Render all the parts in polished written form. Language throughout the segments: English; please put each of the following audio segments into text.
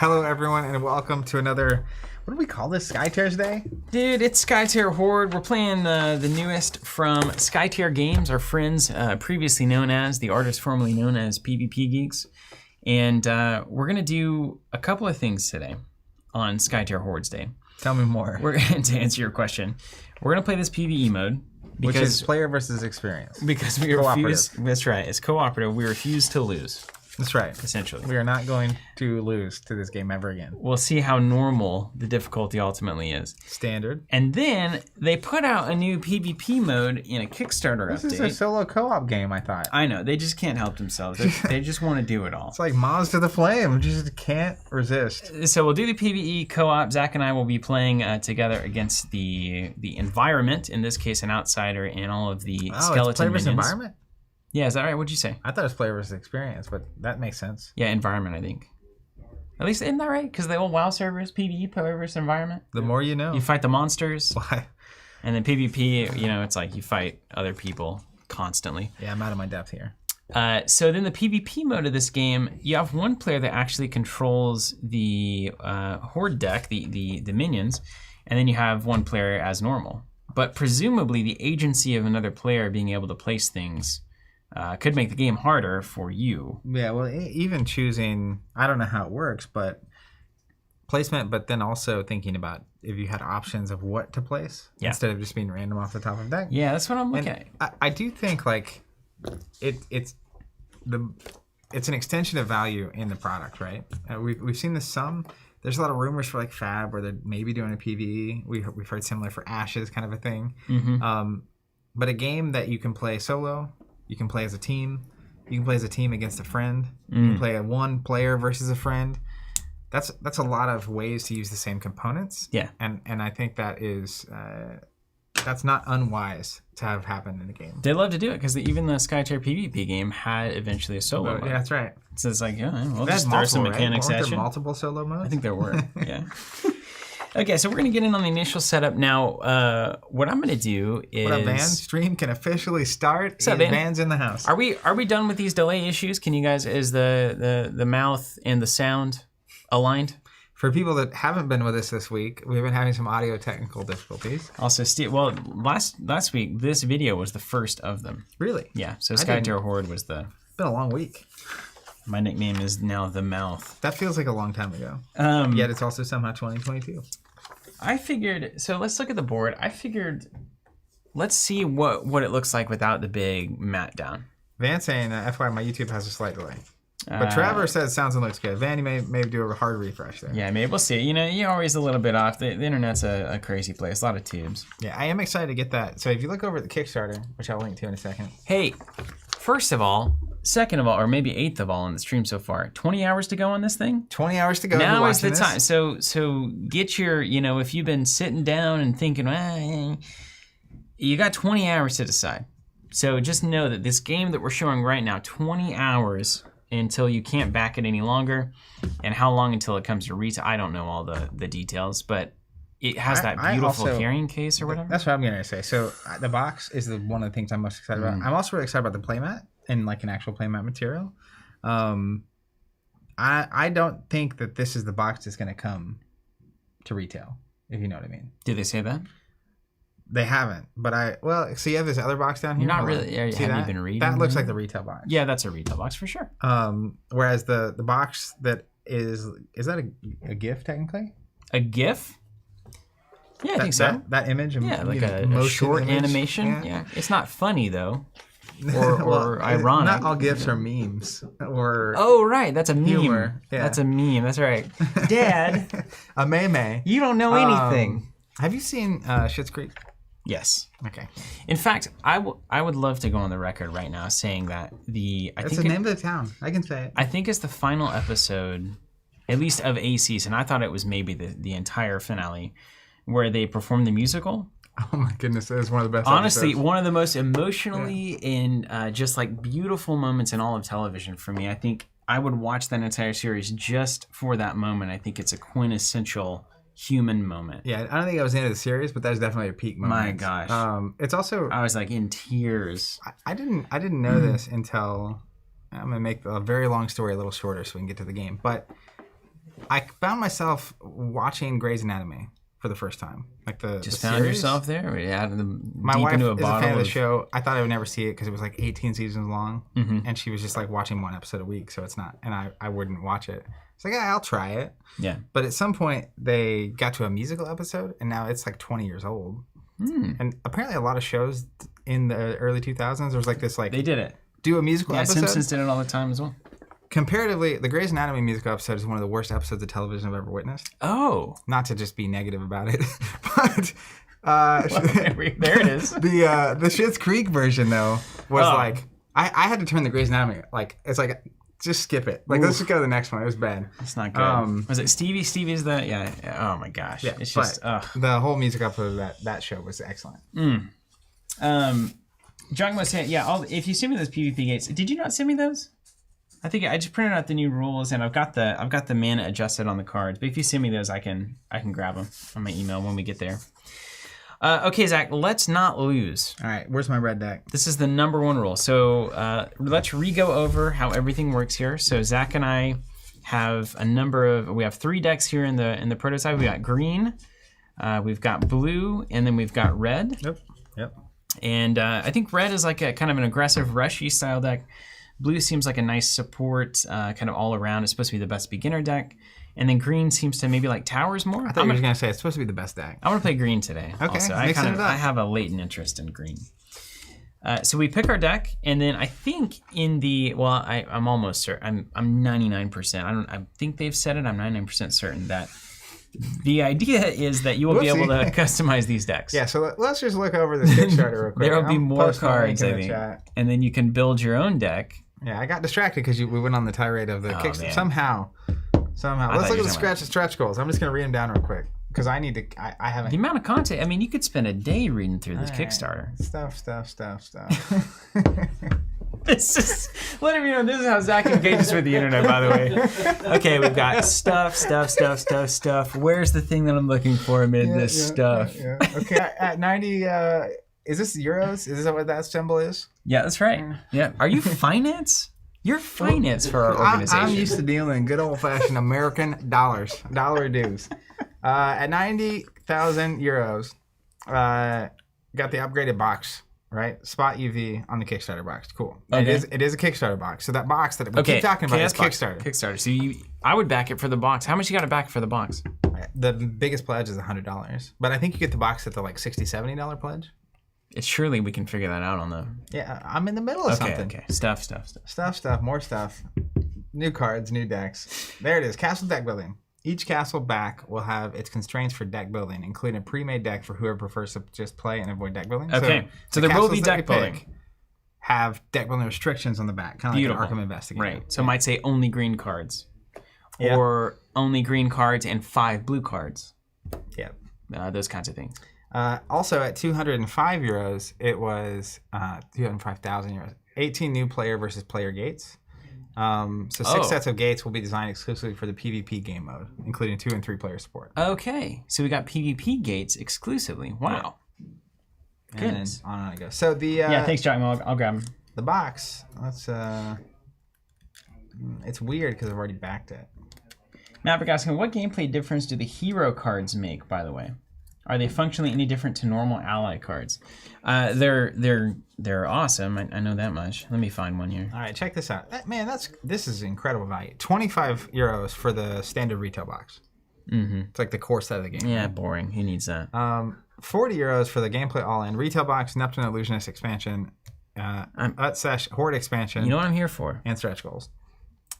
Hello, everyone, and welcome to another, what do we call this, Skytear's Day? Dude, it's Skytear Horde. We're playing the newest from Skytear Games, our friends, previously known as, the artist formerly known as PvP Geeks. And we're gonna do a couple of things today on Skytear Horde's Day. Tell me more. We're going to answer your question. We're gonna play this PvE mode. Which is player versus experience. Because we refuse, that's right, it's cooperative. We refuse to lose. That's right. Essentially. We are not going to lose to this game ever again. We'll see how normal the difficulty ultimately is. Standard. And then they put out a new PvP mode in a Kickstarter update. This is a solo co-op game, I thought. I know, they just can't help themselves. They just want to do it all. It's like Moths to the Flame, just can't resist. So we'll do the PvE co-op. Zach and I will be playing together against the environment, in this case an outsider, and all of the skeleton it's player versus minions. environment? Yeah, is that right? What'd you say? I thought it was player versus experience, but that makes sense. Yeah, environment, I think. At least, isn't that right? Because the old WoW servers, PvE, player versus environment. The more you know. You fight the monsters. Why? And then PvP, you know, it's like you fight other people constantly. Yeah, I'm out of my depth here. So then the PvP mode of this game, you have one player that actually controls the Horde deck, the minions, and then you have one player as normal. But presumably the agency of another player being able to place things could make the game harder for you. Yeah, well, even choosing, I don't know how it works, but placement, but then also thinking about if you had options of what to place instead of just being random off the top of the deck. Yeah, that's what I'm looking at. I do think like it's an extension of value in the product, right? We've seen this some. There's a lot of rumors for like Fab where they're maybe doing a PVE. We've heard similar for Ashes, kind of a thing. Mm-hmm. But a game that you can play solo. You can play as a team. You can play as a team against a friend. You can play a one player versus a friend. That's a lot of ways to use the same components. Yeah. And I think that is that's not unwise to have happen in the game. They love to do it because even the Skytear PvP game had eventually a solo mode. Yeah, that's right. So it's like, yeah, we'll just throw some mechanics at you. Multiple solo modes? I think there were, yeah. Okay, so we're gonna get in on the initial setup now. What I'm gonna do is... What up, Van? Stream can officially start. What's up, Van? Van's in the house. Are we done with these delay issues? Can you guys, is the mouth and the sound aligned? For people that haven't been with us this week, we've been having some audio technical difficulties. Also, Steve, well, last week, this video was the first of them. Really? Yeah, so Skytear Horde was the... It's been a long week. My nickname is now The Mouth. That feels like a long time ago. Yet it's also somehow 2022. I figured, so let's look at the board. I figured, let's see what it looks like without the big mat down. Van's saying, FYI, my YouTube has a slight delay. But Trevor says sounds and looks good. Van, you may do a hard refresh there. Yeah, maybe we'll see. You know, you're always a little bit off. The internet's a crazy place, a lot of tubes. Yeah, I am excited to get that. So if you look over at the Kickstarter, which I'll link to in a second. Hey, first of all, second of all, or maybe eighth of all on the stream so far, 20 hours to go on this thing? 20 hours to go. Now is the time. So get your, you know, if you've been sitting down and thinking, you got 20 hours to decide. So just know that this game that we're showing right now, 20 hours until you can't back it any longer, and how long until it comes to retail. I don't know all the details, but it has that beautiful carrying case or whatever. That's what I'm going to say. So the box is one of the things I'm most excited about. I'm also really excited about the playmat and like an actual playmat material. I don't think that this is the box that's going to come to retail, if you know what I mean. Did they say that? They haven't, but so you have this other box down here. Not really. Have you been reading? That looks like the retail box. Yeah, that's a retail box for sure. Whereas the box that is that a GIF technically? A GIF? Yeah, I think so. That image, yeah, like a short image. Animation. Yeah, it's not funny though, or ironic. Not all GIFs are memes. Or oh right, that's a meme. Humor. Yeah. That's a meme. That's right. Dad, a meme. You don't know anything. Have you seen Schitt's Creek? Yes. Okay. In fact, I would love to go on the record right now saying that That's the name of the town. I can say it. I think it's the final episode, at least of a season. I thought it was maybe the entire finale, where they performed the musical. Oh my goodness, it was one of the best Honestly, episodes. One of the most emotionally and just like beautiful moments in all of television for me. I think I would watch that entire series just for that moment. I think it's a quintessential human moment. Yeah, I don't think I was into the series, but that was definitely a peak moment. My gosh. It's also I was like in tears. I didn't know this until I'm gonna make a very long story a little shorter so we can get to the game. But I found myself watching Grey's Anatomy for the first time. Like the found series. yourself there. We added them My deep wife into a is a bottle fan of the of show. I thought I would never see it because it was like 18 seasons long, Mm-hmm. and she was just like watching one episode a week. So it's not, and I wouldn't watch it. It's like, yeah, I'll try it. Yeah. But at some point, they got to a musical episode, and now it's like 20 years old. And apparently, a lot of shows in the early 2000s, there was like this like They did it. do a musical Yeah, episode. Simpsons did it all the time as well. Comparatively, the Grey's Anatomy musical episode is one of the worst episodes of television I've ever witnessed. Oh. Not to just be negative about it, but There it is. the Schitt's Creek version though was Oh. like I had to turn the Grey's Anatomy like it's like just skip it. Like let's just go to the next one. It was bad. It's not good. Was it Stevie? Stevie's the yeah. Oh my gosh. Yeah, It's just the whole music episode of that show was excellent. John was saying, yeah, if you send me those PvP gates, did you not send me those? I think I just printed out the new rules and I've got the mana adjusted on the cards. But if you send me those, I can grab them on my email when we get there. Okay, Zach, let's not lose. All right, where's my red deck? This is the number one rule. So let's re-go over how everything works here. So Zach and I have we have 3 decks here in the prototype. We got green, we've got blue, and then we've got red. Yep. And I think red is like a kind of an aggressive rushy style deck. Blue seems like a nice support, kind of all around. It's supposed to be the best beginner deck. And then green seems to maybe like towers more. I thought you were going to say it's supposed to be the best deck. I want to play green today. Okay, also. mixing it up. I have a latent interest in green. So we pick our deck, and then I think I'm almost certain. I'm 99%. I think they've said it. I'm 99% certain that the idea is that you will be able to customize these decks. Yeah, so let's just look over the Kickstarter real quick. There will be I'll more post a link cards, in I the think, chat. and then you can build your own deck. Yeah, I got distracted because we went on the tirade of the Kickstarter. Man. Somehow. Let's look at the stretch goals. I'm just going to read them down real quick because I need to. I haven't. The amount of content. I mean, you could spend a day reading through this Kickstarter. Stuff. This is letting me know this is how Zach engages with the internet, by the way. Okay, we've got stuff. Where's the thing that I'm looking for amid this stuff? Yeah. Okay, at 90, is this euros? Is this what that symbol is? Yeah, that's right. Yeah. Are you finance? You're finance for our organization. I'm used to dealing good old-fashioned American dollars, dollar dues. At 90,000 euros, got the upgraded box. Right, spot UV on the Kickstarter box. Cool. Okay. It is a Kickstarter box. So that box that we keep talking about is Kickstarter. Kickstarter. So I would back it for the box. How much you got to back for the box? The biggest pledge is $100, but I think you get the box at the like $60, $70 pledge. Surely we can figure that out on the. Yeah, I'm in the middle of something. Okay. Stuff. More stuff. New cards, new decks. There it is. Castle deck building. Each castle back will have its constraints for deck building, including a pre-made deck for whoever prefers to just play and avoid deck building. Okay, so there will be deck building. Have deck building restrictions on the back, kind of like an Arkham Investigator. Right, so it might say only green cards. Or only green cards and 5 blue cards. Yeah. Those kinds of things. Also, at 205 euros, it was 205,000 euros. 18 new player versus player gates. So 6 sets of gates will be designed exclusively for the PvP game mode, including 2 and 3 player support. Okay, so we got PvP gates exclusively. Wow. Yeah. And then on it goes. So the thanks, John. I'll grab them. The box. Let's. It's weird because I've already backed it. Maverick asking, what gameplay difference do the hero cards make? By the way, are they functionally any different to normal ally cards? They're awesome. I know that much. Let me find one here. All right, check this out. This is incredible value. 25 euros for the standard retail box. Mm-hmm. It's like the core set of the game. Yeah, boring. Who needs that? 40 euros for the gameplay all-in retail box, Neptune Illusionist expansion, Horde expansion. You know what I'm here for. And stretch goals.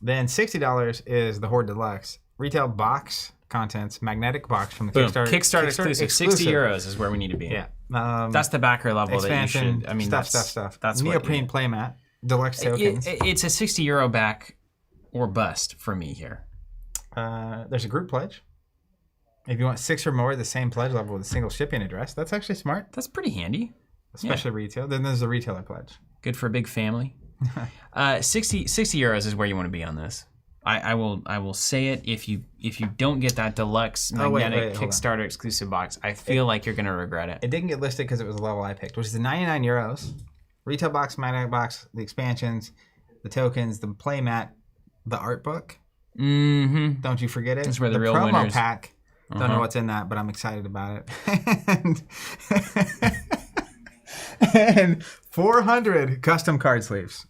Then $60 is the Horde Deluxe retail box contents, magnetic box from the Kickstarter. Kickstarter exclusive. 60 euros is where we need to be. Yeah. That's the backer level expansion, that you should. I mean, stuff. That's neoprene playmat, deluxe tokens. It's a 60 euro back or bust for me here. There's a group pledge. If you want 6 or more, the same pledge level with a single shipping address. That's actually smart. That's pretty handy. Especially retail. Then there's the retailer pledge. Good for a big family. 60 euros is where you want to be on this. I will say it, if you don't get that deluxe magnetic Kickstarter exclusive box, I feel like you're gonna regret it. It didn't get listed because it was the level I picked, which is 99 euros. Retail box, magnetic box, the expansions, the tokens, the playmat, the art book, Mm-hmm. Don't you forget it. That's where the real promo winners. pack. Don't know what's in that, but I'm excited about it. and 400 custom card sleeves,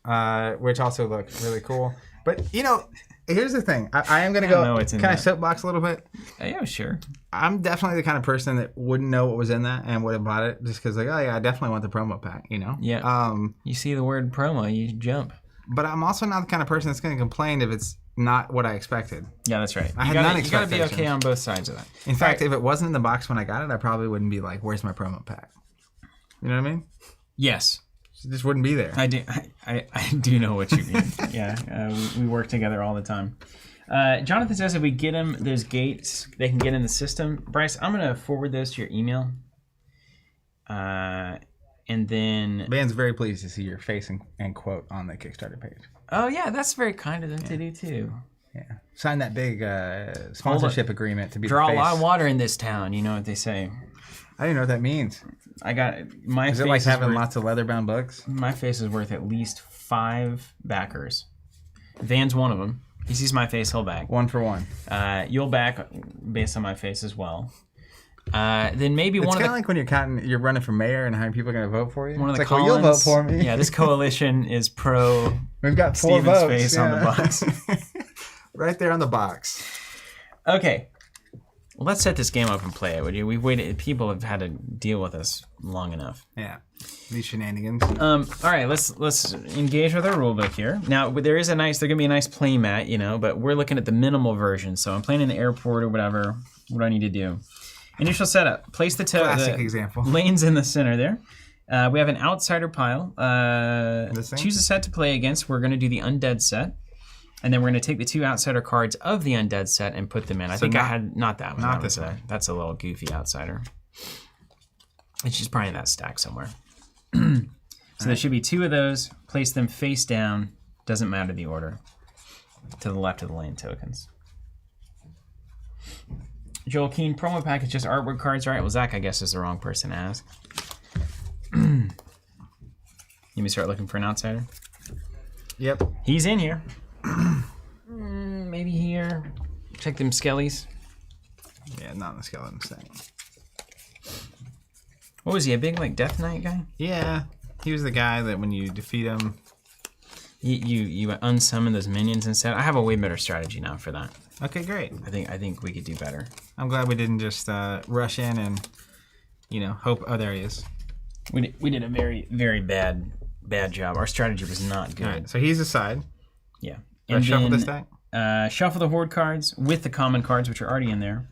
which also look really cool. But you know, here's the thing. I am gonna go. Can I soapbox a little bit? Yeah, sure. I'm definitely the kind of person that wouldn't know what was in that and would have bought it just because, like, oh yeah, I definitely want the promo pack. You know? Yeah. You see the word promo, you jump. But I'm also not the kind of person that's going to complain if it's not what I expected. Yeah, that's right. I had none You got to be okay on both sides of that. In fact, if it wasn't in the box when I got it, I probably wouldn't be like, "Where's my promo pack?" You know what I mean? Yes. It just wouldn't be there. I do. I do know what you mean. Yeah, we work together all the time. Jonathan says if we get them those gates, they can get in the system. Bryce, I'm gonna forward those to your email. And then Van's very pleased to see your face and quote on the Kickstarter page. Oh yeah, that's very kind of them to do too. Yeah, sign that big sponsorship agreement to be draw the face. a lot of water in this town. You know what they say. I don't know what that means. I got my. Is it like having lots of leather-bound books? My face is worth at least 5 backers. Van's one of them. He sees my face, he'll back. 1 for 1. You'll back based on my face as well. Then maybe it's one of the... It's kind of like when you're running for mayor and how many people are going to vote for you. One of the Collins, well, you'll vote for me. Yeah, this coalition is pro. We've got 4 Steven's votes. face on the box. Right there on the box. Okay. Well, let's set this game up and play it, would you? We've waited. People have had to deal with us long enough. Yeah. These shenanigans. All right, let's engage with our rulebook here. Now, there's gonna be a nice play mat, you know, but we're looking at the minimal version. So I'm playing in the airport or whatever. What do I need to do? Initial setup. Place the example. Lanes in the center there. We have an outsider pile. Choose a set to play against. We're going to do the undead set. And then we're going to take the 2 outsider cards of the undead set and put them in. I think I had, not that one. Not this one. That's a little goofy outsider. It's just probably in that stack somewhere. So there should be 2 of those. Place them face down. Doesn't matter the order. To the left of the lane tokens. Joel Keen, promo pack is just artwork cards, right? Well, Zach, I guess, is the wrong person to ask. You me start looking for an outsider? Yep. He's in here. Maybe here. Check them skellies. Yeah, not in the skeleton stack. What was he, a big, like, Death Knight guy? Yeah. He was the guy that when you defeat him... You unsummon those minions instead. I have a way better strategy now for that. Okay, great. I think we could do better. I'm glad we didn't just rush in and, you know, hope. Oh, there he is. We did a very, very bad job. Our strategy was not good. All right, so he's aside. Yeah. And shuffle this deck? Shuffle the Horde cards with the common cards, which are already in there.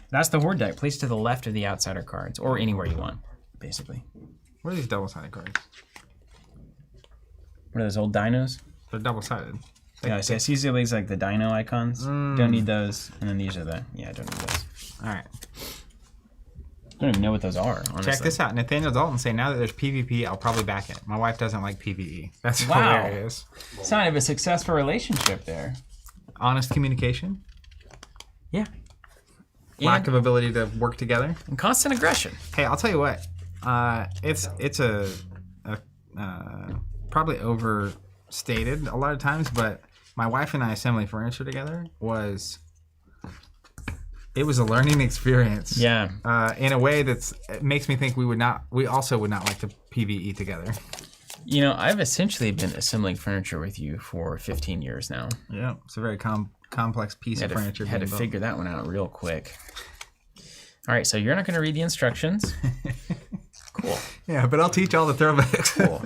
That's the Horde deck. Placed to the left of the outsider cards, or anywhere you want, basically. What are these double-sided cards? What are those, old dinos? They're double-sided. Yeah, I see these like the dino icons. Don't need those. And then these are I don't need those. All right. I don't even know what those are, honestly. Check this out. Nathaniel Dalton saying, now that there's PvP, I'll probably back it. My wife doesn't like PvE. That's hilarious. Sign of a successful relationship there. Honest communication. Yeah. Lack of ability to work together. And constant aggression. Hey, I'll tell you what. It's probably overstated a lot of times, but my wife and I assembling furniture together was a learning experience. Yeah. In a way it makes me think we also would not like to PvE together. You know, I've essentially been assembling furniture with you for 15 years now. Yeah, it's a very complex piece of furniture. Had to figure that one out real quick. All right, so you're not going to read the instructions. Cool. Yeah, but I'll teach all the throwbacks. Cool.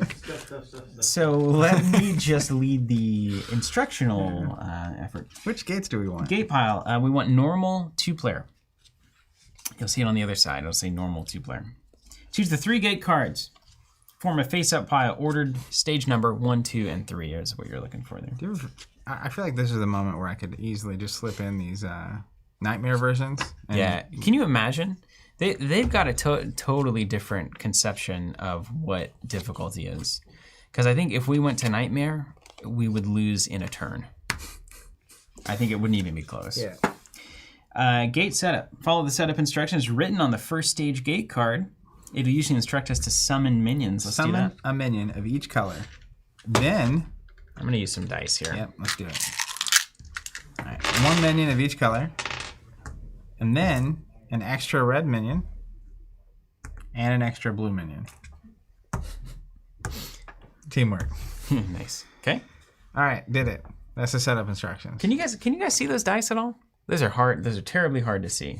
So let me just lead the instructional effort. Which gates do we want? Gate pile. We want normal 2-player. You'll see it on the other side. It'll say normal 2-player. Choose the 3 gate cards. Form a face-up pile ordered stage number 1, 2, and 3 is what you're looking for there. I feel like this is the moment where I could easily just slip in these nightmare versions. Yeah. Can you imagine? They've got a totally different conception of what difficulty is. Because I think if we went to Nightmare, we would lose in a turn. I think it wouldn't even be close. Yeah. Gate setup. Follow the setup instructions written on the first stage gate card. It'll usually instruct us to summon minions. Let's do that. Summon a minion of each color. Then... I'm going to use some dice here. Yep, let's do it. All right. one minion of each color, and then an extra red minion, and an extra blue minion. Teamwork. Nice. Okay. All right, did it. That's the setup instructions. Can you guys see those dice at all? Those are hard. Those are terribly hard to see.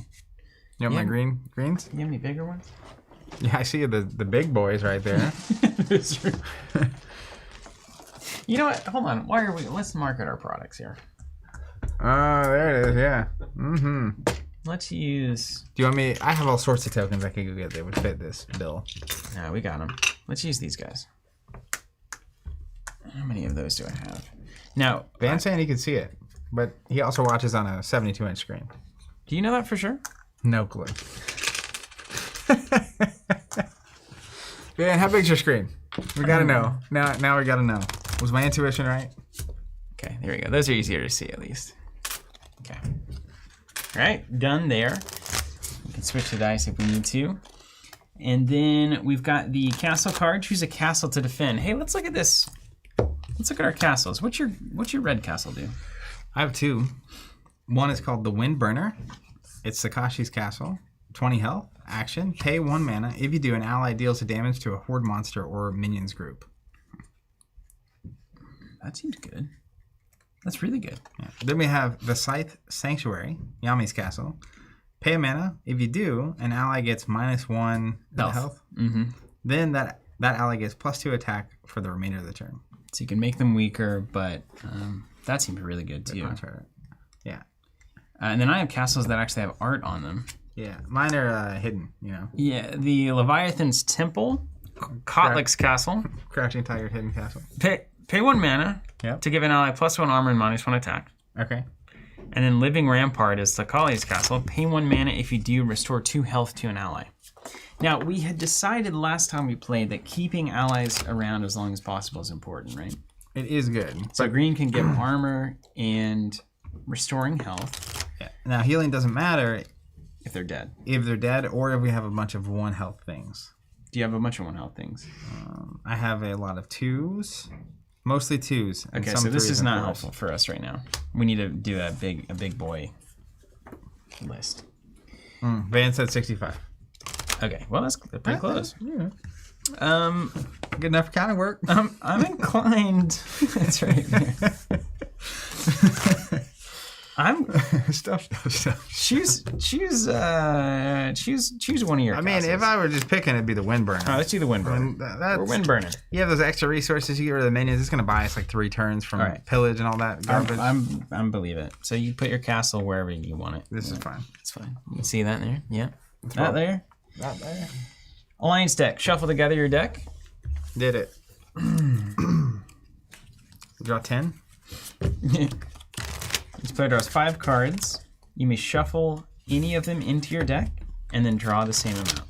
You want my greens? You have any bigger ones? Yeah, I see the big boys right there. You know what? Hold on. Why are we? Let's market our products here. Oh, there it is. Yeah. Mm-hmm. Let's use. Do you want me? I have all sorts of tokens I could go get that would fit this bill. No, we got them. Let's use these guys. How many of those do I have? Now, Van's saying he can see it, but he also watches on a 72-inch screen. Do you know that for sure? No clue. Van, how big's your screen? We gotta know. Now we gotta know. Was my intuition right? Okay, there we go. Those are easier to see at least. Okay. All right, done there. We can switch the dice if we need to. And then we've got the castle card. Choose a castle to defend. Hey, let's look at this. Let's look at our castles. What's your red castle do? I have two. One is called the Wind Burner. It's Sakashi's castle. 20 health. Action. Pay 1 mana. If you do, an ally deals a damage to a horde monster or minions group. That seems good. That's really good. Yeah. Then we have the Scythe Sanctuary, Yami's castle. Pay a mana. If you do, an ally gets -1 health. Mm-hmm. Then that ally gets +2 attack for the remainder of the turn. So you can make them weaker, but that seems really good too. Yeah. And then I have castles that actually have art on them. Yeah, mine are hidden, you know. Yeah, the Leviathan's Temple, Kotlik's Castle. Crouching Tiger Hidden Castle. Pay 1 mana Yep. to give an ally +1 armor and -1 attack. Okay. And then Living Rampart is Sakali's Castle. Pay 1 mana. If you do, restore 2 health to an ally. Now, we had decided last time we played that keeping allies around as long as possible is important, right? It is good. So green can give armor and restoring health. Yeah. Now, healing doesn't matter if they're dead. If they're dead or if we have a bunch of 1 health things. Do you have a bunch of 1 health things? I have a lot of 2s. Mostly 2s. Okay, so this is not helpful for us right now. We need to do a big boy list. Van said 65. Okay, well that's pretty close. Yeah. Good enough for kind of work. I'm inclined. That's right. I'm stuff. choose one of your. I mean, if I were just picking, it'd be the Windburner. Oh, let's do the Windburner. We're Windburner. You have those extra resources. You get rid of the minions. It's gonna buy us like 3 turns from pillage and all that garbage. I'm believe it. So you put your castle wherever you want it. This is fine. It's fine. You can see that there. Yeah. Not there. Not there. Alliance deck. Shuffle together your deck. Did it. Draw 10. Each player draws 5 cards. You may shuffle any of them into your deck and then draw the same amount.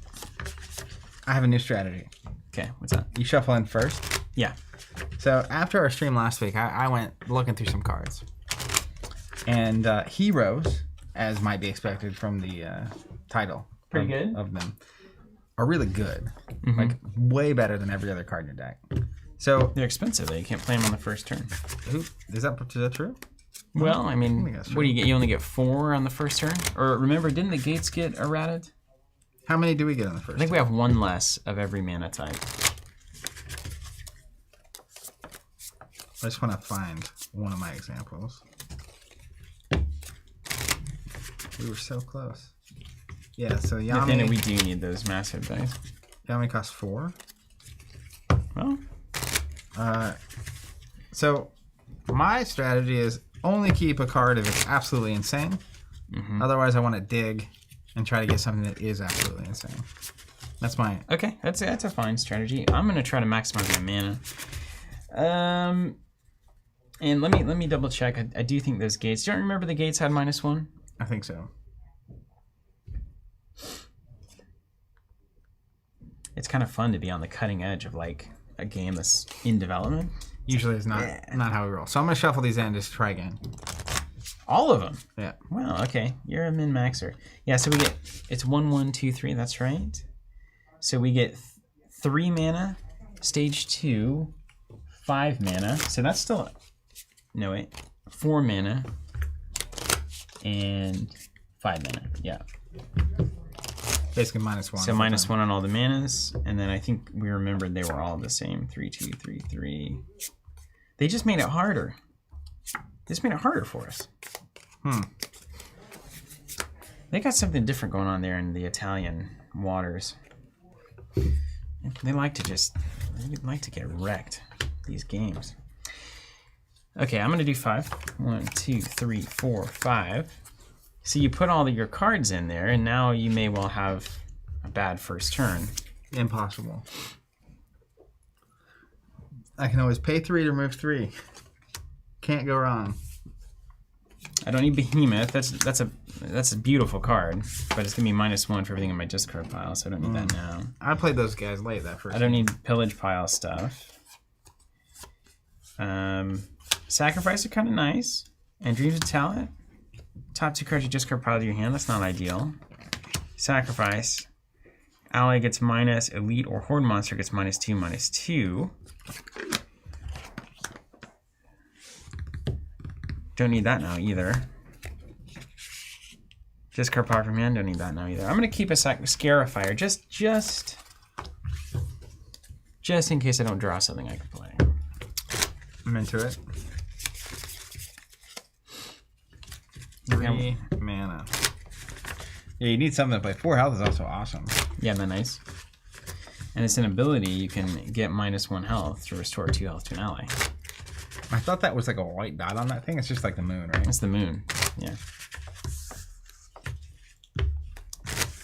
I have a new strategy. Okay, what's that? You shuffle in first. Yeah. So after our stream last week, I went looking through some cards. And heroes, as might be expected from the title Pretty good. of them, are really good. Like way better than every other card in your deck. So they're expensive though. You can't play them on the first turn. Is that true? Well, I mean, that's what do you get? You only get 4 on the first turn? Or remember, didn't the gates get errated? How many do we get on the first I think we have 1 less of every mana type. I just want to find one of my examples. We were so close. Yeah, so Yami... But then we do need those massive dice. Yami costs 4. Well... So, my strategy is only keep a card if it's absolutely insane. Otherwise, I want to dig and try to get something that is absolutely insane. That's my... Okay, that's a fine strategy. I'm going to try to maximize my mana. And let me double check. I do think those gates... Do you remember the gates had -1? I think so. It's kind of fun to be on the cutting edge of like a game that's in development. Usually it's not how we roll. So I'm going to shuffle these in and just try again. All of them? Yeah. Wow, okay. You're a min-maxer. Yeah, so we get... It's 1, 1, 2, 3. That's right. So we get 3 mana. Stage 2. 5 mana. So that's still... No, wait. 4 mana. and 5 mana. Yeah. Basically -1. So -1 on all the manas, and then I think we remembered they were all the same. 3, 2, 3, 3. They just made it harder. This made it harder for us. They got something different going on there in the Italian waters. They like to get wrecked, these games. Okay, I'm gonna do 5. 1, 2, 3, 4, 5. So you put all of your cards in there, and now you may well have a bad first turn. Impossible. I can always pay 3 to remove 3. Can't go wrong. I don't need Behemoth. That's a beautiful card, but it's gonna be -1 for everything in my discard pile, so I don't need that now. I played those guys late that first. I don't need pillage pile stuff. Sacrifice are kind of nice, and Dreams of Talent. Top 2 cards you discard pile to your hand. That's not ideal. Sacrifice. Ally gets -, elite or horde monster gets -2/-2. Don't need that now either. Discard power from hand. Don't need that now either. I'm gonna keep a Scarifier just in case I don't draw something I can play. I'm into it. 3 mana. Yeah, you need something to play. 4 health is also awesome. Yeah, isn't that nice? And it's an ability you can get -1 health to restore 2 health to an ally. I thought that was like a white dot on that thing. It's just like the moon, right? It's the moon. Yeah.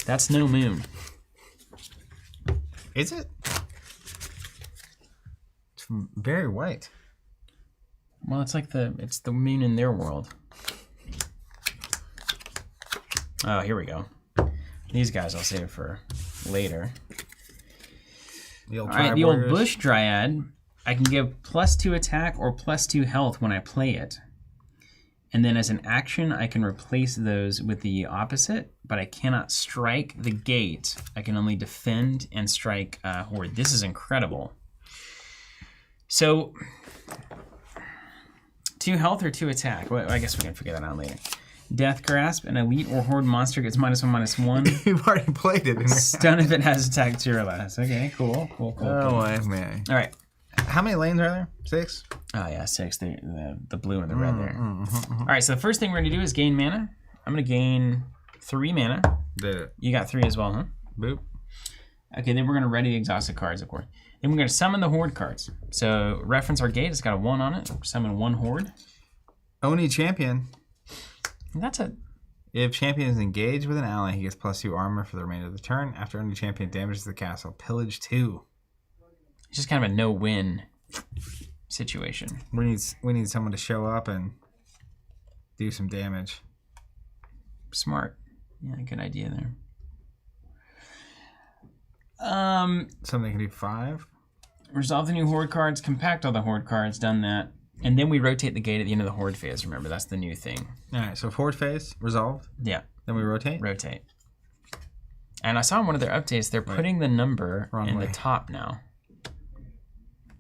That's no moon. Is it? It's very white. Well, it's like it's the moon in their world. Oh, here we go. These guys I'll save for later. All right, the old Bush Dryad. I can give +2 attack or +2 health when I play it. And then as an action, I can replace those with the opposite, but I cannot strike the gate. I can only defend and strike Horde. This is incredible. So, 2 health or 2 attack? Well, I guess we can figure that out later. Death Grasp, an elite or horde monster gets -1/-1. You've already played it. Stun if it has attack 0 or less. Okay, cool. Oh, man. All right. How many lanes are there? 6? Oh, yeah, 6. The blue and the red there. All right, so the first thing we're going to do is gain mana. I'm going to gain 3 mana. Did it. You got 3 as well, huh? Boop. Okay, then we're going to ready the exhausted cards, of course. Then we're going to summon the horde cards. So reference our gate. It's got a 1 on it. Summon 1 horde. Oni champion. That's a... If champion is engaged with an ally, he gets +2 armor for the remainder of the turn. After Oni champion damages the castle, pillage 2. It's just kind of a no-win situation. We need someone to show up and do some damage. Smart. Yeah, good idea there. Something can do 5. Resolve the new horde cards, compact all the horde cards, done that. And then we rotate the gate at the end of the horde phase, remember, that's the new thing. All right, so horde phase, resolved. Yeah. Then we rotate? Rotate. And I saw in one of their updates, they're putting the number in the top now.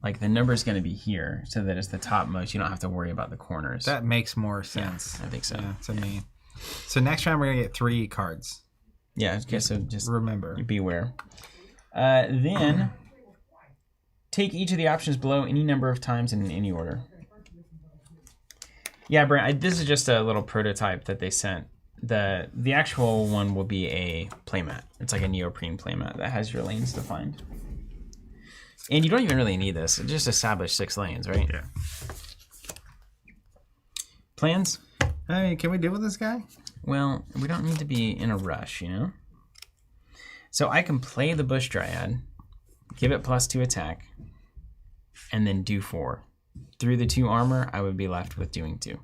Like the number is going to be here so that it's the topmost. You don't have to worry about the corners. That makes more sense. Yeah, I think so. Yeah, to me. So next round we're going to get 3 cards. Yeah, okay, so just remember. Beware. Then take each of the options below any number of times in any order. Yeah, Brent, this is just a little prototype that they sent. The actual one will be a playmat. It's like a neoprene playmat that has your lanes defined. And you don't even really need this. It just established 6 lanes, right? Yeah. Plans? I mean, can we deal with this guy? Well, we don't need to be in a rush, you know? So I can play the Bush Dryad, give it +2 attack, and then do 4. Through the 2 armor, I would be left with doing 2.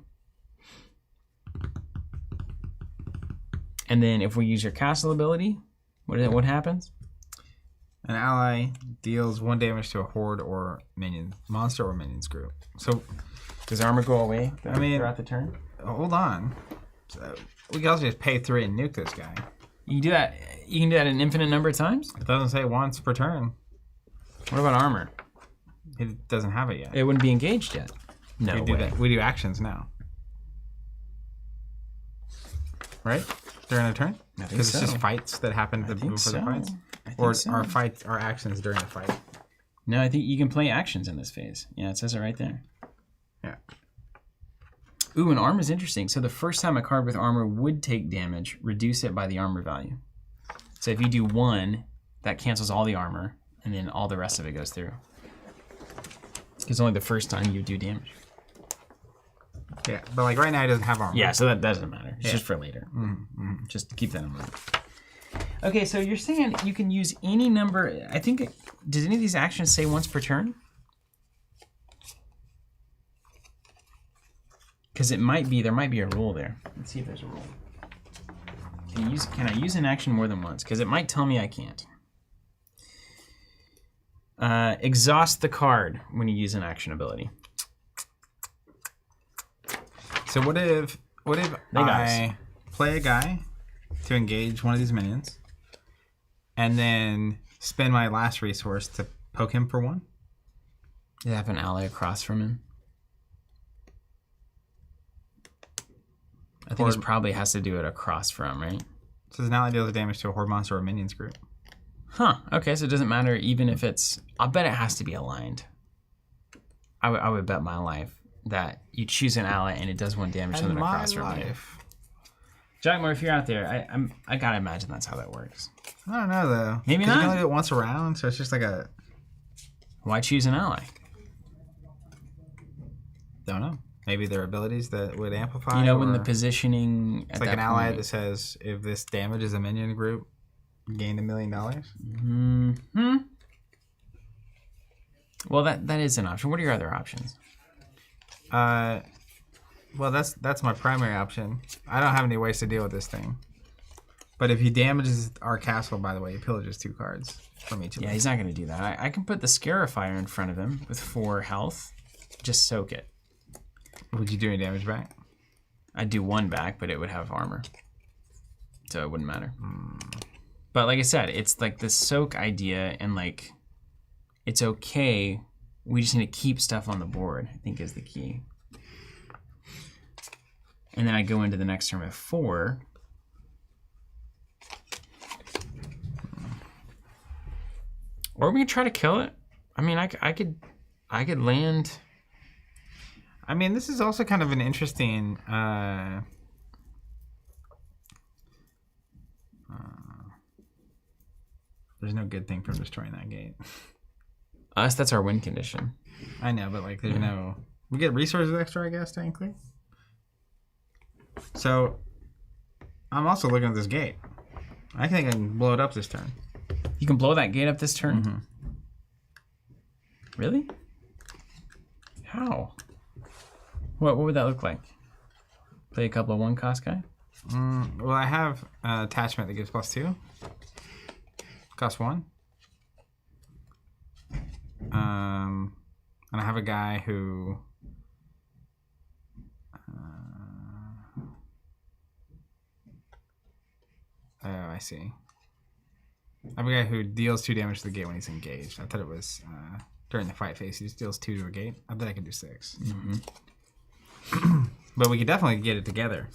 And then if we use your castle ability, what happens? An ally deals 1 damage to a horde or minion, monster or minions group. So does armor go away throughout the turn? Hold on. So we can also just pay 3 and nuke this guy. You can do that. You can do that an infinite number of times? It doesn't say once per turn. What about armor? It doesn't have it yet. It wouldn't be engaged yet. No way. We do actions now. right? During a turn? I think Because it's so. just fights that happen before the fights? Or are actions during the fight? No, I think you can play actions in this phase. Yeah, it says it right there. Yeah. Ooh, and armor is interesting. So the first time a card with armor would take damage, reduce it by the armor value. So if you do 1, that cancels all the armor, and then all the rest of it goes through. It's only the first time you do damage. Yeah, but like right now he doesn't have armor. Yeah, so that doesn't matter. It's just for later. Just keep that in mind. Okay, so you're saying you can use any number. I think, does any of these actions say once per turn? Because there might be a rule there. Let's see if there's a rule. Can I use an action more than once? Because it might tell me I can't. Exhaust the card when you use an action ability. So what if I play a guy to engage one of these minions, and then spend my last resource to poke him for 1? You have an ally across from him. I think this probably has to do it across from, right? So an ally deals damage to a horde monster or minions group. Huh. Okay, so it doesn't matter even if it's... I'll bet it has to be aligned. I would bet my life that you choose an ally and it does 1 damage to them across from you. Jackmore, if you're out there, I gotta imagine that's how that works. I don't know though. Maybe not. You can only do it once around, so it's just like a... Why choose an ally? Don't know. Maybe there are abilities that would amplify. You know, when the positioning... It's like an ally that says, if this damages a minion group, gain $1 million. Mm-hmm. Well, that is an option. What are your other options? Well, that's my primary option. I don't have any ways to deal with this thing. But if he damages our castle, by the way, he pillages 2 cards from each of us. Yeah, he's not going to do that. I can put the Scarifier in front of him with 4 health. Just soak it. Would you do any damage back? I'd do 1 back, but it would have armor. So it wouldn't matter. But like I said, it's like the soak idea, and like, it's okay. We just need to keep stuff on the board, I think is the key. And then I go into the next turn with 4. Or we could try to kill it. I mean, I could land. I mean, this is also kind of an interesting. There's no good thing from destroying that gate. That's our win condition. I know, but like, there's no. We get resources extra, I guess, technically. So, I'm also looking at this gate. I think I can blow it up this turn. You can blow that gate up this turn? Mm-hmm. Really? How? What would that look like? Play a couple of 1-cost guy? Well, I have an attachment that gives +2. Cost 1. And I have a guy who... oh, I see. I have a guy who deals 2 damage to the gate when he's engaged. I thought it was during the fight phase. He just deals 2 to a gate. I bet I could do 6. Mm-hmm. But we could definitely get it together.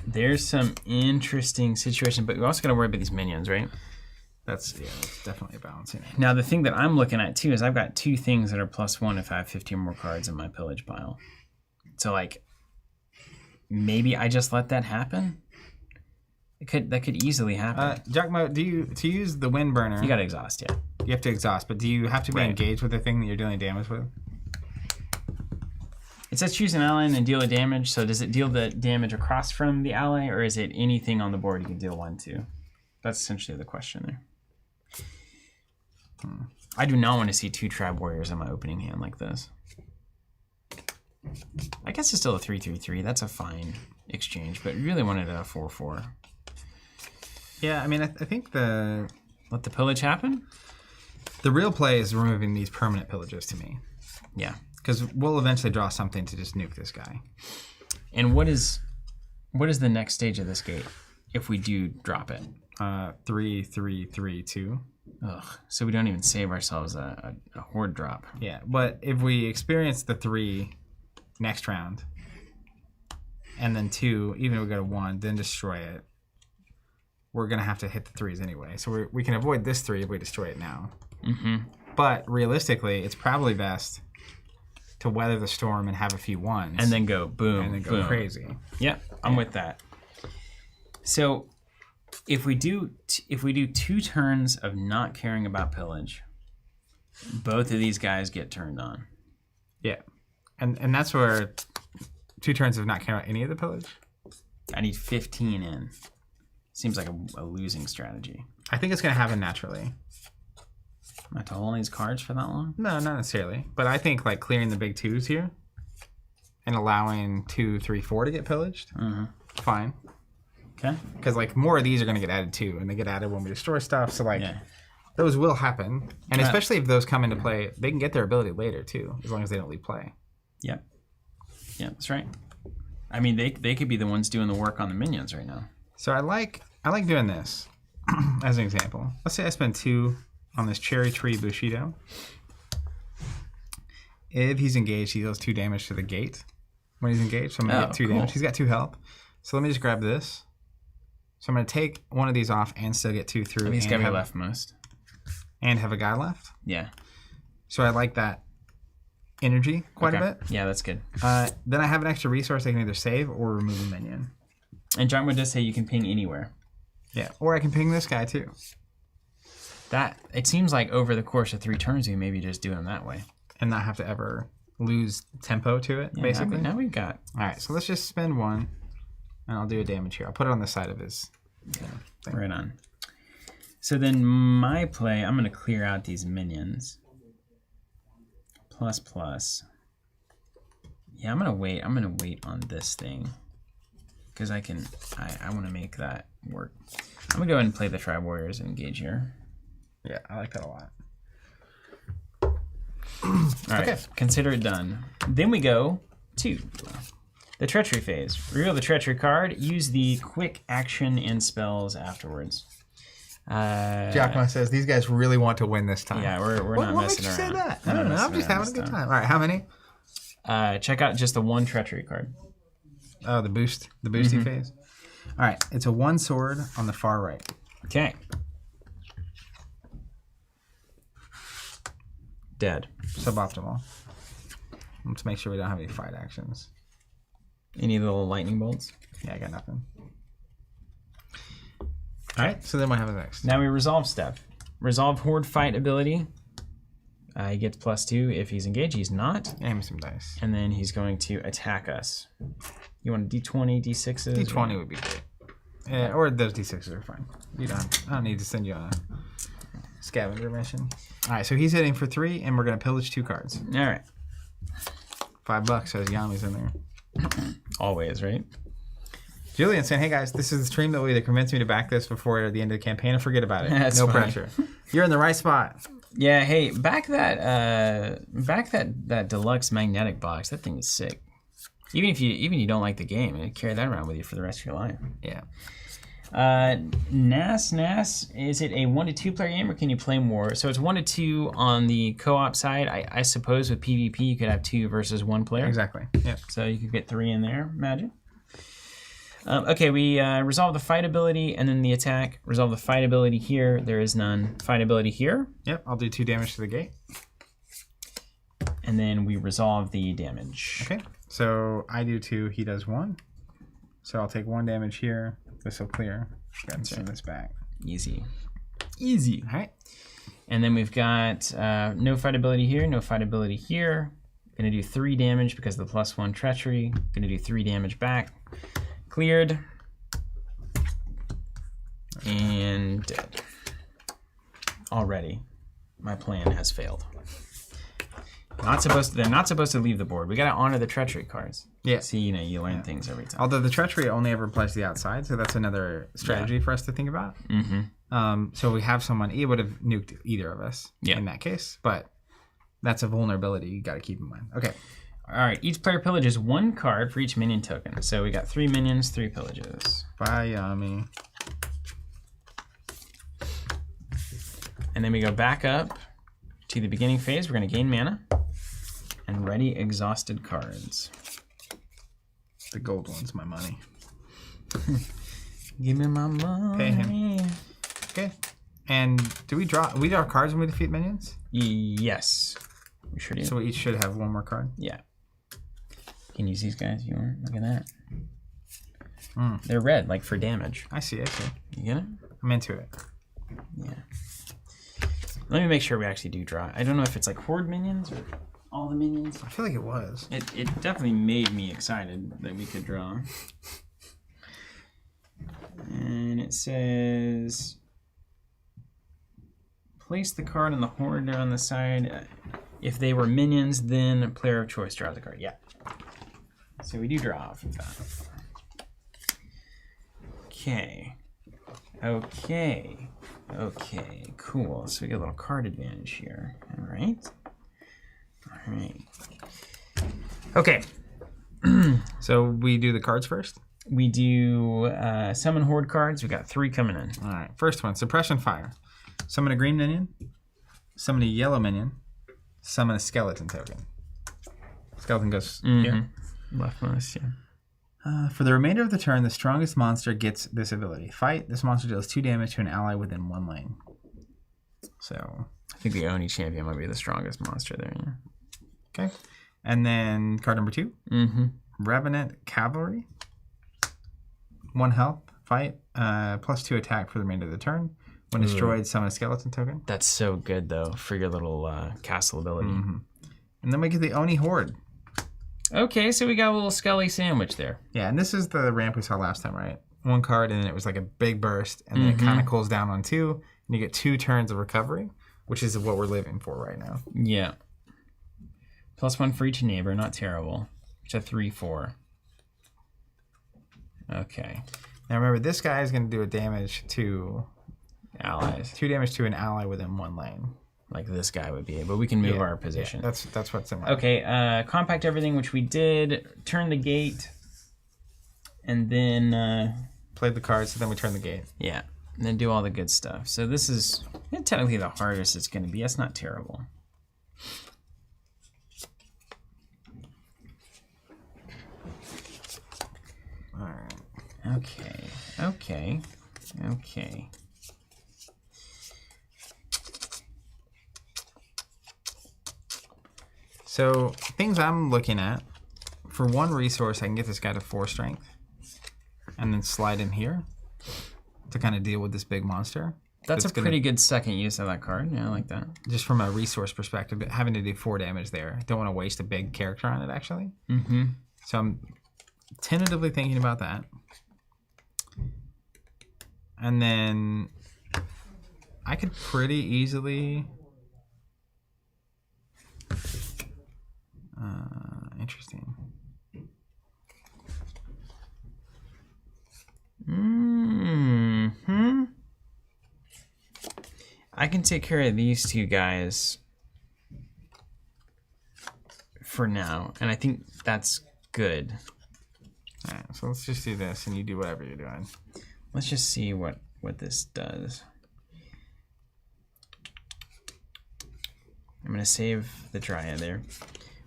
There's some interesting situation, but we also got to worry about these minions, right? That's definitely a balancing act. Now, the thing that I'm looking at, too, is I've got 2 things that are +1 if I have 50 or more cards in my pillage pile. So, like, maybe I just let that happen? That could easily happen. Giacomo, to use the wind burner... You got to exhaust, yeah. You have to exhaust, but do you have to be engaged with the thing that you're dealing damage with? It says choose an ally and deal a damage, so does it deal the damage across from the ally, or is it anything on the board you can deal 1 to? That's essentially the question there. I do not want to see 2 Tribe Warriors in my opening hand like this. I guess it's still a 3/3/3. That's a fine exchange, but really wanted a 4/4. Yeah, I mean, I think let the pillage happen? The real play is removing these permanent pillages to me. Yeah. Because we'll eventually draw something to just nuke this guy. And what is the next stage of this gate if we do drop it? 3/3/3/2. Ugh. So we don't even save ourselves a horde drop. Yeah, but if we experience the 3 next round, and then 2, even if we go to 1, then destroy it, we're going to have to hit the 3s anyway. So we can avoid this 3 if we destroy it now. But realistically, it's probably best to weather the storm and have a few 1s. And then go boom, and then go boom. crazy. Yep, I'm with that. So if we do 2 turns of not caring about pillage, both of these guys get turned on. Yeah. And that's where 2 turns of not caring about any of the pillage. I need 15 in. Seems like a losing strategy. I think it's going to happen naturally. Am I have to hold these cards for that long? No, not necessarily. But I think like clearing the big 2s here and allowing 2, 3, 4 to get pillaged, fine. Okay. Because like more of these are going to get added too, and they get added when we destroy stuff. So like those will happen, and especially if those come into play, they can get their ability later too, as long as they don't leave play. Yep. Yeah, that's right. I mean, they could be the ones doing the work on the minions right now. So I like doing this as an example. Let's say I spend 2 on this cherry tree Bushido. If he's engaged, he deals 2 damage to the gate when he's engaged. So I'm gonna get 2 damage. He's got 2 health. So let me just grab this. So I'm gonna take one of these off and still get 2 through. And he's got to be leftmost. And have a guy left. Yeah. So I like that energy quite a bit. Yeah, that's good. Then I have an extra resource I can either save or remove a minion. And John would just say you can ping anywhere. Yeah, or I can ping this guy too. That it seems like over the course of 3 turns, we maybe just do him that way. And not have to ever lose tempo to it, basically. Now we've got... All right, so let's just spend 1, and I'll do a damage here. I'll put it on the side of his thing. Right on. So then my play, I'm going to clear out these minions. ++. Yeah, I'm going to wait. I'm going to wait on this thing. Because I want to make that work. I'm going to go ahead and play the Tri Warriors and engage here. Yeah, I like that a lot. All right, consider it done. Then we go to the Treachery phase. Reveal the Treachery card. Use the quick action and spells afterwards. Giacomo says these guys really want to win this time. Yeah, we're not messing around. What makes you say that? I don't know. I'm just having a good time. All right, how many? Check out just the 1 Treachery card. Oh, the boosty phase. All right, it's a 1 sword on the far right. Okay. Dead. Suboptimal. Let's make sure we don't have any fight actions. Any little lightning bolts? Yeah, I got nothing. All right, so then what happens next? Now we resolve step. Resolve Horde fight ability. He gets +2 if he's engaged. He's not. Aim some dice. And then he's going to attack us. You want a D20, D6s? D20 would be great. Yeah, or those D6s are fine. I don't need to send you on a scavenger mission. All right, so he's hitting for 3, and we're going to pillage 2 cards. All right. $5 says Yami's in there. Always, right? Julian saying, hey guys, this is the stream that will either convince me to back this before the end of the campaign or forget about it. That's no fine. pressure. You're in the right spot. Yeah, hey, back that deluxe magnetic box. That thing is sick. Even if you don't like the game, carry that around with you for the rest of your life. Yeah. NAS, is it a 1 to 2 player game or can you play more? So it's 1 to 2 on the co-op side. I suppose with PvP you could have 2 versus 1 player. Exactly. Yeah. So you could get 3 in there, imagine. Okay, we resolve the fight ability and then the attack. Resolve the fight ability here. There is none. Fight ability here. Yep, I'll do 2 damage to the gate. And then we resolve the damage. Okay, so I do 2, he does 1. So I'll take 1 damage here. This will clear. Go ahead and send this back. Easy. Easy. All right. And then we've got no fight ability here, no fight ability here. Gonna do 3 damage because of the +1 treachery. Gonna do 3 damage back. Cleared. And dead. Already, my plan has failed. They're not supposed to leave the board. We gotta honor the treachery cards. Yeah. See, you learn things every time. Although the treachery only ever applies to the outside, so that's another strategy for us to think about. Mm-hmm. So we have someone, he would have nuked either of us in that case, but that's a vulnerability you got to keep in mind. Okay. All right. Each player pillages 1 card for each minion token. So we got 3 minions, 3 pillages. Bye, Yami. And then we go back up to the beginning phase. We're going to gain mana and ready exhausted cards. The gold one's my money. Give me my money. Pay him. Okay. And do we draw cards when we defeat minions? Yes. We sure do. So we each should have one more card? Yeah. Can you use these guys if you want? Look at that. They're red, like for damage. I see. You get it? I'm into it. Yeah. Let me make sure we actually do draw. I don't know if it's like horde minions or all the minions. I feel like it was. It definitely made me excited that we could draw. And it says, place the card on the horde on the side. If they were minions, then player of choice draws the card. Yeah. So we do draw off of that. Okay. Okay. Okay, cool. So we get a little card advantage here. All right. All right. Okay. So we do the cards first? We do summon horde cards. We got 3 coming in. All right. First one, suppression fire. Summon a green minion. Summon a yellow minion. Summon a skeleton token. Skeleton goes here. Leftmost, yeah. For the remainder of the turn, the strongest monster gets this ability. Fight. This monster deals 2 damage to an ally within 1 lane. So I think the Oni champion might be the strongest monster there. Yeah. okay. And then card number 2. Revenant Cavalry. 1 health. Fight. +2 attack for the remainder of the turn. When destroyed, summon a skeleton token. That's so good though for your little castle ability. And then we get the Oni Horde. Okay, so we got a little Skelly sandwich there. Yeah, and this is the ramp we saw last time, right? 1 card, and then it was like a big burst, and then it kind of cools down on 2, and you get 2 turns of recovery, which is what we're living for right now. Yeah. +1 for each neighbor, not terrible. It's a 3/4. Okay. Now remember, this guy is going to do a damage to Allies. 2 damage to an ally within 1 lane. Like this guy would be, but we can move our position. Yeah, that's what's in my Okay, compact everything, which we did. Turn the gate, and then played the cards, so then we turn the gate. yeah, and then do all the good stuff. So this is technically the hardest it's going to be. That's not terrible. All right. Okay, okay, okay. So things I'm looking at, for 1 resource, I can get this guy to 4 strength, and then slide in here to kind of deal with this big monster. That's a pretty good second use of that card. Yeah, I like that. Just from a resource perspective, but having to do 4 damage there, don't want to waste a big character on it actually. So I'm tentatively thinking about that. And then I could pretty easily. Interesting. I can take care of these 2 guys for now, and I think that's good. All right, so let's just do this, and you do whatever you're doing. Let's just see what this does. I'm going to save the Dryad there.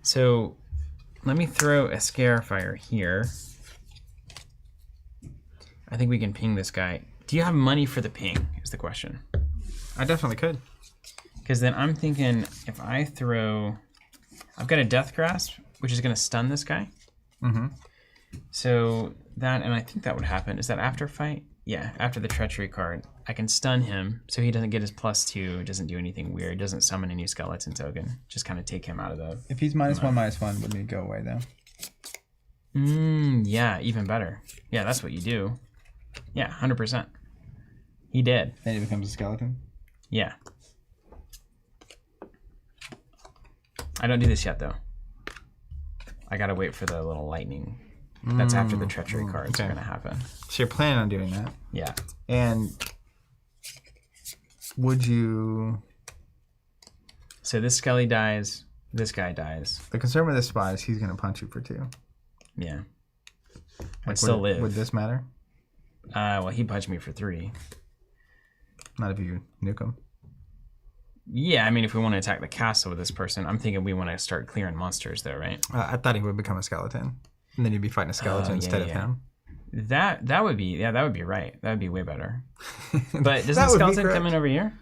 So let me throw a Scarifier here. I think we can ping this guy. Do you have money for the ping is the question. I definitely could. Because then I'm thinking if I throw... I've got a Death Grasp, which is going to stun this guy. So that, and I think that would happen. Is that after fight? Yeah, after the Treachery card. I can stun him, so he doesn't get his +2, doesn't do anything weird, doesn't summon any skeleton token. Just kind of take him out of the... If he's -1/-1, wouldn't he go away, though? Yeah, even better. Yeah, that's what you do. Yeah, 100%. He did. Then he becomes a skeleton? Yeah. I don't do this yet, though. I gotta wait for the little lightning. That's after the Treachery cards are gonna happen. So you're planning on doing that? Yeah. And would you... So this Skelly dies, this guy dies. The concern with this spot is he's going to punch you for 2. Yeah. Like, I'd still live. Would this matter? Well, he punched me for 3. Not if you nuke him. Yeah, I mean, if we want to attack the castle with this person, I'm thinking we want to start clearing monsters, though, right? I thought he would become a skeleton. And then you'd be fighting a skeleton instead of him. That would be right. That would be way better. But does That the would be skeleton correct. come in over here?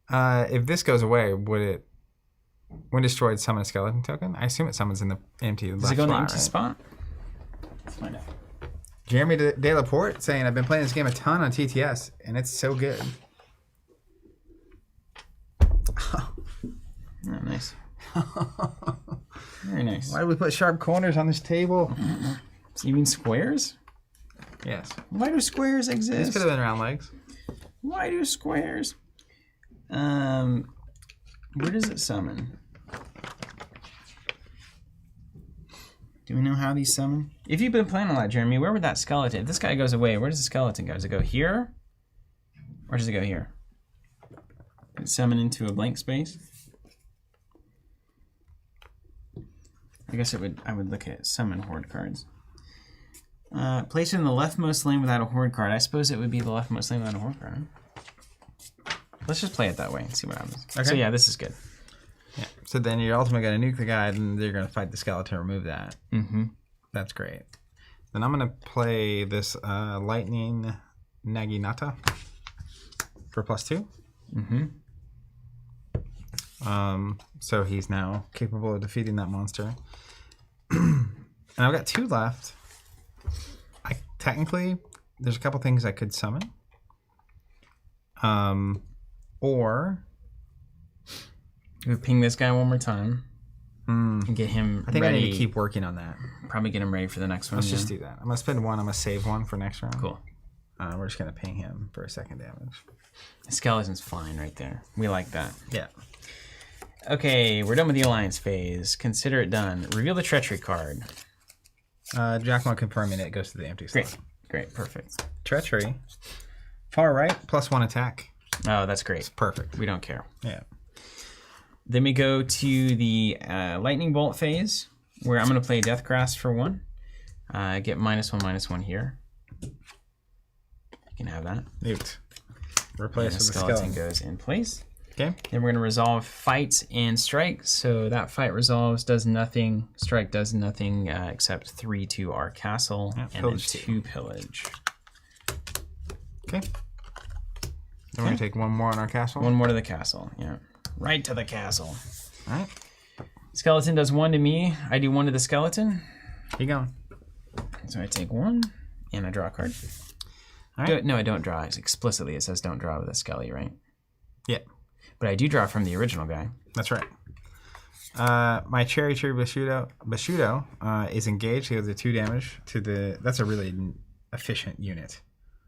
If this goes away, would it, when destroyed, summon a skeleton token? I assume it summons in the empty left Does it go in the empty right? spot? Let's find out. Jeremy De Laporte saying, I've been playing this game a ton on TTS, and it's so good. Oh, nice. Very nice. Why do we put sharp corners on this table? So you mean squares? Yes. Why do squares These exist? could have been round legs. Why do squares? Where does it summon? Do we know how these summon? If you've been playing a lot, Jeremy, where would that skeleton? If this guy goes away, where does the skeleton go? Does it go here? Or does it go here? Does it summon into a blank space? I guess it would. I would look at summon horde cards. Place it in the leftmost lane without a horde card. I suppose it would be the leftmost lane without a horde card. Huh? Let's just play it that way and see what happens. Okay. So yeah, this is good. Yeah. So then you're ultimately going to nuke the guy, and they're going to fight the skeleton, remove that. Mm-hmm. That's great. Then I'm going to play this Lightning Naginata for +2. Mm-hmm. So he's now capable of defeating that monster. And I've got 2 left. Technically, there's a couple things I could summon. Or We ping this guy one more time and get him I think ready. I need to keep working on that. Probably get him ready for the next one. Let's just do that. I'm going to spend 1. I'm going to save 1 for next round. Cool. We're just going to ping him for a 2nd damage. The skeleton's fine right there. We like that. Yeah. Okay, we're done with the alliance phase. Consider it done. Reveal the treachery card. Giacomo confirming it goes to the empty slot. Great, perfect. Treachery. Far right, +1 attack. Oh, that's great. It's perfect. We don't care. Yeah. Then we go to the lightning bolt phase, where I'm going to play Death Grasp for 1. Get -1/-1 here. You can have that. Newt. Replace And with the the skeleton skeleton. goes in place. Okay. Then we're going to resolve fight and strike. So that fight resolves, does nothing. Strike does nothing except 3 to our castle, Yeah, and then pillage 2 pillage. Okay. Then we're going to take 1 more on our castle. 1 more to the castle. Yeah. Right to the castle. All right. Skeleton does 1 to me. I do 1 to the skeleton. Keep going. So I take 1 and I draw a card. All right. No, I don't draw. Explicitly, it says don't draw with a skelly, right? Yeah. But I do draw from the original guy. That's right. My Cherry Bashudo is engaged. He does a 2 damage to the... That's a really efficient unit.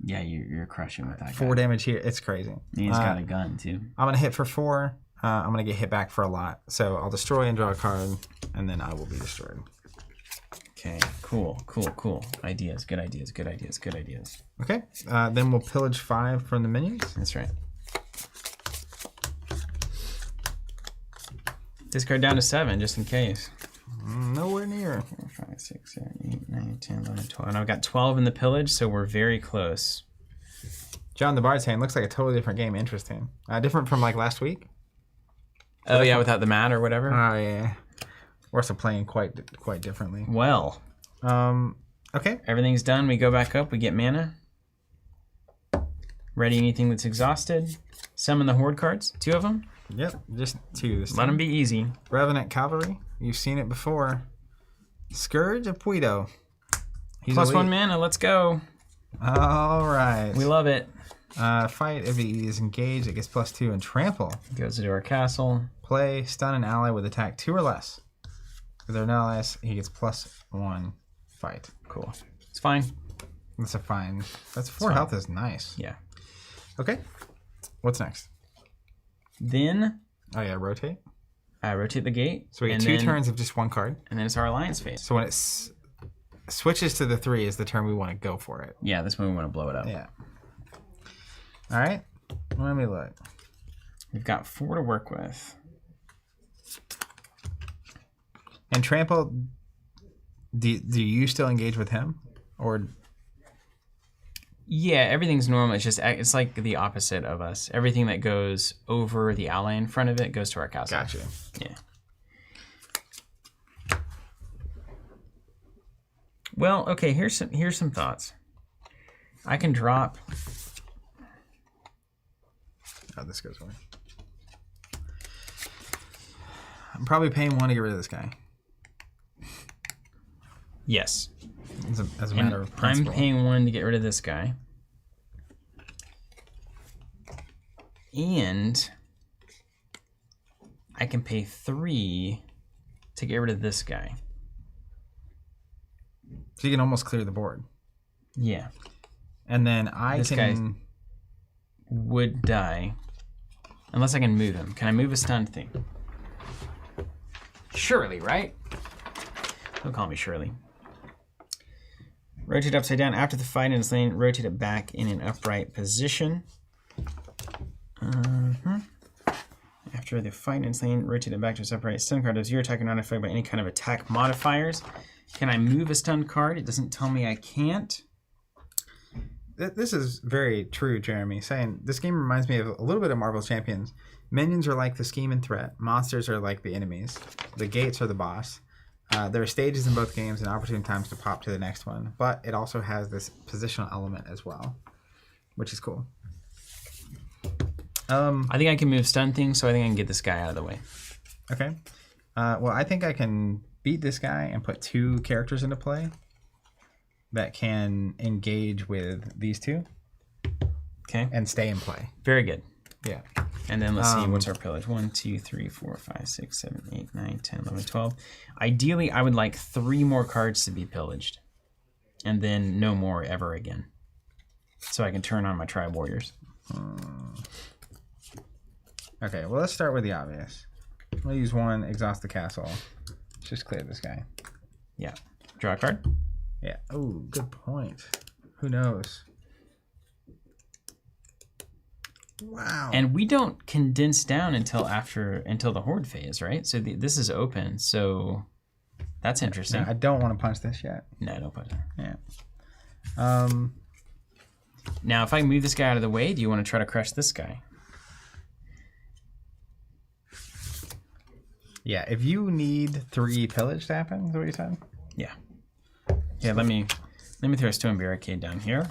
Yeah, you're crushing with that guy. 4 damage here. It's crazy. And he's got a gun, too. I'm going to hit for 4. I'm going to get hit back for a lot. So I'll destroy and draw a card, and then I will be destroyed. Okay, cool. Ideas, good ideas. Okay. Then we'll pillage 5 from the minions. That's right. Discard down to 7, just in case. Nowhere near. 4, 5, 6, 7, 8, 9, 10, 11, 12. And I've got 12 in the pillage, so we're very close. John the Bard's saying, looks like a totally different game. Interesting. Different from like last week? Oh, yeah, without the mat or whatever? Oh, yeah. We're also playing quite differently. Well. Okay. Everything's done. We go back up. We get mana. Ready anything that's exhausted. Summon the horde cards. 2 of them. Yep, just 2 this Let time. them be easy. Revenant Cavalry. You've seen it before. Scourge of Puido. He's +1 elite. mana. Let's go. All right. We love it. Fight. If he is engaged, it gets +2 and trample. Goes into our castle. Play. Stun an ally with attack 2 or less. If they're no less, he gets +1 fight. Cool. It's fine. That's a fine. That's 4 health is nice. Yeah. Okay. What's next? Then Oh yeah, rotate. I rotate the gate. So we get and 2 then- turns of just 1 card. And then it's our alliance phase. So when it switches to the 3 is the turn we want to go for it. Yeah, this one we want to blow it up. Yeah. All right. Let me look. We've got 4 to work with. And trample. Do you still engage with him, or? Yeah, everything's normal. It's like the opposite of us. Everything that goes over the ally in front of it goes to our castle. Gotcha. Yeah. Well, okay, here's some thoughts. I can drop. Oh, this goes away. I'm probably paying 1 to get rid of this guy. Yes. As a matter of I'm principle. paying 1 to get rid of this guy. And I can pay 3 to get rid of this guy. So you can almost clear the board. Yeah. And then This guy would die unless I can move him. Can I move a stun thing? Surely, right? Don't call me Shirley. Rotate upside down after the fight in its lane. Rotate it back in an upright position. After the fight in its lane, rotate it back to its upright. Stun card does your attack and not affected by any kind of attack modifiers. Can I move a stun card? It doesn't tell me I can't. This is very true, Jeremy, saying this game reminds me of a little bit of Marvel's Champions. Minions are like the scheme and threat. Monsters are like the enemies. The gates are the boss. There are stages in both games and opportune times to pop to the next one, but it also has this positional element as well, which is cool. I think I can move stun things, so I think I can get this guy out of the way. Okay. Well, I think I can beat this guy and put 2 characters into play that can engage with these 2. Okay. And stay in play. Very good. Yeah. And then let's see, what's our pillage? 1, 2, 3, 4, 5, 6, 7, 8, 9, 10, 11, 12. Ideally, I would like 3 more cards to be pillaged. And then no more ever again. So I can turn on my Tribe Warriors. Okay, well, let's start with the obvious. I'm going to use 1, exhaust the castle. Let's just clear this guy. Yeah. Draw a card. Yeah. Oh, good point. Who knows? Wow. And we don't condense down until the Horde phase, right? So this is open, so that's interesting. No, I don't want to punch this yet. No, don't punch it. Yeah. Now, if I move this guy out of the way, do you want to try to crush this guy? Yeah, if you need 3 pillage to happen, is what you said? Yeah. Yeah, let me throw a Stone Barricade down here.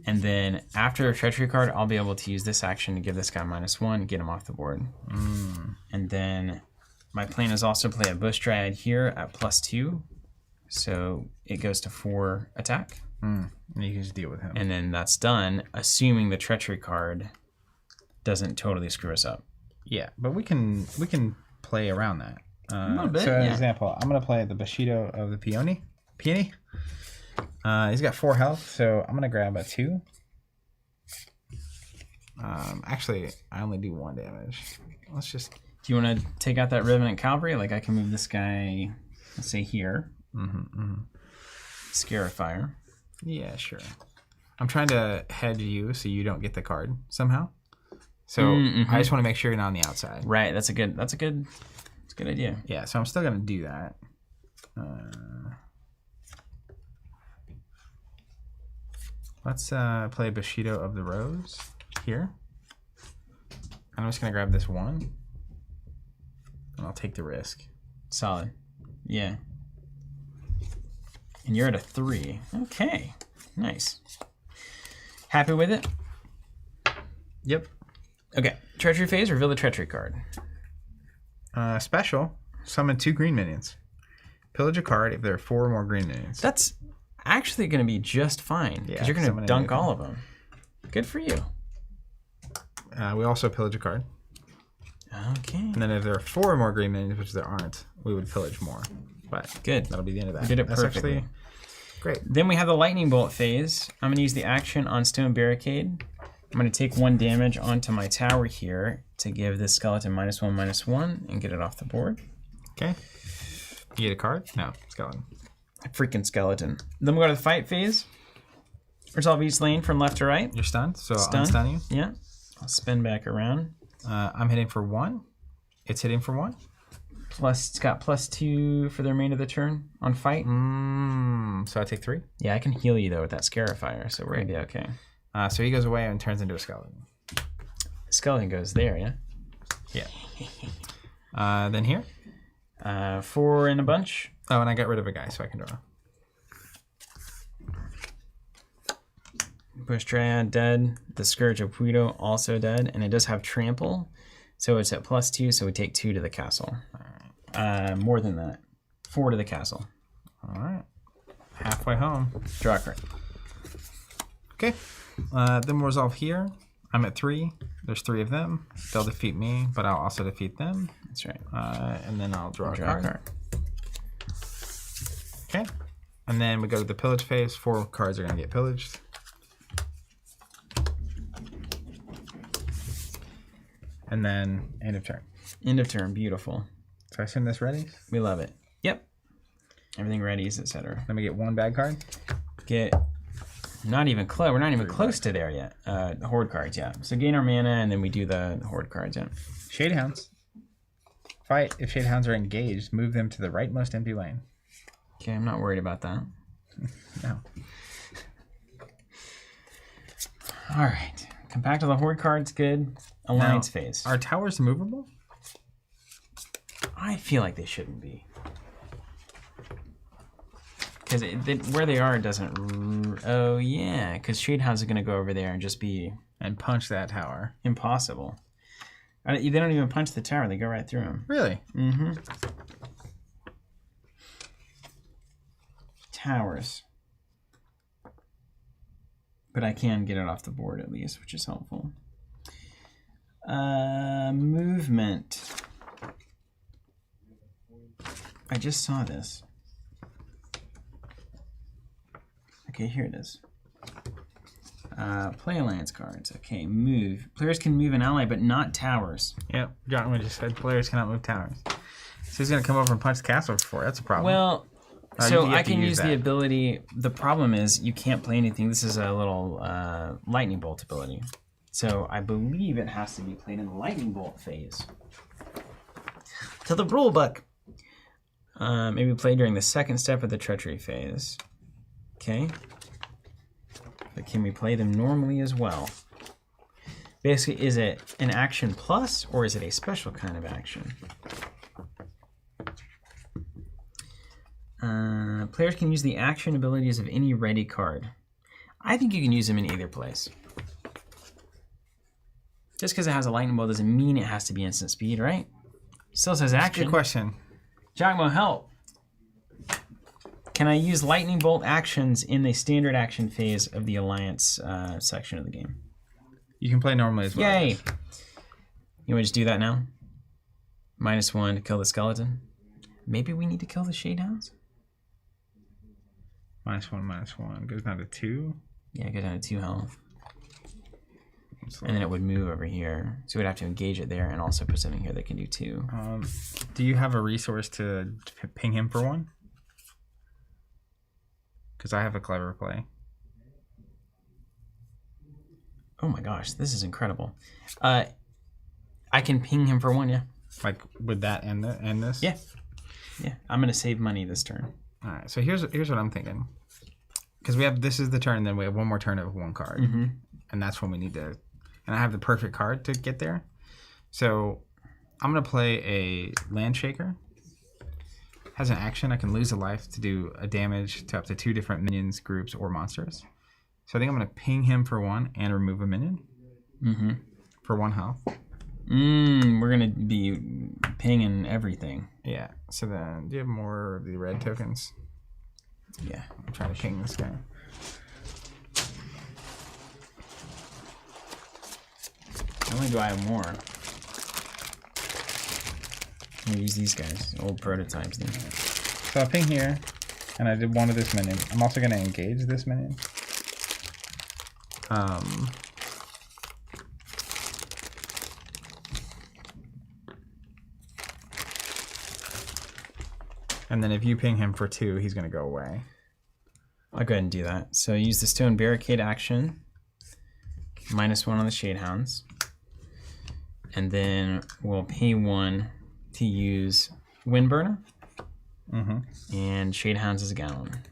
And then after a Treachery card, I'll be able to use this action to give this guy -1, get him off the board. And then my plan is also play a Bush Dryad here at +2. So it goes to 4 attack. And you can just deal with him. And then that's done, assuming the Treachery card doesn't totally screw us up. Yeah, but we can play around that. A little bit, so as an yeah. example, I'm going to play the Bushido of the Peony. He's got 4 health, so I'm going to grab a 2. Actually, I only do 1 damage. Let's just... Do you want to take out that Revenant Cavalry? Like I can move this guy, let's say here. Scarifier. Yeah, sure. I'm trying to hedge you so you don't get the card somehow. So I just want to make sure you're not on the outside. Right, that's a good idea. Yeah, so I'm still going to do that. Let's play Bushido of the Rose here. And I'm just going to grab this 1. And I'll take the risk. Solid. Yeah. And you're at a 3. Okay. Nice. Happy with it? Yep. Okay. Treachery phase, reveal the Treachery card. Special, summon 2 green minions. Pillage a card if there are 4 or more green minions. That's actually going to be just fine, because you're going to dunk all of them. Good for you. We also pillage a card. Okay. And then if there are 4 or more green minions, which there aren't, we would pillage more. But good. That'll be the end of that. We did it That's perfectly. Actually great. Then we have the Lightning Bolt phase. I'm going to use the action on Stone Barricade. I'm going to take 1 damage onto my tower here to give this skeleton -1/-1 and get it off the board. Okay. You get a card? No, skeleton. A freaking skeleton. Then we go to the fight phase. Resolve each lane from left to right. You're stunned, so Stun. I'll unstun you. Yeah. I'll spin back around. I'm hitting for 1. It's hitting for 1. Plus, it's got +2 for the remainder of the turn on fight. So I take 3. Yeah, I can heal you though with that Scarifier, so we're gonna be okay. So he goes away and turns into a skeleton. Skeleton goes there, yeah? Yeah. Then here. 4 in a bunch. Oh, and I got rid of a guy, so I can draw. Bush Dryad dead. The Scourge of Puido also dead, and it does have trample, so it's at +2. So we take 2 to the castle. More than that, 4 to the castle. All right, halfway home. Draw a card. Okay, then we'll resolve here. I'm at 3. There's 3 of them. They'll defeat me, but I'll also defeat them. That's right. And then I'll draw a card. Okay, and then we go to the pillage phase. 4 cards are gonna get pillaged. And then end of turn. End of turn. Beautiful. So I assume this ready? We love it. Yep. Everything readies, etc. Let me get 1 bad card. Get not even close. We're not even close to there yet. Horde cards, yeah. So gain our mana, and then we do the horde cards, yeah. Shade Hounds. Fight. If Shade Hounds are engaged, move them to the rightmost empty lane. Okay, I'm not worried about that. No. All right. Come back to the horde cards. Good. Alliance phase. Are towers movable? I feel like they shouldn't be. Because where they are doesn't... Oh, yeah. Because Shade Hounds are going to go over there and just be... And punch that tower. Impossible. They don't even punch the tower. They go right through them. Really? Mm-hmm. Towers. But I can get it off the board at least, which is helpful. Movement. I just saw this. Okay, here it is. Play alliance cards. Okay, move. Players can move an ally, but not towers. Yep, John just said players cannot move towers. So he's going to come over and punch the castle for 4. That's a problem. Well, so I can use the ability. The problem is you can't play anything. This is a little lightning bolt ability. So I believe it has to be played in the lightning bolt phase. To the rule book. Maybe play during the second step of the treachery phase. Okay. But can we play them normally as well? Basically, is it an action plus or is it a special kind of action? Players can use the action abilities of any ready card. I think you can use them in either place. Just because it has a lightning bolt doesn't mean it has to be instant speed, right? Still says action. Good question. Giacomo, help. Can I use lightning bolt actions in the standard action phase of the alliance section of the game? You can play normally as well. Yay! You want to just do that now? -1 to kill the skeleton. Maybe we need to kill the Shade Hounds? -1, goes down to 2. Yeah, go down to 2 health. And then it would move over here. So we'd have to engage it there and also put something here that can do 2. Do you have a resource to ping him for 1? Because I have a clever play. Oh my gosh, this is incredible. I can ping him for 1, yeah. Like, would that end this? Yeah. Yeah, I'm going to save money this turn. All right, so here's what I'm thinking. Because this is the turn, then we have 1 more turn of 1 card. Mm-hmm. And that's when we need to... And I have the perfect card to get there. So I'm going to play a Land Shaker. Has an action. I can lose a life to do a damage to up to 2 different minions, groups, or monsters. So I think I'm going to ping him for 1 and remove a minion. Mm-hmm. For 1 health. We're going to be pinging everything. Yeah. So then, do you have more of the red tokens? Yeah. I'm trying to ping this guy. Only do I have more. I'm gonna use these guys, old prototypes. Then. So I ping here, and I did 1 of this minion. I'm also going to engage this minion. And then if you ping him for 2, he's going to go away. I'll go ahead and do that. So use the Stone Barricade action. -1 on the Shade Hounds. And then we'll pay 1 to use Windburner. Mm-hmm. And Shade Hounds is a gallon.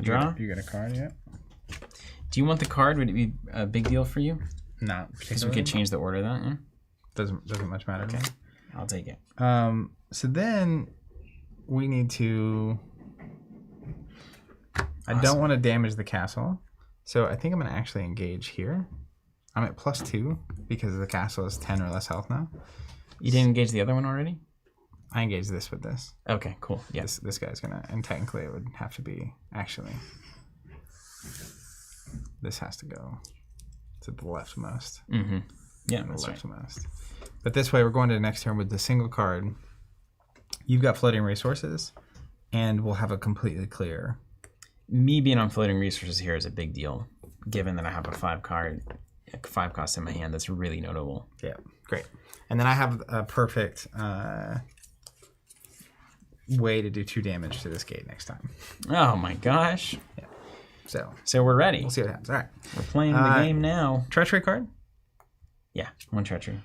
Draw. You get a card, yeah. Do you want the card? Would it be a big deal for you? No. Because we could change the order of that, yeah? Doesn't much matter. Okay. I'll take it. So then we need to... I don't want to damage the castle. So I think I'm going to actually engage here. I'm at +2 because the castle is 10 or less health now. You didn't engage the other one already? I engage this with this. Okay, cool. Yeah. This guy's going to, and technically it would have to be, actually, this has to go to the leftmost. Mm-hmm. Yeah, The that's right. leftmost. But this way, we're going to the next turn with the single card. You've got floating resources, and we'll have a completely clear. Me being on floating resources here is a big deal, given that I have a 5 cost in my hand. That's really notable. Yeah, great. And then I have a perfect way to do 2 damage to this gate next time. Oh my gosh. Yeah. So we're ready. We'll see what happens. All right. We're playing the game now. Treachery card. Yeah, 1 treachery.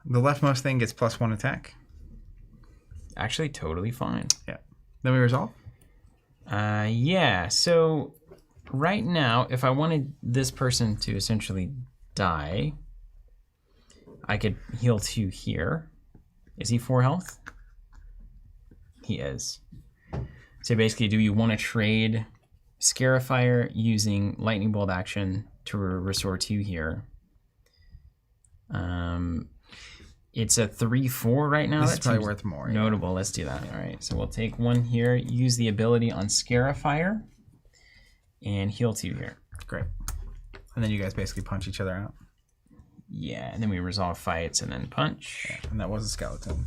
The leftmost thing gets +1 attack. Actually, totally fine. Yeah. Then we resolve. Yeah, so right now, if I wanted this person to essentially die, I could heal 2 here. Is he 4 health? He is. So basically, do you want to trade Scarifier using Lightning Bolt action to restore 2 here? It's a 3/4 right now. This That is probably seems worth more. notable. Let's do that. All right, so we'll take 1 here, use the ability on Scarifier, and heal 2 here. Great. And then you guys basically punch each other out. Yeah, and then we resolve fights and then punch. Yeah, and that was a skeleton.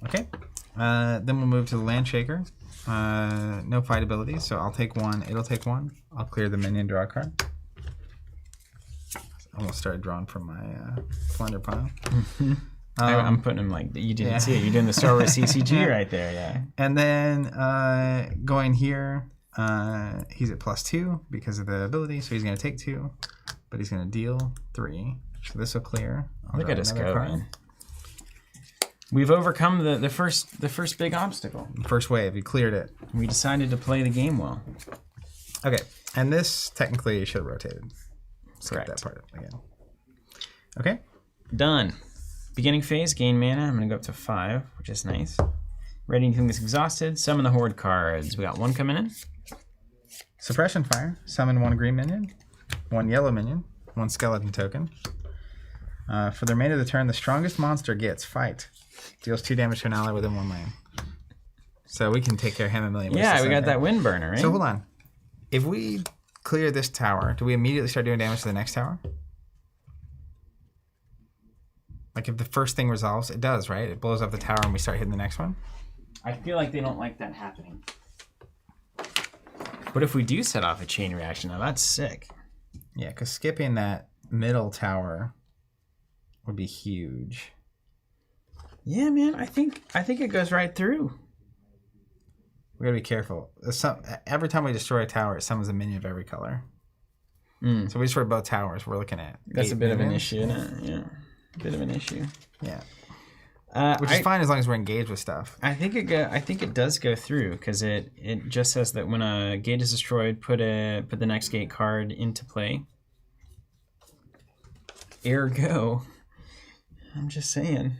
Okay. Then we'll move to the Land Shaker. No fight abilities, so I'll take 1. It'll take 1. I'll clear the minion, draw a card. I almost started drawing from my Slender pile. I'm putting him like, you didn't see it. You're doing the Star Wars CCG right there, yeah. And then going here, he's at +2 because of the ability, so he's going to take 2, but he's going to deal 3. So this will clear. Look at us go, man. We've overcome the first big obstacle. First wave, you cleared it. We decided to play the game well. Okay, and this technically should have rotated. Skip Correct. that part again. Okay. Done. Beginning phase, gain mana. I'm going to go up to 5, which is nice. Ready anything that's exhausted. Summon the Horde cards. We got 1 coming in. Suppression Fire. Summon 1 green minion, 1 yellow minion, 1 skeleton token. For the remainder of the turn, the strongest monster gets fight. Deals 2 damage to an ally within 1 lane. So we can take care of him a million ways. Yeah, we got that wind burner, right? So hold on. If we clear this tower, do we immediately start doing damage to the next tower? Like if the first thing resolves, it does, right? It blows up the tower and we start hitting the next one? I feel like they don't like that happening. What if we do set off a chain reaction? Now that's sick. Yeah, because skipping that middle tower would be huge. Yeah, man, I think it goes right through. We gotta be careful. Every time we destroy a tower, it summons a minion of every color. So we destroy both towers. We're looking at That's a 8 bit of an minions. issue, isn't it? Yeah, a bit of an issue. Yeah, which is fine as long as we're engaged with stuff. I think it does go through because it just says that when a gate is destroyed, put the next gate card into play. Ergo, I'm just saying.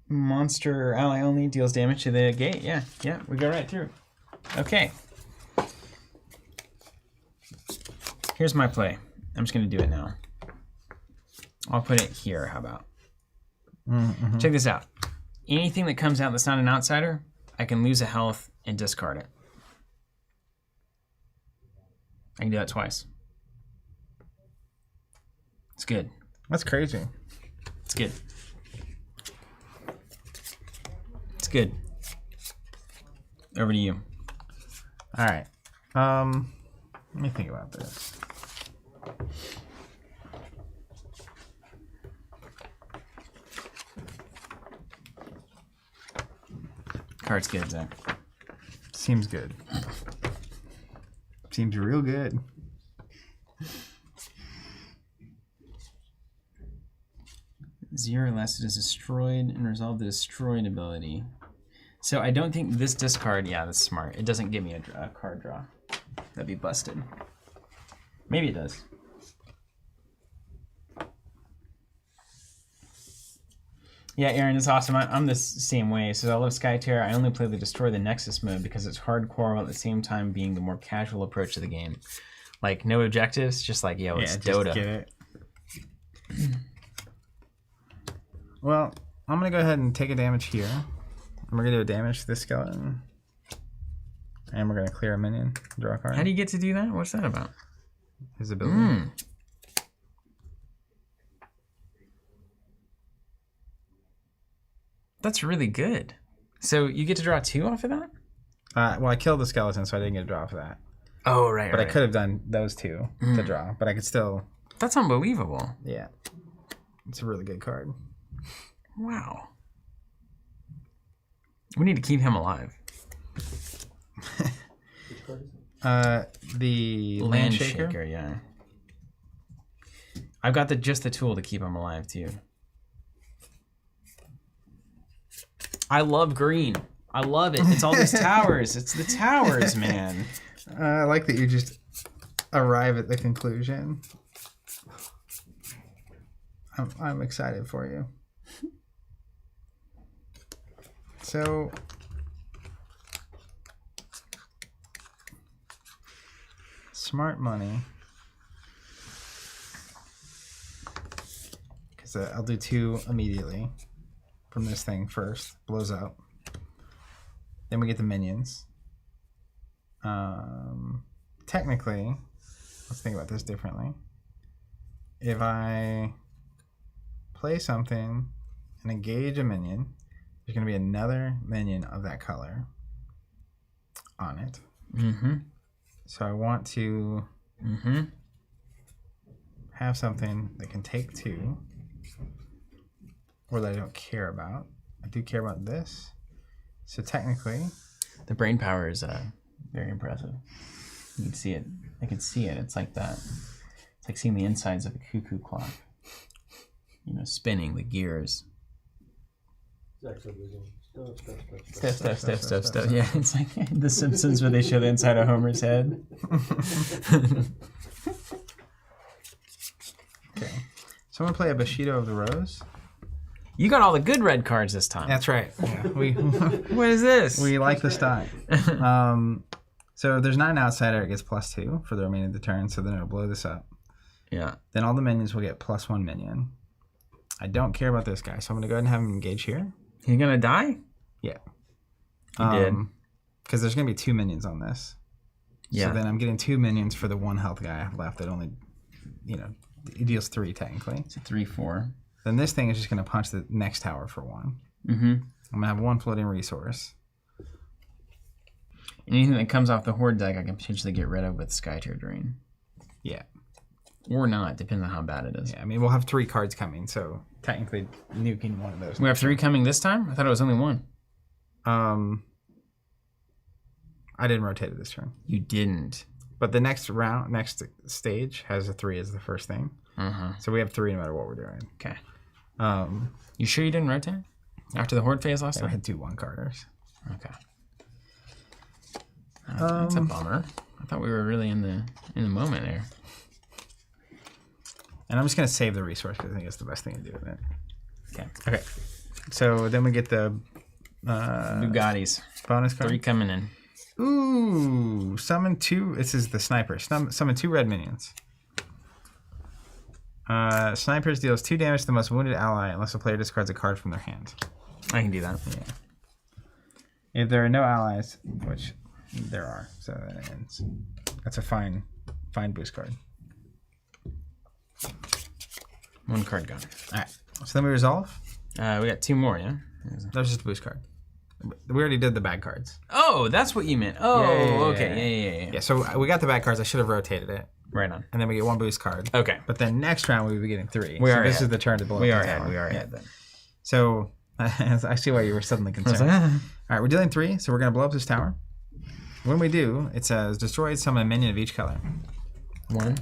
Monster or ally only deals damage to the gate. Yeah, we go right through. Okay. Here's my play. I'm just going to do it now. I'll put it here. How about? Check this out. Anything that comes out that's not an outsider, I can lose a health and discard it. I can do that twice. It's good. That's crazy. It's good. It's good. Over to you. All right. Let me think about this. Card's good, Zach. Seems good. Seems real good. Zero or less, it is destroyed and resolve the destroyed ability. So I don't think this discard, yeah, that's smart. It doesn't give me a card draw. That'd be busted. Maybe it does. Yeah, Aaron, it's awesome. I'm the same way. So I love Skytear. I only play the Destroy the Nexus mode because it's hardcore while at the same time being the more casual approach to the game. Like, no objectives, just like, yo, it's Dota. Get it. Well, I'm going to go ahead and take a damage here. And we're going to do a damage to this skeleton. And we're going to clear a minion, draw a card. How do you get to do that? What's that about? His ability. That's really good. So you get to draw 2 off of that? Well, I killed the skeleton, so I didn't get a draw for that. Oh, right, But I could have done those 2 to draw, but I could still... That's unbelievable. Yeah. It's a really good card. Wow. We need to keep him alive. The Land Shaker? Yeah. I've got just the tool to keep him alive, too. I love green. I love it. It's all these towers. It's the towers, man. I like that you just arrive at the conclusion. I'm excited for you. So, smart money. Because I'll do 2 immediately from this thing first. Blows up. Then we get the minions. Technically, let's think about this differently. If I play something and engage a minion, there's going to be another minion of that color on it. So I want to have something that can take 2, or that I don't care about. I do care about this. So technically... The brain power is very impressive. You can see it. I can see it. It's like that. It's like seeing the insides of a cuckoo clock. You know, spinning the gears. Stuff. Yeah, it's like The Simpsons where they show the inside of Homer's head. Okay. So I'm going to play a Bushido of the Rose. You got all the good red cards this time. That's right. Yeah, What is this? we like the style. So if there's not an outsider, it gets +2 for the remainder of the turn, so then it'll blow this up. Yeah. Then all the minions will get +1 minion. I don't care about this guy, so I'm going to go ahead and have him engage here. He's going to die? Yeah. He did. Because there's going to be 2 minions on this. Yeah. So then I'm getting 2 minions for the 1 health guy I have left that only, it deals 3 technically. It's a 3/4. Then this thing is just going to punch the next tower for 1. I'm going to have 1 floating resource. Anything that comes off the Horde deck, I can potentially get rid of with Skytear Drain. Yeah. Or not, depends on how bad it is. Yeah, I mean, we'll have 3 cards coming, so technically nuking one of those. We have 3 coming this time? I thought it was only 1. I didn't rotate it this turn. You didn't. But the next stage has a 3 as the first thing. So we have 3 no matter what we're doing. Okay. You sure you didn't rotate? After the Horde phase last I time? had 2 1-carders. Okay. That's a bummer. I thought we were really in the moment there. And I'm just going to save the resource because I think it's the best thing to do with it. Okay. Okay. So then we get the Bugattis. bonus card. 3 coming in. Ooh, summon 2. This is the sniper. Summon 2 red minions. Snipers deals 2 damage to the most wounded ally unless a player discards a card from their hand. I can do that. Yeah. If there are no allies, which there are, so that ends. That's a fine boost card. 1 card gone. All right. So then we resolve. We got 2 more, yeah? That was just a boost card. We already did the bad cards. Oh, that's what you meant. Oh, okay. Yeah. Yeah, so we got the bad cards. I should have rotated it. Right on. And then we get 1 boost card. Okay. But then next round we would be getting 3. We are this ahead. is the turn to blow We up are the ahead. tower. We are ahead then. So I see why you were suddenly concerned. like, All right, we're dealing 3, so we're going to blow up this tower. When we do, it says destroy summon a minion of each color. 1,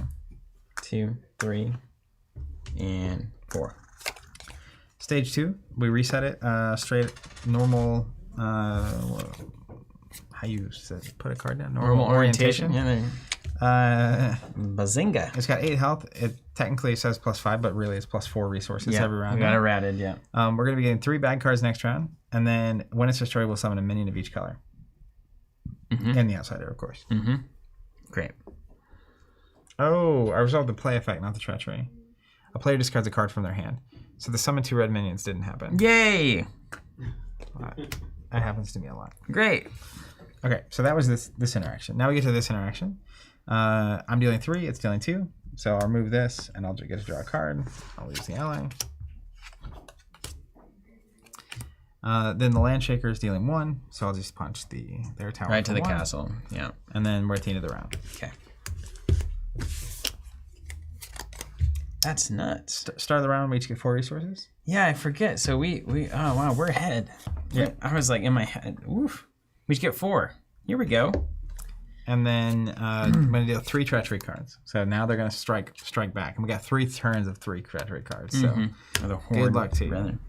2, 3, and 4. Stage 2, we reset it straight normal. How you said put a card down? Normal orientation. Yeah, there you go. Bazinga. It's got 8 health. Technically it says +5, but really it's +4 resources every round. We got it ratted, yeah. We're going to be getting 3 bad cards next round, and then when it's destroyed, we'll summon a minion of each color. And the outsider, of course. Great. Oh, I resolved the play effect, not the treachery. A player discards a card from their hand. So the summon 2 red minions didn't happen. Yay! That happens to me a lot. Great. Okay, so that was this interaction. Now we get to this interaction. I'm dealing 3, it's dealing 2. So I'll remove this, and I'll get to draw a card. I'll lose the ally. Then the land shaker is dealing 1, so I'll just punch their tower right to the 1. castle. Yeah. And then we're at the end of the round. Okay. That's nuts. Start of the round, we each get 4 resources. Yeah, I forget. So we oh wow, we're ahead. Yeah. I was like in my head. Oof. We should get 4. Here we go. And then I'm going to deal 3 treachery cards. So now they're going to strike back. And we got 3 turns of 3 treachery cards. So good luck to you.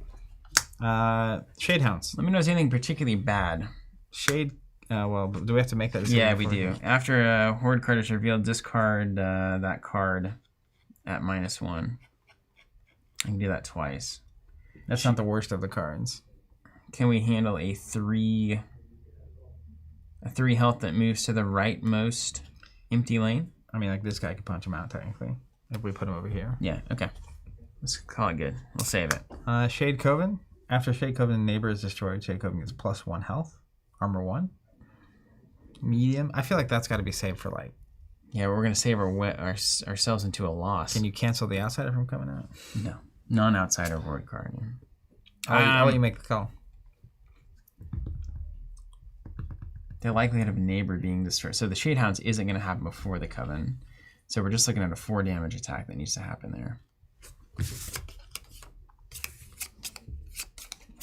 Shade Hounds. Let me know if there's anything particularly bad. Shade, well, do we have to make that decision? Yeah, we do. After a Horde card is revealed, discard that card at -1. I can do that twice. That's not the worst of the cards. Can we handle a 3 health that moves to the rightmost empty lane? I mean, like this guy could punch him out technically if we put him over here. Yeah, okay. Let's call it good. We'll save it. Shade Coven. After Shade Coven neighbor is destroyed, Shade Coven gets +1 health. Armor 1. Medium. I feel like that's got to be saved for like. Yeah, we're going to save ourselves into a loss. Can you cancel the outsider from coming out? No. Non-outsider Horde card. I'll let you make the call. The likelihood of a neighbor being destroyed. So the Shade Hounds isn't going to happen before the Coven. So we're just looking at a 4 damage attack that needs to happen there.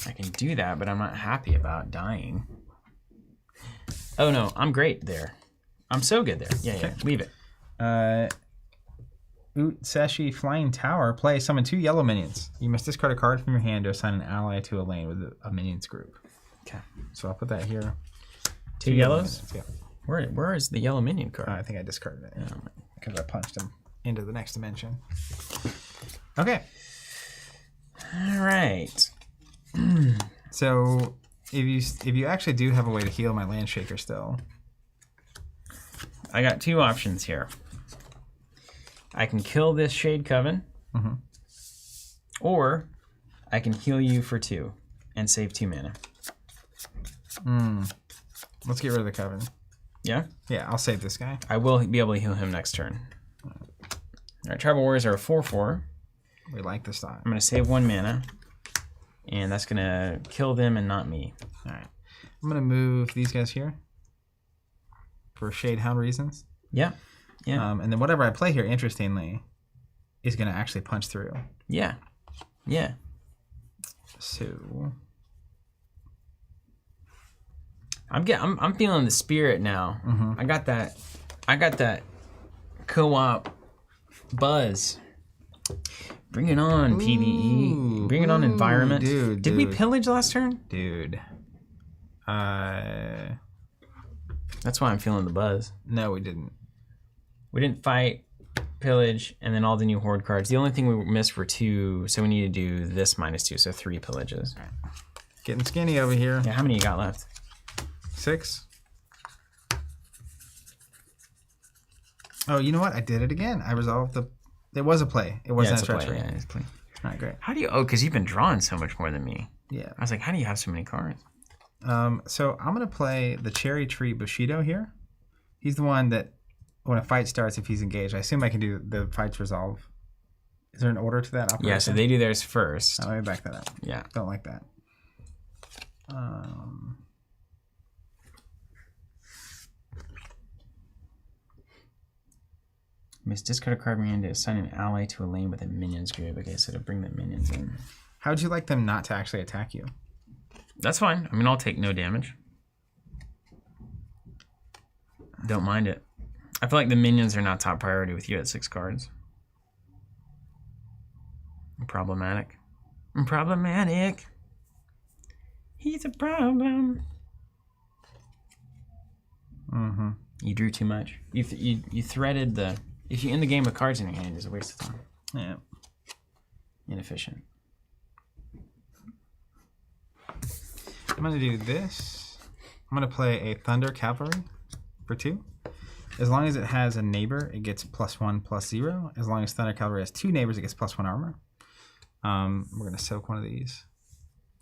I can do that, but I'm not happy about dying. Oh no, I'm great there. I'm so good there. Yeah, leave it. Utseshi Flying Tower. Play, summon 2 yellow minions. You must discard a card from your hand to assign an ally to a lane with a minions group. Okay. So I'll put that here. 2 yellows? Yeah. Where is the yellow minion card? I think I discarded it because I punched him into the next dimension. Okay. All right. So if you actually do have a way to heal my land shaker still. I got 2 options here. I can kill this Shade Coven, or I can heal you for 2 and save 2 mana. Let's get rid of the Coven. Yeah? Yeah, I'll save this guy. I will be able to heal him next turn. All right, Tribal Warriors are a 4/4. We like this style. I'm going to save 1 mana, and that's going to kill them and not me. All right. I'm going to move these guys here for Shade Hound reasons. Yeah. Yeah. And then whatever I play here, interestingly, is going to actually punch through. Yeah. Yeah. So I'm feeling the spirit now. I got that co-op buzz. Bring it on, PVE. Bring it on, environment. Dude, Did we pillage last turn? Dude. That's why I'm feeling the buzz. No, we didn't. We didn't fight, pillage, and then all the new Horde cards. The only thing we missed were 2, so we need to do this -2, so 3 pillages. All right. Getting skinny over here. Yeah, how many you got left? 6. Oh, you know what? I did it again. I resolved the... It was a play. It wasn't a treachery. Yeah, it's a play. All right, great. How do you... Oh, because you've been drawing so much more than me. Yeah. I was like, how do you have so many cards? So I'm going to play the Cherry Tree Bushido here. He's the one that, when a fight starts, if he's engaged, I assume I can do the fight's resolve. Is there an order to that operation? Yeah, so they do theirs first. Oh, let me back that up. Yeah. Don't like that. Miss discard a card from your hand to assign an ally to a lane with a minions group. Okay, so to bring the minions in. How would you like them not to actually attack you? That's fine. I mean, I'll take no damage. Don't mind it. I feel like the minions are not top priority with you at 6 cards. Problematic. Problematic. He's a problem. You drew too much. You threaded the... If you end the game with cards in your hand, it's a waste of time. Yeah. Inefficient. I'm gonna do this. I'm gonna play a Thunder Cavalry for 2. As long as it has a neighbor, it gets +1/+0. As long as Thunder Cavalry has 2 neighbors, it gets +1 armor. We're gonna soak one of these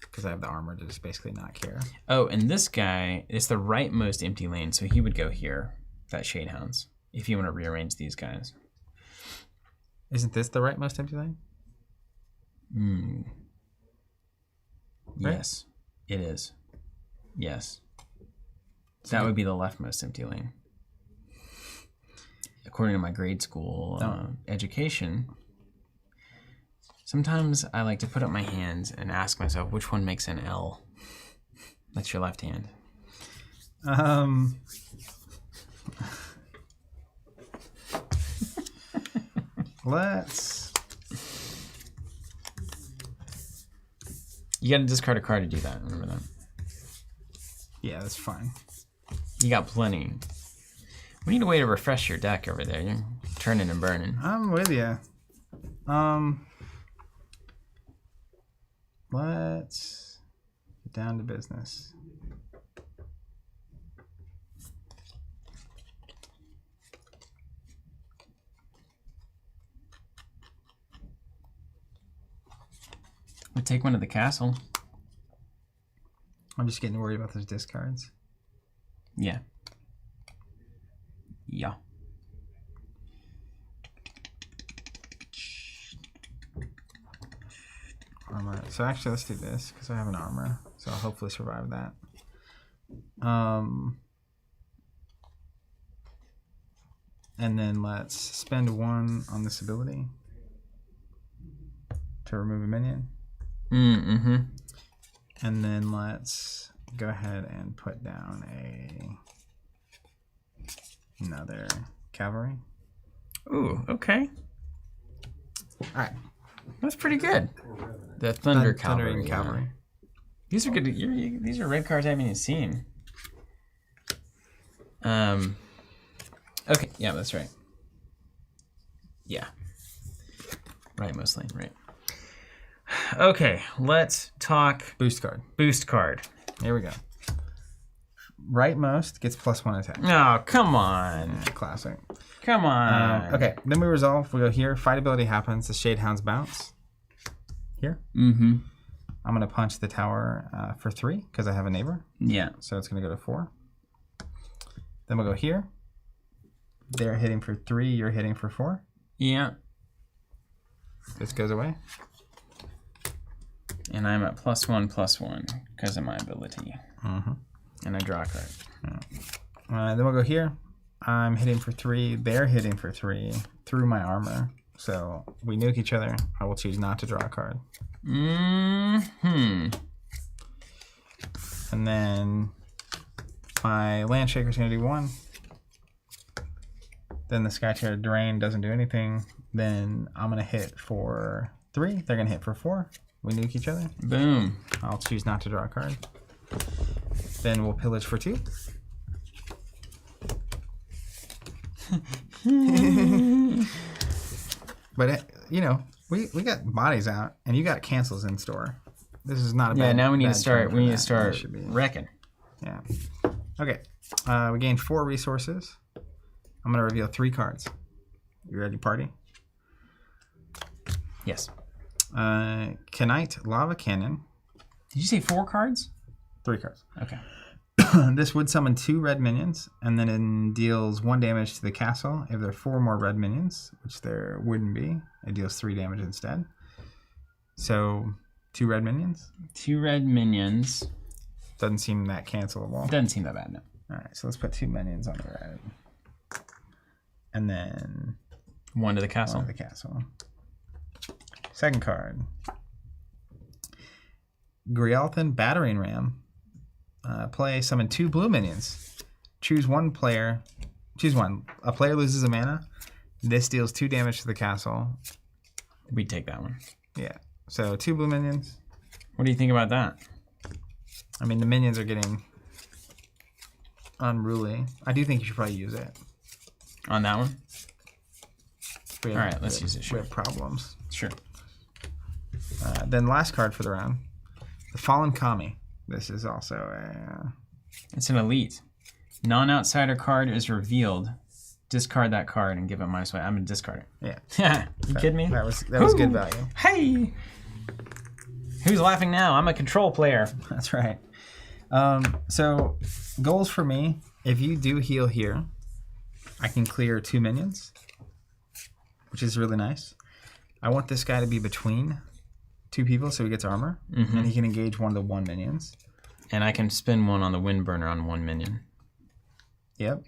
because I have the armor to just basically not care. Oh, and this guy is the rightmost empty lane, so he would go here. That Shadehounds. If you want to rearrange these guys. Isn't this the rightmost empty lane? Right? Yes, it is. Yes. That would be the leftmost empty lane. According to my grade school education, sometimes I like to put up my hands and ask myself which one makes an L. That's your left hand. Let's... You gotta discard a card to do that, remember that. Yeah, that's fine. You got plenty. We need a way to refresh your deck over there. You're turning and burning. I'm with you. Let's get down to business. We'll take one to the castle. I'm just getting worried about those discards. Yeah. Yeah. Armor. So actually, let's do this because I have an armor, so I'll hopefully survive that. And then let's spend 1 on this ability to remove a minion. Mm-hmm. And then let's go ahead and put down another cavalry. Ooh, okay. All right. That's pretty good. The Thunder Cavalry. Thundering Cavalry. These are good. These are red cards I haven't even seen. Okay, yeah, that's right. Yeah. Right, mostly, right. Okay, let's talk Boost card. boost card. Here we go. Rightmost gets +1 attack. Oh, come on. Classic. Come on. Okay, then we resolve. We go here. Fight ability happens. The Shadehounds bounce. Here. Mm-hmm. I'm going to punch the tower for 3 because I have a neighbor. Yeah. So it's going to go to 4. Then we'll go here. They're hitting for 3. You're hitting for 4. Yeah. This goes away. And I'm at +1/+1 because of my ability. Mm-hmm. And I draw a card. Then we'll go here. I'm hitting for 3. They're hitting for 3 through my armor. So we nuke each other. I will choose not to draw a card. Mm-hmm. And then my Land Shaker's going to do 1. Then the Skytear Drain doesn't do anything. Then I'm going to hit for 3. They're going to hit for 4. We nuke each other. Boom. I'll choose not to draw a card. Then we'll pillage for 2. But, you know, we got bodies out, and you got cancels in store. This is not a bad. Yeah, now we need to bad start. turn for We need that. to start That should be- wrecking. Yeah. Okay. We gained 4 resources. I'm going to reveal 3 cards. You ready, party? Yes. Kenite Lava Cannon. Did you say 4 cards? 3 cards. Okay. This would summon 2 red minions, and then it deals 1 damage to the castle. If there are 4 more red minions, which there wouldn't be, it deals 3 damage instead. So, 2 red minions. 2 red minions. Doesn't seem that cancelable. Doesn't seem that bad, no. Alright, so let's put 2 minions on the red. And then 1 to the castle. 1 to the castle. Second card. Grialthan Battering Ram. Play, summon 2 blue minions. Choose 1 player. Choose 1. A player loses a mana. This deals 2 damage to the castle. We'd take that one. Yeah. So 2 blue minions. What do you think about that? I mean, the minions are getting unruly. I do think you should probably use it. On that one? We have, All right, let's use it. We Sure. have problems. Sure. Then last card for the round, the Fallen Kami. This is also a. It's an elite. Non-outsider card is revealed. Discard that card and give it -1. I'm gonna discard it. Yeah. You kidding me? That was good value. Hey. Who's laughing now? I'm a control player. That's right. So goals for me: if you do heal here, I can clear 2 minions, which is really nice. I want this guy to be between 2 people, so he gets armor, and he can engage 1 of the 1 minions. And I can spin 1 on the wind burner on 1 minion. Yep.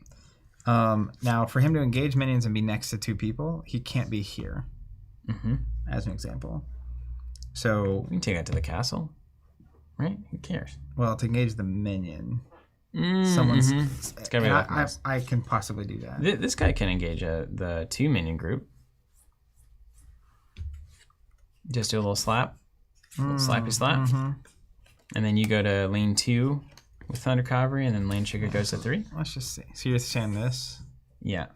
Now, for him to engage minions and be next to 2 people, he can't be here, as an example. So We can take that to the castle, right? Who cares? well, to engage the minion, Someone's. It's gotta be and like I can possibly do that. This guy can engage the 2 minion group. Just do a little slap, slappy slap, and then you go to lane 2 with Thunder Cavalry, and then lane Sugar goes to 3. Let's just see. So you're saying this, Yeah.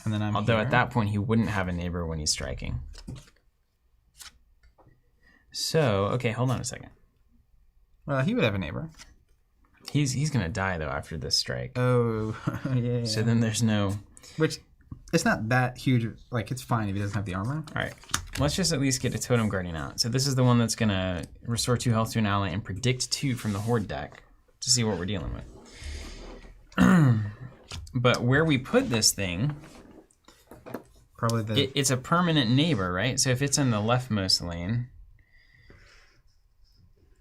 and then I'm Although here. at that point he wouldn't have a neighbor when he's striking. So okay, hold on a second. Well, he would have a neighbor. He's gonna die though after this strike. Oh, yeah. So then there's no. Which, it's not that huge. Like, it's fine if he doesn't have the armor. All right, let's just at least get a Totem Guardian out. So this is the one that's gonna restore 2 health to an ally and predict 2 from the Horde deck to see what we're dealing with. But where we put this thing, Probably the. it's a permanent neighbor, right? So if it's in the leftmost lane,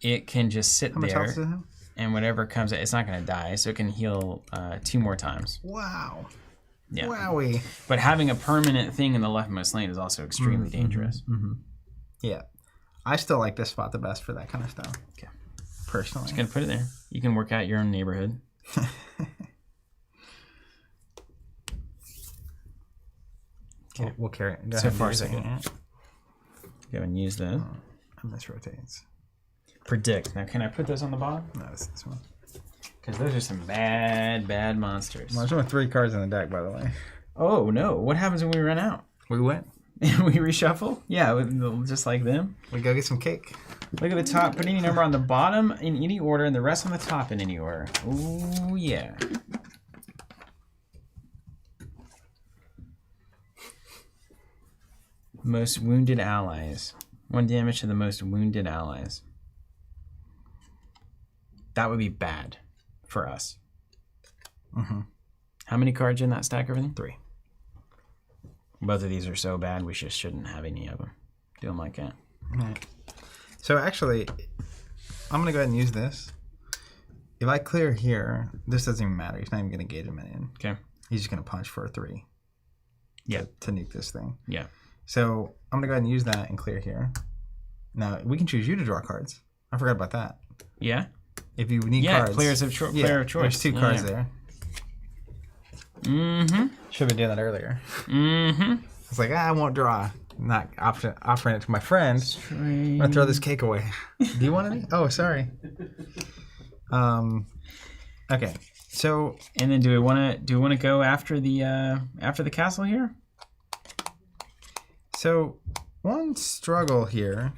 it can just sit how much health there, does it have? and whatever comes, it's not gonna die, so it can heal 2 more times. Wow. Yeah. Wowie. But having a permanent thing in the leftmost lane is also extremely dangerous. Yeah. I still like this spot the best for that kind of stuff. Okay. Personally. Just gonna put it there. You can work out your own neighborhood. We'll carry it. Go So ahead, far, use so it. good. Go and use the And this rotates. predict. Now, can I put those on the bottom? No, it's this one. Because those are some bad monsters. Well, there's only 3 cards in the deck, by the way. Oh no! What happens when we run out? We win. We reshuffle? Yeah, just like them. We go get some cake. Look at the top. Put any number on the bottom in any order, and the rest on the top in any order. Ooh yeah. Most wounded allies. 1 damage to the most wounded allies. That would be bad for us. How many cards in that stack, everything? 3. Both of these are so bad, we just shouldn't have any of them. Do them like that. Right. So actually, I'm going to go ahead and use this. If I clear here, this doesn't even matter. He's not even going to engage a minion. Okay. He's just going to punch for a 3. Yeah. To nuke this thing. Yeah. So I'm going to go ahead and use that and clear here. Now, we can choose you to draw cards. I forgot about that. Yeah? If you need Yeah, cards. player of choice. There's 2 cards there. Mm-hmm. Should have been doing that earlier. Mm-hmm. It's like, I won't draw. Not offering it to my friend. I'm going to throw this cake away. Do you want any? Oh, sorry. Okay. So. And then do we want to go after the castle here? So, one struggle here.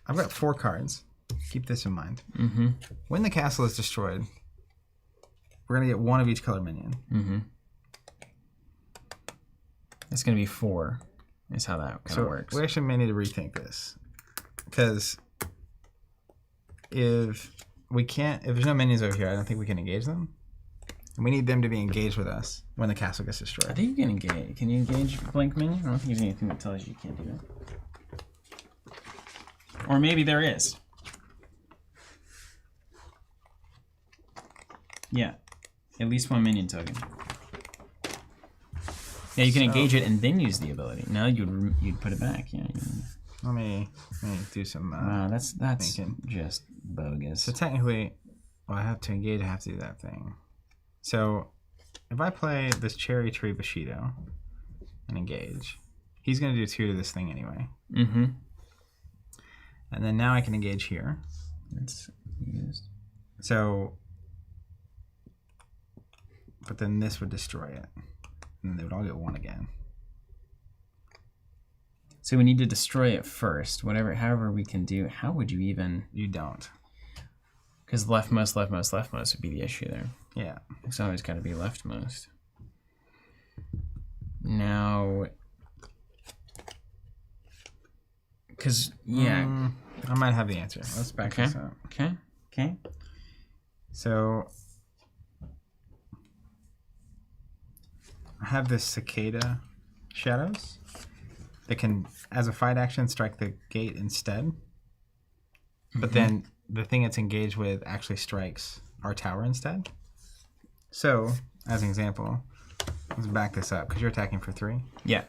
I've got 4 cards. Keep this in mind. Mm-hmm. When the castle is destroyed, we're going to get 1 of each color minion. Mm-hmm. It's going to be 4, is how that kind of works. We actually may need to rethink this. Because if there's no minions over here, I don't think we can engage them. And we need them to be engaged with us when the castle gets destroyed. I think you can engage. Can you engage blank minion? I don't think there's anything that tells you can't do that. Or maybe there is. Yeah. At least 1 minion token. Yeah, you can engage it and then use the ability. No, you'd put it back. Yeah. Let me do some. Wow, that's thinking. just bogus. So technically, well, I have to engage. I have to do that thing. So if I play this Cherry Tree Bushido and engage, he's going to do 2 to this thing anyway. Mm-hmm. And then now I can engage here. It's used. So, but then this would destroy it. And then they would all get 1 again. So we need to destroy it first. However we can do. How would you even? You don't. Because leftmost would be the issue there. Yeah. It's always got to be leftmost. Now, because yeah, I might have the answer. Let's back this up. Okay. So I have this cicada shadows that can, as a fight action, strike the gate instead. But then the thing it's engaged with actually strikes our tower instead. So, as an example, let's back this up because you're attacking for 3. Yeah.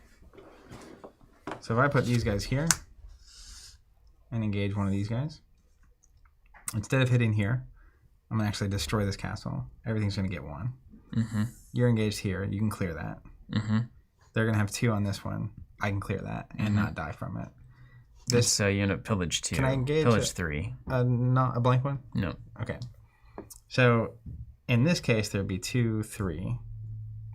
So if I put these guys here and engage one of these guys, instead of hitting here, I'm gonna actually destroy this castle. Everything's gonna get 1. You're engaged here. You can clear that. They're gonna have 2 on this one. I can clear that and not die from it. This. So you end up pillage 2. Can I engage pillage 3? Not a blank one. No. Okay. So in this case, there'd be 2, 3,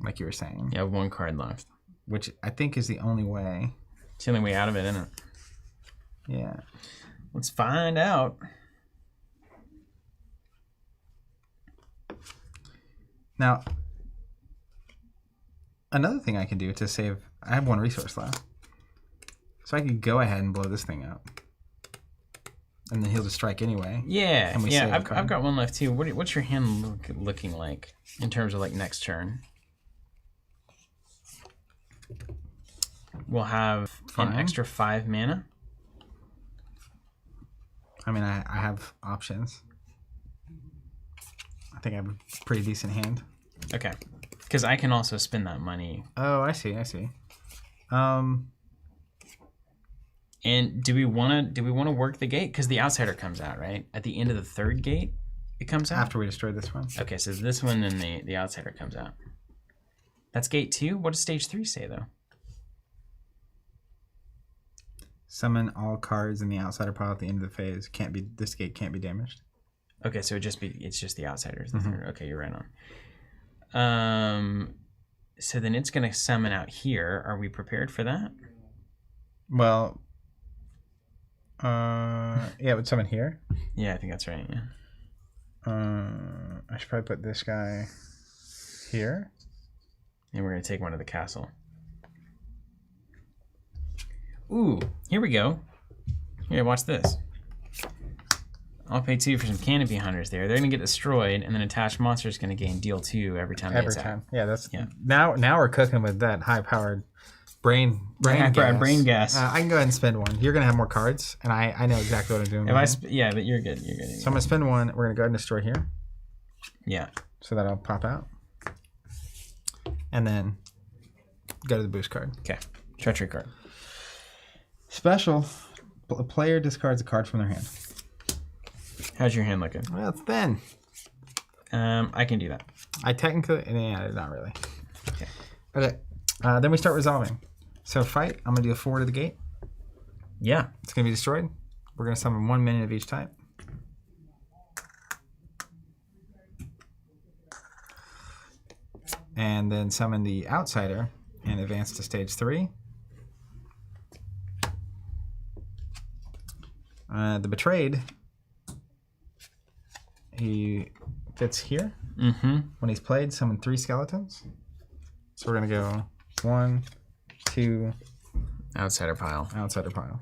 like you were saying. You have 1 card left. Which I think is the only way. It's the only way out of it, isn't it? Yeah. Let's find out. Now, another thing I can do to save, I have 1 resource left. So I could go ahead and blow this thing up. And then he'll just strike anyway. Yeah, And we yeah. save a I've card. got 1 left too. What's your hand looking like in terms of like next turn? We'll have an extra 5 mana. I mean, I have options. I think I have a pretty decent hand. Okay, because I can also spend that money. Oh, I see. And do we want to work the gate? Because the outsider comes out, right? At the end of the 3rd gate, it comes out? After we destroy this one. Okay, so this one and the outsider comes out. That's gate 2? What does stage 3 say, though? Summon all cards in the outsider pile at the end of the phase. This gate can't be damaged. Okay, so it's just the outsiders. Okay, you're right on. So then it's going to summon out here. Are we prepared for that? Well, yeah, it would summon here. Yeah, I think that's right, yeah. I should probably put this guy here. And we're going to take one to the castle. Ooh, here we go. Here, watch this. I'll pay 2 for some canopy hunters there. They're going to get destroyed, and then attached monster is going to gain deal 2 every time. Every time. Yeah, that's now we're cooking with that high-powered brain gas. I can go ahead and spend 1. You're going to have more cards, and I know exactly what I'm doing. Yeah, but you're good. You're good. So I'm going to spend 1. We're going to go ahead and destroy here. Yeah. So that'll pop out. And then go to the boost card. Okay. Treachery card. Special. A player discards a card from their hand. How's your hand looking? Well, it's thin. I can do that. I technically, yeah, not really. Okay. Okay. Then we start resolving. So fight. I'm gonna do a 4 to the gate. Yeah. It's gonna be destroyed. We're gonna summon 1 minion of each type. And then summon the outsider and advance to stage 3. The betrayed. He fits here. When he's played, summon 3 skeletons. So we're gonna go 1, 2. Outsider pile. Outsider pile.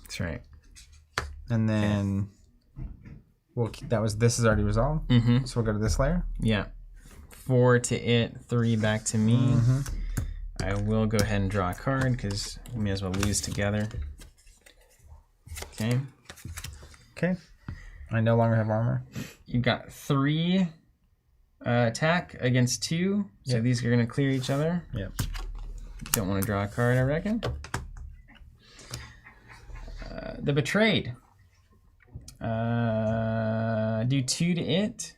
That's right. And then this is already resolved. So we'll go to this layer. Yeah. 4 to it, 3 back to me. I will go ahead and draw a card because we may as well lose together. Okay. Okay. I no longer have armor. You've got 3 attack against 2. So these are going to clear each other. Yep. Don't want to draw a card, I reckon. The Betrayed. Do 2 to it.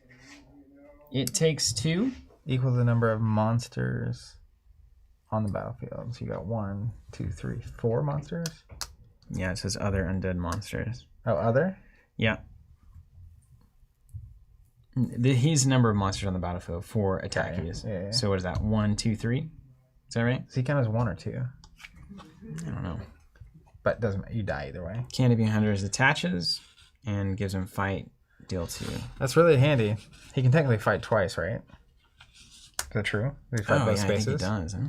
It takes 2. Equal the number of monsters on the battlefield. So you got 1, 2, 3, 4 monsters. Yeah, it says other undead monsters. Oh, other? Yeah. He's number of monsters on the battlefield for attack. Yeah. So what is that? 1, 2, 3? Is that right? So he counts as 1 or 2. I don't know. But doesn't you die either way. Canopy Hunters attaches and gives him fight, deal 2. That's really handy. He can technically fight twice, right? Is that true? Does he fight both spaces? I think he does. Huh?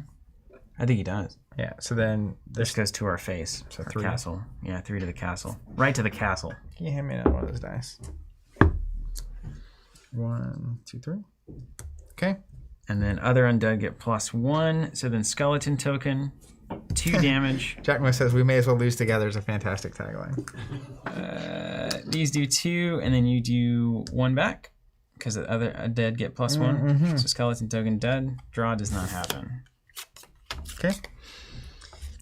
I think he does. Yeah, so then... This goes to our face. So our 3. Castle. Yeah, 3 to the castle. Right to the castle. Can you hand me another one of those dice? 1, 2, 3. Okay. And then other undead get +1. So then skeleton token, 2 damage. Jackman says we may as well lose together is a fantastic tagline. These do 2, and then you do 1 back. Because the other undead get +1. So skeleton token dead. Draw does not happen. Okay.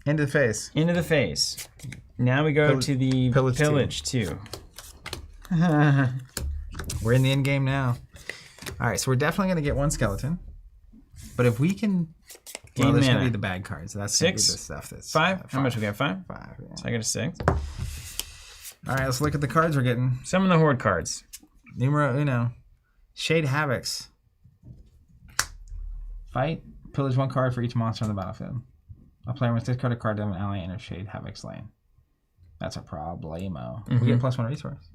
Into the face. Into the face. Now we go to the pillage 2. We're in the end game now. All right, so we're definitely going to get 1 skeleton. But if we can... Well, there's going to be the bad cards. That's 6. The stuff that's... 5? How much we got? 5? 5, yeah. So I got a 6. All right, let's look at the cards we're getting. Summon the Horde cards. Numero uno. Shade Havocs. Fight. Pillage 1 card for each monster on the battlefield. A player must discard a card to an ally in a Shade Havoc's lane. That's a problemo. We get +1 resource.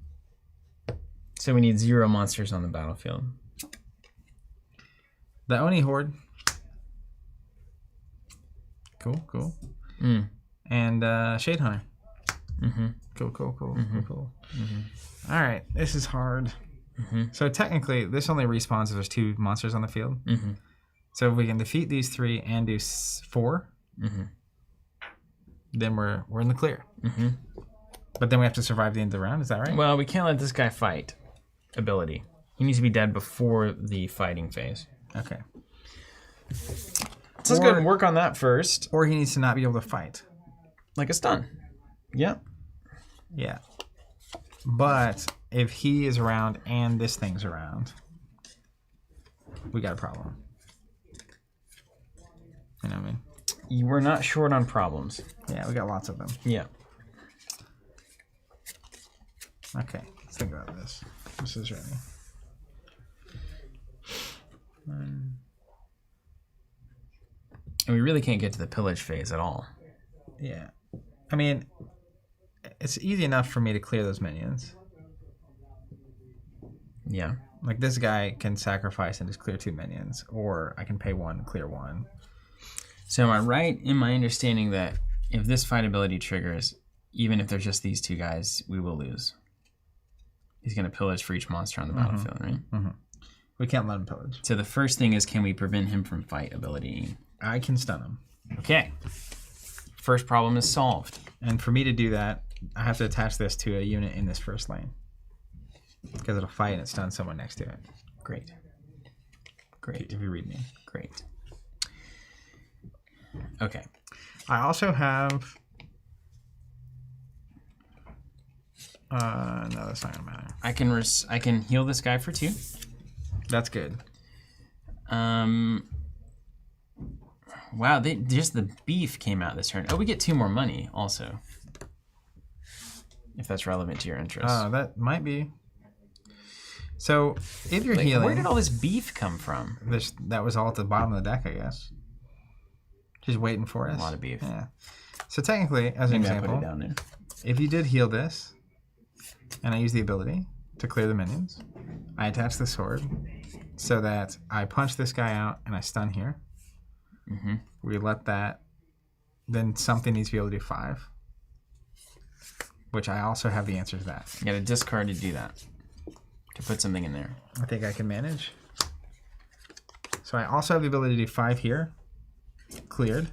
So we need 0 monsters on the battlefield. The Oni Horde. Cool, cool. And Shade Hunter. Cool, cool, cool, cool. All right, this is hard. So technically, this only respawns if there's 2 monsters on the field. So if we can defeat these 3 and do 4, then we're in the clear. But then we have to survive the end of the round. Is that right? Well, we can't let this guy fight. Ability. He needs to be dead before the fighting phase. Okay. So let's go ahead and work on that first. Or he needs to not be able to fight. Like a stun. Yeah. Yeah. But if he is around and this thing's around, we got a problem. You know what I mean? We're not short on problems. Yeah, we got lots of them. Yeah. Okay, let's think about this. This is ready. And we really can't get to the pillage phase at all. Yeah. I mean, it's easy enough for me to clear those minions. Yeah. Like this guy can sacrifice and just clear 2 minions, or I can pay 1 and clear 1. So am I right in my understanding that if this fight ability triggers, even if there's just these 2 guys, we will lose? He's going to pillage for each monster on the battlefield, right? We can't let him pillage. So the first thing is, can we prevent him from fight ability? I can stun him. Okay. First problem is solved. And for me to do that, I have to attach this to a unit in this first lane. Because it'll fight and it stuns someone next to it. Great. Great. If you read me. Great. Okay. I also have... no, that's not gonna matter. I can heal this guy for 2. That's good. Wow, just the beef came out this turn. Oh, we get 2 more money also. If that's relevant to your interest. That might be. So if you're healing, where did all this beef come from? That was all at the bottom of the deck, I guess. Just waiting for us. A lot of beef. Yeah. So technically, as an example, I put it down there. If you did heal this, and I use the ability to clear the minions, I attach the sword so that I punch this guy out and I stun here. We let that, then something needs to be able to do 5, which I also have the answer to that. You got to discard to do that, to put something in there. I think I can manage. So I also have the ability to do 5 here, cleared.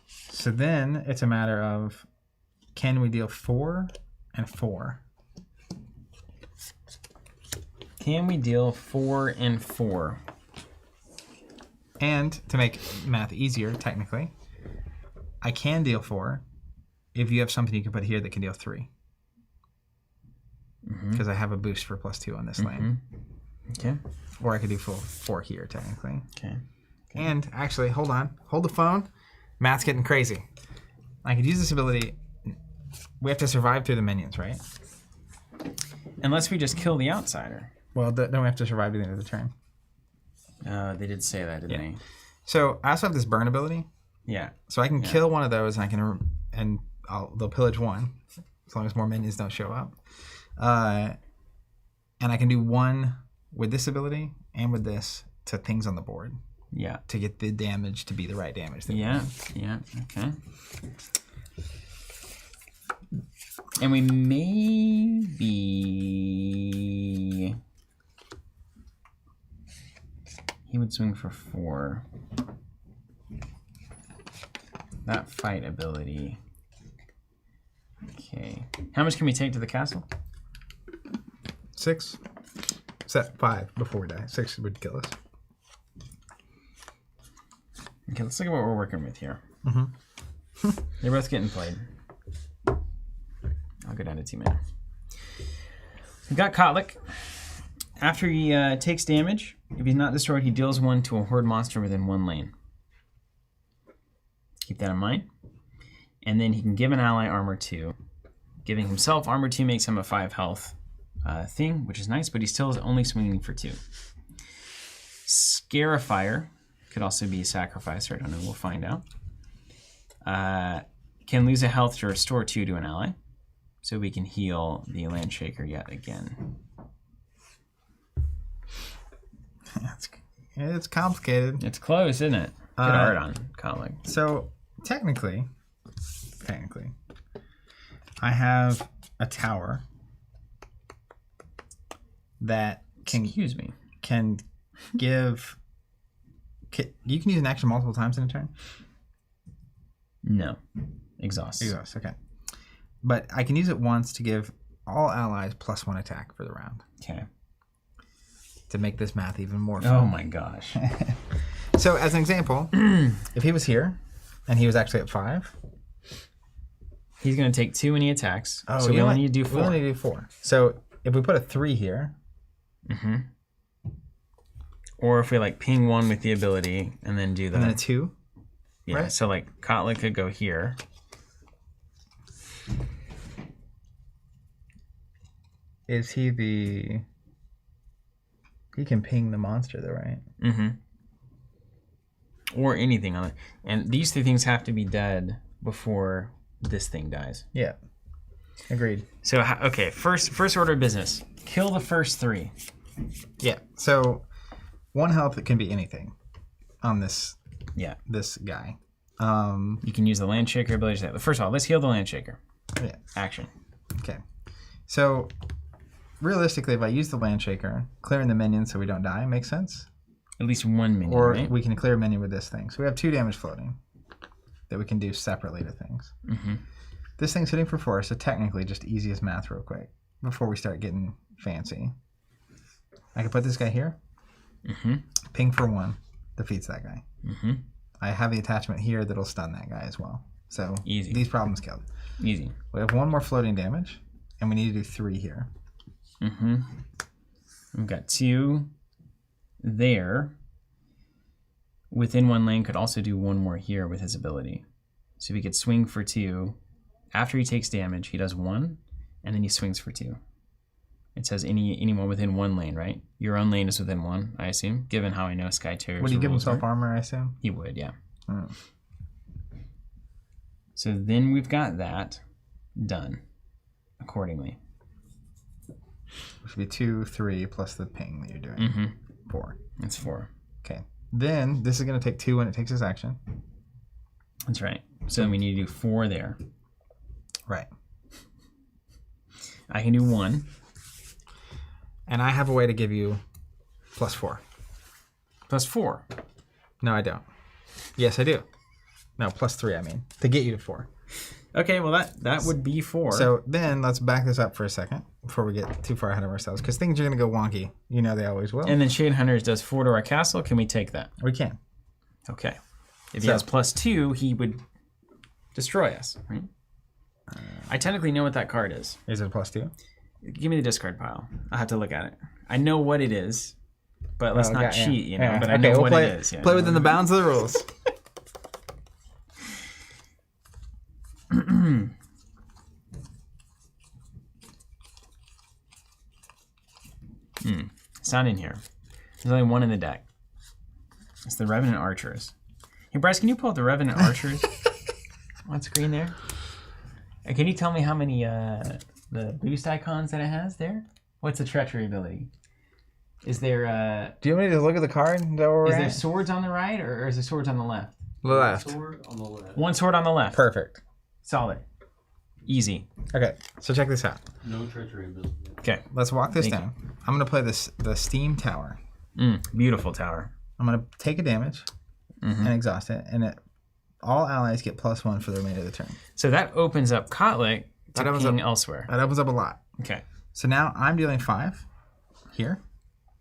So then it's a matter of, can we deal 4 and 4? Can we deal 4 and 4? And to make math easier, technically, I can deal 4 if you have something you can put here that can deal 3. Because I have a boost for +2 on this lane. Okay. Or I could do full 4 here, technically. Okay. And actually, hold on. Hold the phone. Math's getting crazy. I could use this ability. We have to survive through the minions, right? Unless we just kill the outsider. Well, then we have to survive to the end of the turn. They did say that, didn't they? So I also have this burn ability. Yeah. So I can kill one of those, and they'll pillage one, as long as more minions don't show up. And I can do one with this ability and with this to things on the board. Yeah. To get the damage to be the right damage. Yeah. Okay. And we maybe... He would swing for 4. That fight ability. Okay. How much can we take to the castle? 6. Set 5 before we die. 6 would kill us. Okay, let's look at what we're working with here. They're both getting played. I'll go down to 2 mana. We've got Kotlik. After he takes damage, if he's not destroyed, he deals 1 to a horde monster within 1 lane. Keep that in mind. And then he can give an ally armor 2. Giving himself armor 2 makes him a 5 health thing, which is nice, but he still is only swinging for 2. Scarifier could also be a sacrificer. I don't know. We'll find out. Can lose a health to restore 2 to an ally. So we can heal the Landshaker yet again. It's complicated. It's close, isn't it? Good art on Kotlik. So technically, I have a tower that can give. You can use an action multiple times in a turn. No, exhaust. Exhaust. Okay, but I can use it once to give all allies +1 attack for the round. Okay. To make this math even more fun. Oh my gosh. So as an example, if he was here and he was actually at 5, he's going to take 2 when he attacks. Oh, so we only need to do 4. We only need to do 4. So if we put a 3 here, or if we like ping 1 with the ability and then do the and then a 2, yeah. right? So like Kotlik could go here. Is he the? He can ping the monster though, right? Or anything on it. And these 2 things have to be dead before this thing dies. Yeah. Agreed. So okay, first order of business. Kill the first 3. Yeah. So 1 health, it can be anything on this. Yeah. This guy. You can use the Landshaker ability. First of all, let's heal the Landshaker. Yeah. Action. Okay. So realistically, if I use the Landshaker, clearing the minion so we don't die makes sense. At least 1 minion, Or right? we can clear a minion with this thing. So we have 2 damage floating that we can do separately to things. This thing's hitting for 4, so technically just easiest math real quick before we start getting fancy. I can put this guy here. Ping for 1 defeats that guy. I have the attachment here that'll stun that guy as well. So easy. These problems killed. Easy. We have 1 more floating damage, and we need to do 3 here. We've got 2 there. Within 1 lane could also do 1 more here with his ability. So we could swing for 2. After he takes damage, he does 1, and then he swings for 2. It says anyone within 1 lane, right? Your own lane is within 1, I assume, given how I know Skytear. Would he give himself armor, I assume? He would, yeah. So then we've got that done accordingly. Which would be 2, 3 plus the ping that you're doing. 4. That's 4. Okay. Then this is going to take 2 when it takes its action. That's right. So then we need to do 4 there. Right. I can do 1. And I have a way to give you +4. +4? No, I don't. Yes, I do. No, +3, I mean. To get you to 4. Okay, well that would be 4. So then let's back this up for a second before we get too far ahead of ourselves, because things are going to go wonky. You know they always will. And then Shade Hunters does 4 to our castle. Can we take that? We can. Okay. If he has +2, he would destroy us, right? I technically know what that card is. Is it a +2? Give me the discard pile. I'll have to look at it. I know what it is, but let's not cheat, you know. Yeah. But I know what it is. Yeah. Play within the bounds of the rules. It's not in here. There's only 1 in the deck. It's the Revenant Archers. Hey, Bryce, can you pull up the Revenant Archers on screen there? And can you tell me how many the boost icons that it has there? What's the treachery ability? Is there Do you want me to look at the card? Is there swords on the right or is there swords on the left? Left. Sword on the left. One sword on the left. Perfect. Solid. Easy. Okay, so check this out. No treachery ability. Okay. Let's walk this down. I'm going to play the Steam Tower. Beautiful tower. I'm going to take a damage and exhaust it, and all allies get +1 for the remainder of the turn. So that opens up Kotlik to That opens ping up- elsewhere. That opens up a lot. Okay. So now I'm dealing 5 here.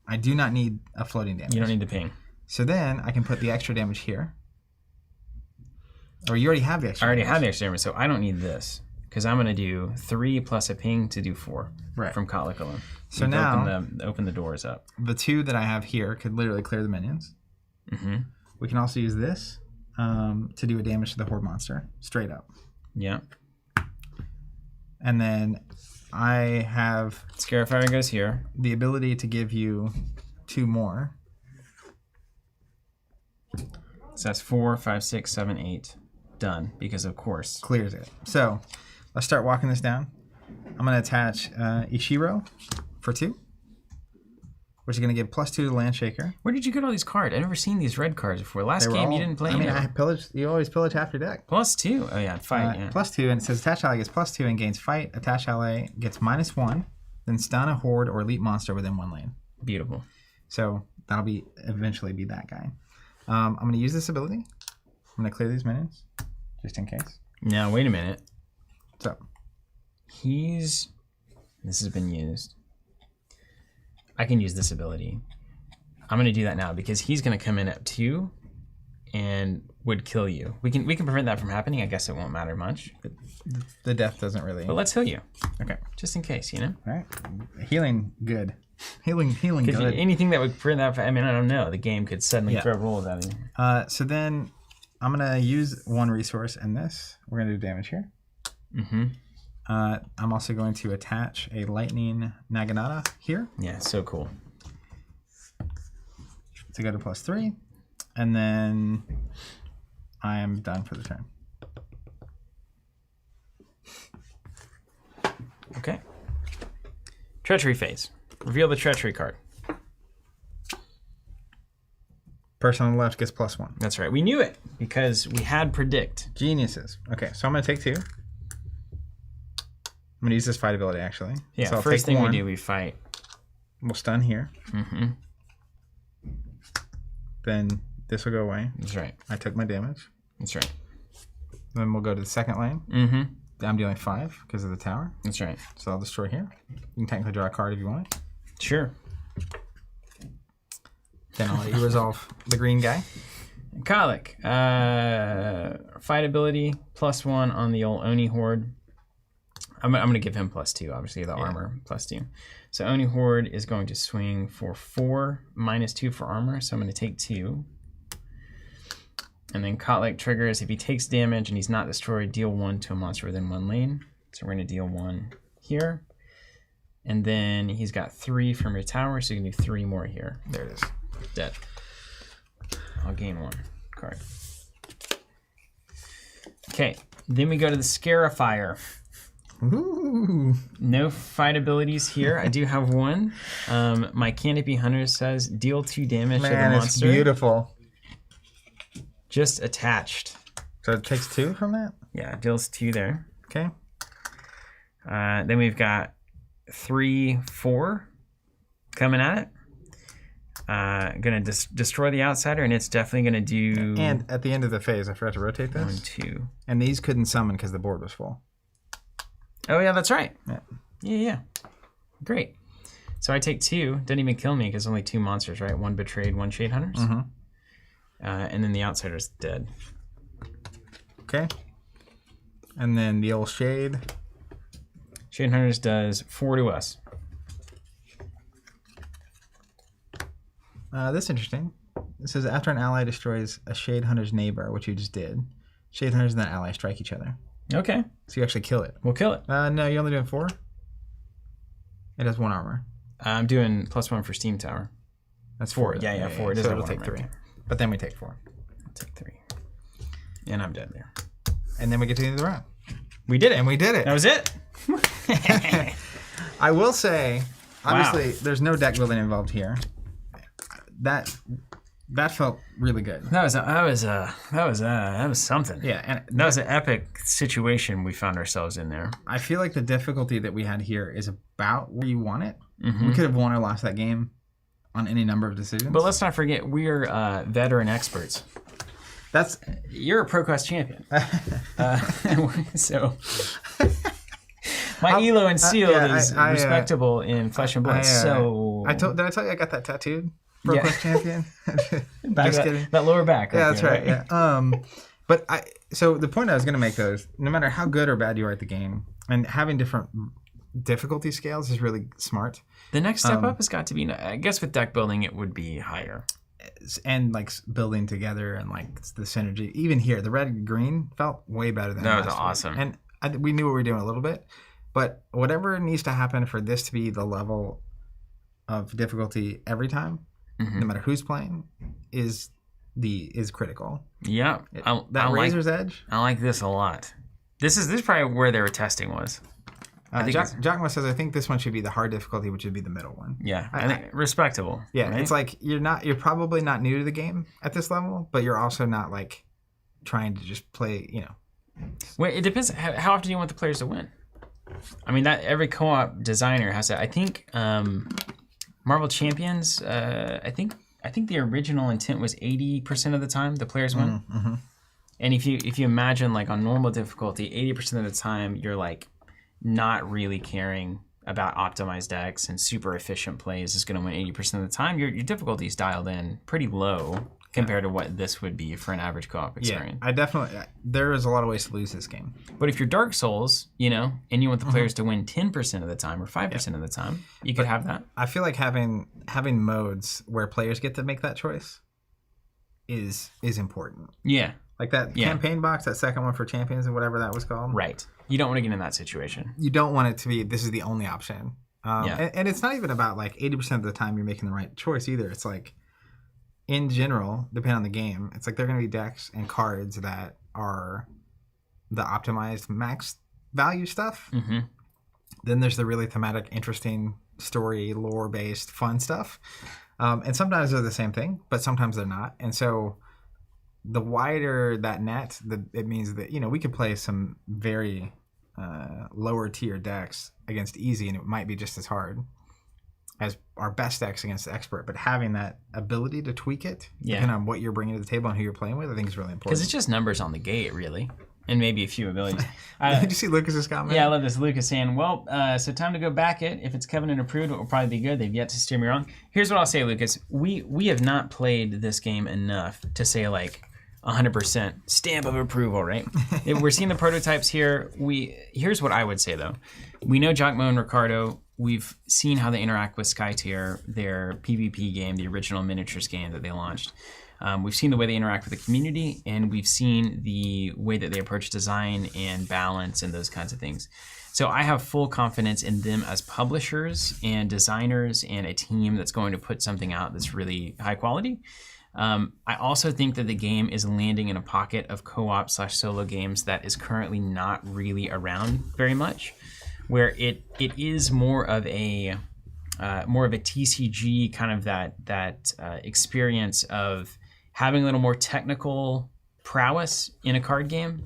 I do not need a floating damage. You don't need to ping. So then I can put the extra damage here. Or you already have the extra I already damage. have the extra damage, so I don't need this. Because I'm going to do 3 plus a ping to do 4 Right. from Kotlik alone. So You've now open the doors up. the 2 that I have here could literally clear the minions. Mm-hmm. We can also use this to do a damage to the Horde monster, straight up. Yeah. And then I have Scarifire goes here. the ability to give you 2 more. So that's 4, 5, 6, 7, 8. Done, because of course. Clears it. So let's start walking this down. I'm going to attach Ishiro for 2, which is going to give +2 to the Landshaker. Where did you get all these cards? I've never seen these red cards before. Last They were game you all- didn't play I mean, any. I pillage. You always pillage half your deck. +2. Oh yeah, fight. Yeah. +2, and it says attached ally gets +2 and gains fight. Attached ally gets -1, then stun a horde or elite monster within 1 lane. Beautiful. So that'll be eventually be that guy. I'm going to use this ability. I'm going to clear these minions, just in case. Now wait a minute. So This has been used. I can use this ability. I'm gonna do that now because he's gonna come in at 2 and would kill you. We can prevent that from happening. I guess it won't matter much. the death doesn't really. But let's heal you. Okay. Just in case, you know? All right. Healing good. Healing Because good. anything that would prevent that, I mean, I don't know. The game could suddenly Yeah. throw rolls at you. So then I'm going to use 1 resource in this. We're going to do damage here. Mm-hmm. I'm also going to attach a lightning Naginata here Yeah, so cool. to go to +3. And then I am done for the turn. Okay. Treachery phase. Reveal the treachery card. Person on the left gets +1. That's right. We knew it because we had predict. Geniuses. Okay, so I'm going to take 2. I'm going to use this fight ability, actually. Yeah, so I'll first take thing 1. we do, we fight. We'll stun here. Mm-hmm. Then this will go away. That's right. I took my damage. That's right. Then we'll go to the second lane. Mm-hmm. I'm dealing 5 because of the tower. That's right. So I'll destroy here. You can technically draw a card if you want. Sure. Then I'll let you resolve the green guy. Kotlik. Fight ability, +1 on the old Oni Horde. I'm going to give him +2, obviously, the armor, +2. So Oni Horde is going to swing for 4, -2 for armor. So I'm going to take 2. And then Kotlik triggers. If he takes damage and he's not destroyed, deal 1 to a monster within 1 lane. So we're going to deal 1 here. And then he's got 3 from your tower, so you can do 3 more here. There it is. Dead. I'll gain 1 card. Okay, then we go to the Scarifire. Ooh. No fight abilities here. I do have 1. My Canopy Hunter says deal 2 damage to the Man, it's monster. beautiful. Just attached. So it takes 2 from that? Yeah, deals 2 there. Okay. Then we've got 3, 4 coming at it. Gonna destroy the outsider, and it's definitely gonna do. And at the end of the phase, I forgot to rotate 1, this. 2. And these couldn't summon because the board was full. Oh yeah, that's right. Yeah. Yeah. Great. So I take 2. Doesn't even kill me because only 2 monsters, right? 1 betrayed, 1 shade hunters. Mm-hmm. And then the outsider's dead. Okay. And then the old shade. Shade hunters does 4 to us. This is interesting. It says after an ally destroys a shade hunter's neighbor, which you just did, shade hunters and that ally strike each other. Okay, So you actually kill it. we'll kill it. No, you're only doing 4. It has 1 armor. I'm doing +1 for Steam Tower. That's 4. 4. Yeah, 4. It is so a it'll 1 take right 3. there. But then we take 4. I'll take 3. And I'm dead there. And then we get to the end of the round. We did it. And we did it. That was it. I will say, obviously, there's no deck building involved here. That felt really good. That was something. Yeah, and that was an epic situation we found ourselves in there. I feel like the difficulty that we had here is about where you want it. We could have won or lost that game on any number of decisions. But let's not forget, we're veteran experts. You're a Pro Quest champion. So my Elo and Seal is respectable in Flesh and Blood. Did I tell you I got that tattooed? Pro Quest champion. Just kidding. That lower back. Yeah, that's right. Yeah. But so the point I was going to make though is, no matter how good or bad you are at the game, and having different difficulty scales is really smart. The next step up has got to be, I guess, with deck building, it would be higher. And like building together and like the synergy. Even here, the red and green felt way better than that was last awesome. Week. And we knew what we were doing a little bit, but whatever needs to happen for this to be the level of difficulty every time, no matter who's playing, is critical. Yeah, Razor's Edge. I like this a lot. This is probably where their testing was. Giacomo says, I think this one should be the hard difficulty, which would be the middle one. Yeah, I think respectable. Yeah, right? It's like you're probably not new to the game at this level, but you're also not like trying to just play, Well, it depends. How often do you want the players to win? I mean, that every co-op designer has to. I think Marvel Champions. I think the original intent was 80% of the time the players win. And if you imagine like on normal difficulty, 80% of the time you're like not really caring about optimized decks and super efficient plays is going to win 80% of the time. Your difficulty is dialed in pretty low compared to what this would be for an average co-op experience. Yeah, there is a lot of ways to lose this game. But if you're Dark Souls, and you want the players to win 10% of the time or 5% of the time, you could have that. I feel like having modes where players get to make that choice is important. Yeah. Like that campaign box, that second one for champions or whatever that was called. Right. You don't want to get in that situation. You don't want it to be, this is the only option. And it's not even about like 80% of the time you're making the right choice either. It's like, in general, depending on the game, it's like there are going to be decks and cards that are the optimized max value stuff. Then there's the really thematic, interesting story, lore-based, fun stuff. And sometimes they're the same thing, but sometimes they're not. And so the wider that net, it means that, we could play some very lower tier decks against easy, and it might be just as hard as our best decks against the expert. But having that ability to tweak it, depending on what you're bringing to the table and who you're playing with, I think is really important. Because it's just numbers on the gate, really. And maybe a few abilities. Did you see Lucas's comment? Yeah, I love this. Lucas saying, well, so time to go back it. If it's Covenant approved, it will probably be good. They've yet to steer me wrong. Here's what I'll say, Lucas. We have not played this game enough to say, like, 100% stamp of approval, right? We're seeing the prototypes here. Here's what I would say, though. We know Giacomo and Ricardo. We've seen how they interact with Skytear, their PvP game, the original miniatures game that they launched. We've seen the way they interact with the community, and we've seen the way that they approach design and balance and those kinds of things. So I have full confidence in them as publishers and designers and a team that's going to put something out that's really high quality. I also think that the game is landing in a pocket of co-op / solo games that is currently not really around very much, where it is more of a TCG kind of that experience of having a little more technical prowess in a card game.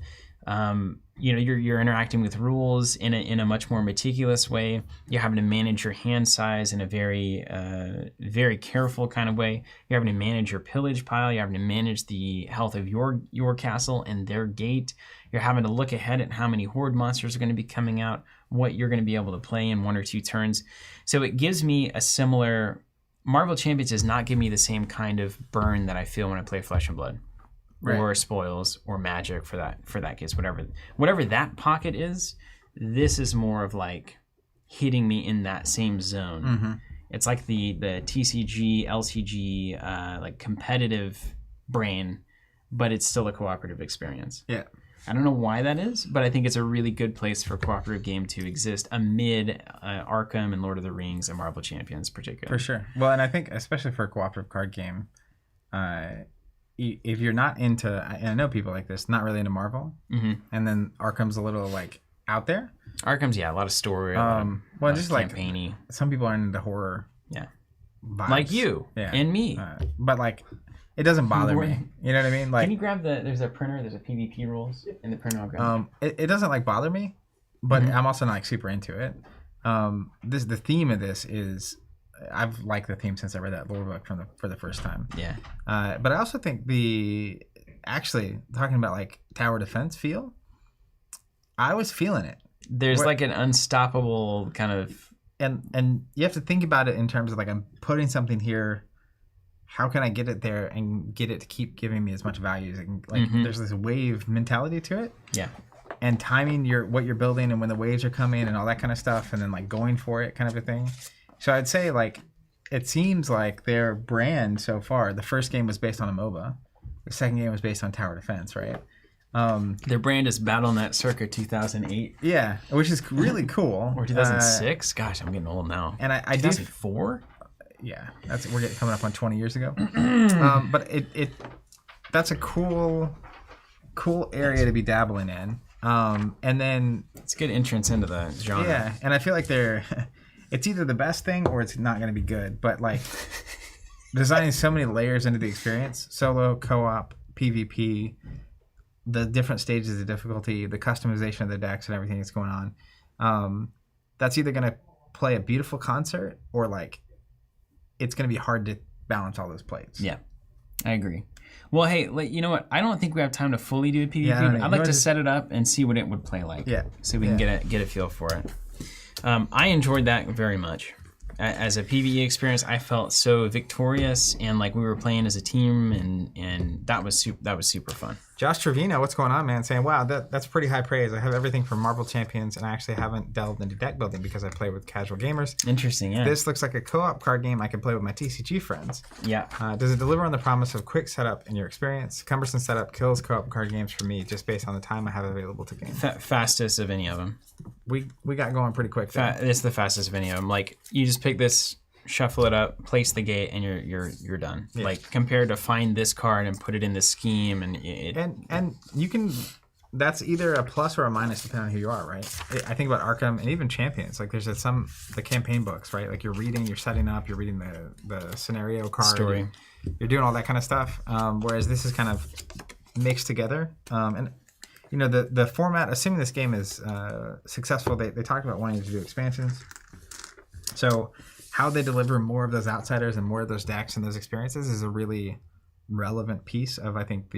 You're interacting with rules in a much more meticulous way. You're having to manage your hand size in a very very careful kind of way. You're having to manage your pillage pile. You're having to manage the health of your castle and their gate. You're having to look ahead at how many horde monsters are going to be coming out, what you're going to be able to play in 1 or 2 turns. So it gives me a similar... Marvel Champions does not give me the same kind of burn that I feel when I play Flesh and Blood. Right. Or Spoils, or Magic for that case, whatever that pocket is. This is more of like hitting me in that same zone. It's like the TCG, LCG, like competitive brain, but it's still a cooperative experience. Yeah, I don't know why that is, but I think it's a really good place for a cooperative game to exist amid Arkham and Lord of the Rings and Marvel Champions, particularly. For sure. Well, and I think especially for a cooperative card game. if you're not into, and I know people like this, not really into Marvel, and then Arkham's a little like out there. Arkham's a lot of story. Well, just like campaigny. Some people aren't into horror. Yeah. Vibes. Like you and me. But like, it doesn't bother me. You know what I mean? Like, can you grab there's a printer, there's a PvP rules in the printer. I'll grab it doesn't like bother me, but I'm also not like super into it. The theme of this is, I've liked the theme since I read that lore book for the first time. Yeah. But I also think actually talking about like tower defense feel, I was feeling it. There's like an unstoppable kind of, and you have to think about it in terms of like, I'm putting something here. How can I get it there and get it to keep giving me as much value as it can? Like, there's this wave mentality to it. Yeah. And timing what you're building and when the waves are coming and all that kind of stuff, and then like going for it kind of a thing. So I'd say like, it seems like their brand so far, the first game was based on a MOBA. The second game was based on tower defense, right? Their brand is Battle.net circa 2008. Yeah, which is really cool. Or 2006. Gosh, I'm getting old now. And I 2004? Yeah, we're coming up on 20 years ago. But that's a cool area to be dabbling in. And then it's a good entrance into the genre. Yeah, and I feel like it's either the best thing or it's not going to be good. But like designing so many layers into the experience, solo, co-op, PvP, the different stages of difficulty, the customization of the decks and everything that's going on, that's either going to play a beautiful concert or like it's going to be hard to balance all those plates. Yeah, I agree. Well, hey, you know what? I don't think we have time to fully do a PvP. Yeah, I'd like to set it up and see what it would play like. Yeah. So we can get a feel for it. I enjoyed that very much. As a PVE experience, I felt so victorious and like we were playing as a team, and that was super fun. Josh Trevino, what's going on, man? Saying, wow, that's pretty high praise. I have everything from Marvel Champions, and I actually haven't delved into deck building because I play with casual gamers. Interesting, yeah. This looks like a co-op card game I can play with my TCG friends. Yeah. Does it deliver on the promise of quick setup in your experience? Cumbersome setup kills co-op card games for me just based on the time I have available to game. Fastest of any of them. We got going pretty quick. It's the fastest of any of them. Like, you just pick this, shuffle it up, place the gate, and you're done. Yeah. Like, compared to find this card and put it in this scheme, and you can. That's either a plus or a minus depending on who you are, right? I think about Arkham and even Champions. Like, there's the campaign books, right? Like, you're reading, you're setting up, you're reading the scenario card, story. You're doing all that kind of stuff. Whereas this is kind of mixed together. And you know, the format, assuming this game is successful, they talked about wanting to do expansions. So how they deliver more of those outsiders and more of those decks and those experiences is a really relevant piece of, I think,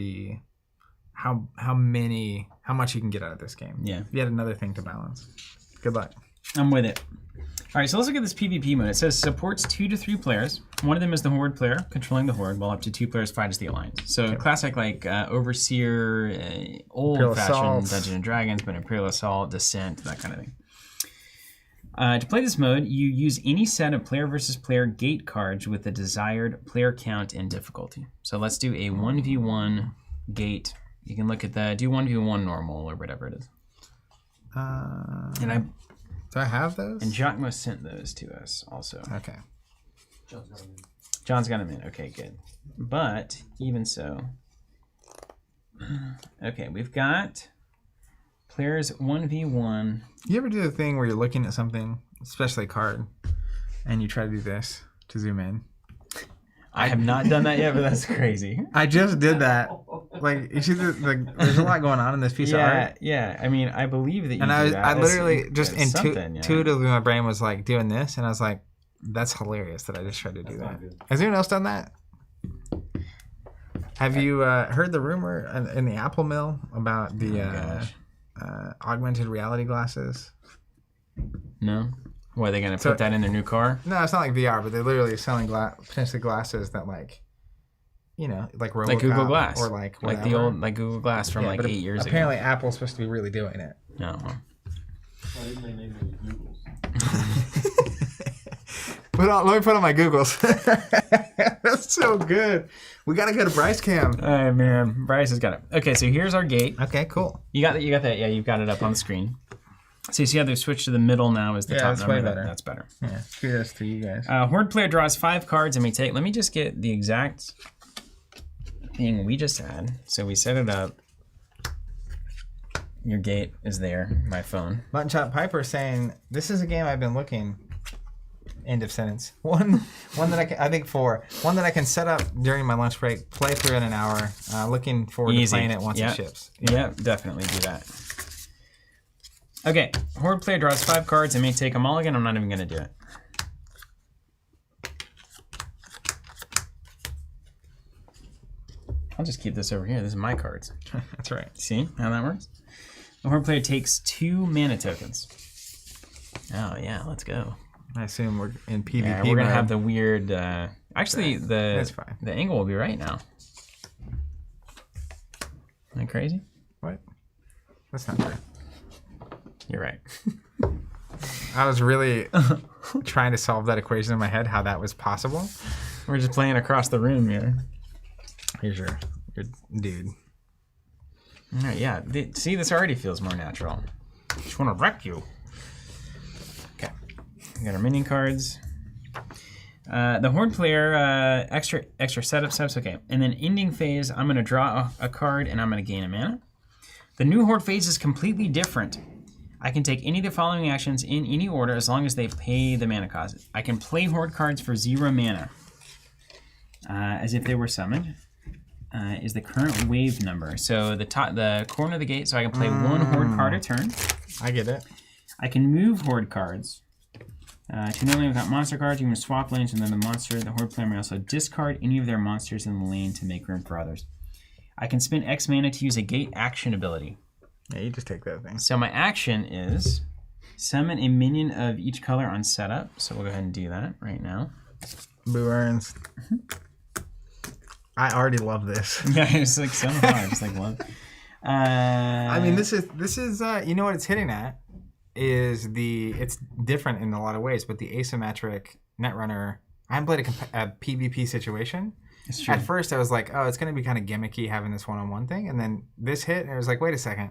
how much you can get out of this game. Yeah. Yet another thing to balance. Good luck. I'm with it. All right, so let's look at this PvP mode. It says supports 2 to 3 players. One of them is the Horde player, controlling the Horde, while up to 2 players fight as the Alliance. So classic like Overseer, old-fashioned Dungeons & Dragons, but Imperial Assault, Descent, that kind of thing. To play this mode, you use any set of player versus player gate cards with the desired player count and difficulty. So let's do a 1v1 gate. You can look at do 1v1 normal or whatever it is. Do I have those? And Giacomo sent those to us also. Okay. John's got them in. Okay, good. But even so, okay, we've got players 1v1. You ever do the thing where you're looking at something, especially a card, and you try to do this to zoom in? I have not done that yet, but that's crazy. I just did that. Like, you see, there's a lot going on in this piece of art. Yeah. I mean, I believe that you and do that. I literally just intuitively, my brain was like doing this, and I was like, that's hilarious that I just tried to do that. Has anyone else done that? Have you heard the rumor in the Apple Mill about the augmented reality glasses? No. What, are they going to put that in their new car? No, it's not like VR, but they're literally selling potentially glasses that, like, you know, like RoboCop, like Google Glass, or like the old Google Glass from 8 years ago. Apparently, Apple's supposed to be really doing it. No. Why didn't they name them Googles? Let me put on my Googles. That's so good. We gotta go to Bryce Cam. Oh man, Bryce has got it. Okay, so here's our gate. Okay, cool. You got that? Yeah, you've got it up on the screen. So you see how they've switched to the middle now as the top that's number? way better. That's better. Yeah, kudos to you guys. Horde player draws 5 cards and may take. Let me just get the exact thing we just had. So we set it up. Your gate is there, my phone. Mutton Chop Piper saying, this is a game I've been looking. End of sentence. One that I can, I think four. One that I can set up during my lunch break, play through in an hour. Looking forward to playing it once it ships. Yep, definitely do that. Okay, Horde player draws 5 cards and may take a mulligan. I'm not even going to do it. I'll just keep this over here. This is my cards. That's right. See how that works? The Horde player takes 2 mana tokens. Oh, yeah, let's go. I assume we're in PvP. Yeah, we're going to have the weird... actually, That's fine. the angle will be right now. Am I crazy? What? That's not true. You're right. I was really trying to solve that equation in my head, how that was possible. We're just playing across the room here. Here's your dude. All right, yeah. See, this already feels more natural. Just want to wreck you. Okay. We got our minion cards. The Horde player, extra setup steps. Okay. And then ending phase, I'm going to draw a card and I'm going to gain a mana. The new Horde phase is completely different. I can take any of the following actions in any order as long as they pay the mana cost. I can play Horde cards for 0 mana, as if they were summoned. Is the current wave number. So the corner of the gate, so I can play 1 Horde card a turn. I get it. I can move Horde cards to no lane without monster cards. You can swap lanes with another monster. The Horde player may also discard any of their monsters in the lane to make room for others. I can spend X mana to use a gate action ability. Yeah, you just take that thing. So my action is summon a minion of each color on setup. So we'll go ahead and do that right now. Boo earns. I already love this. Yeah, it's like so hard. It's like love. I mean, this is you know what it's hitting at is it's different in a lot of ways, but the asymmetric Netrunner. I haven't played a PvP situation. It's true. At first, I was like, oh, it's going to be kind of gimmicky having this one-on-one thing, and then this hit, and I was like, wait a second,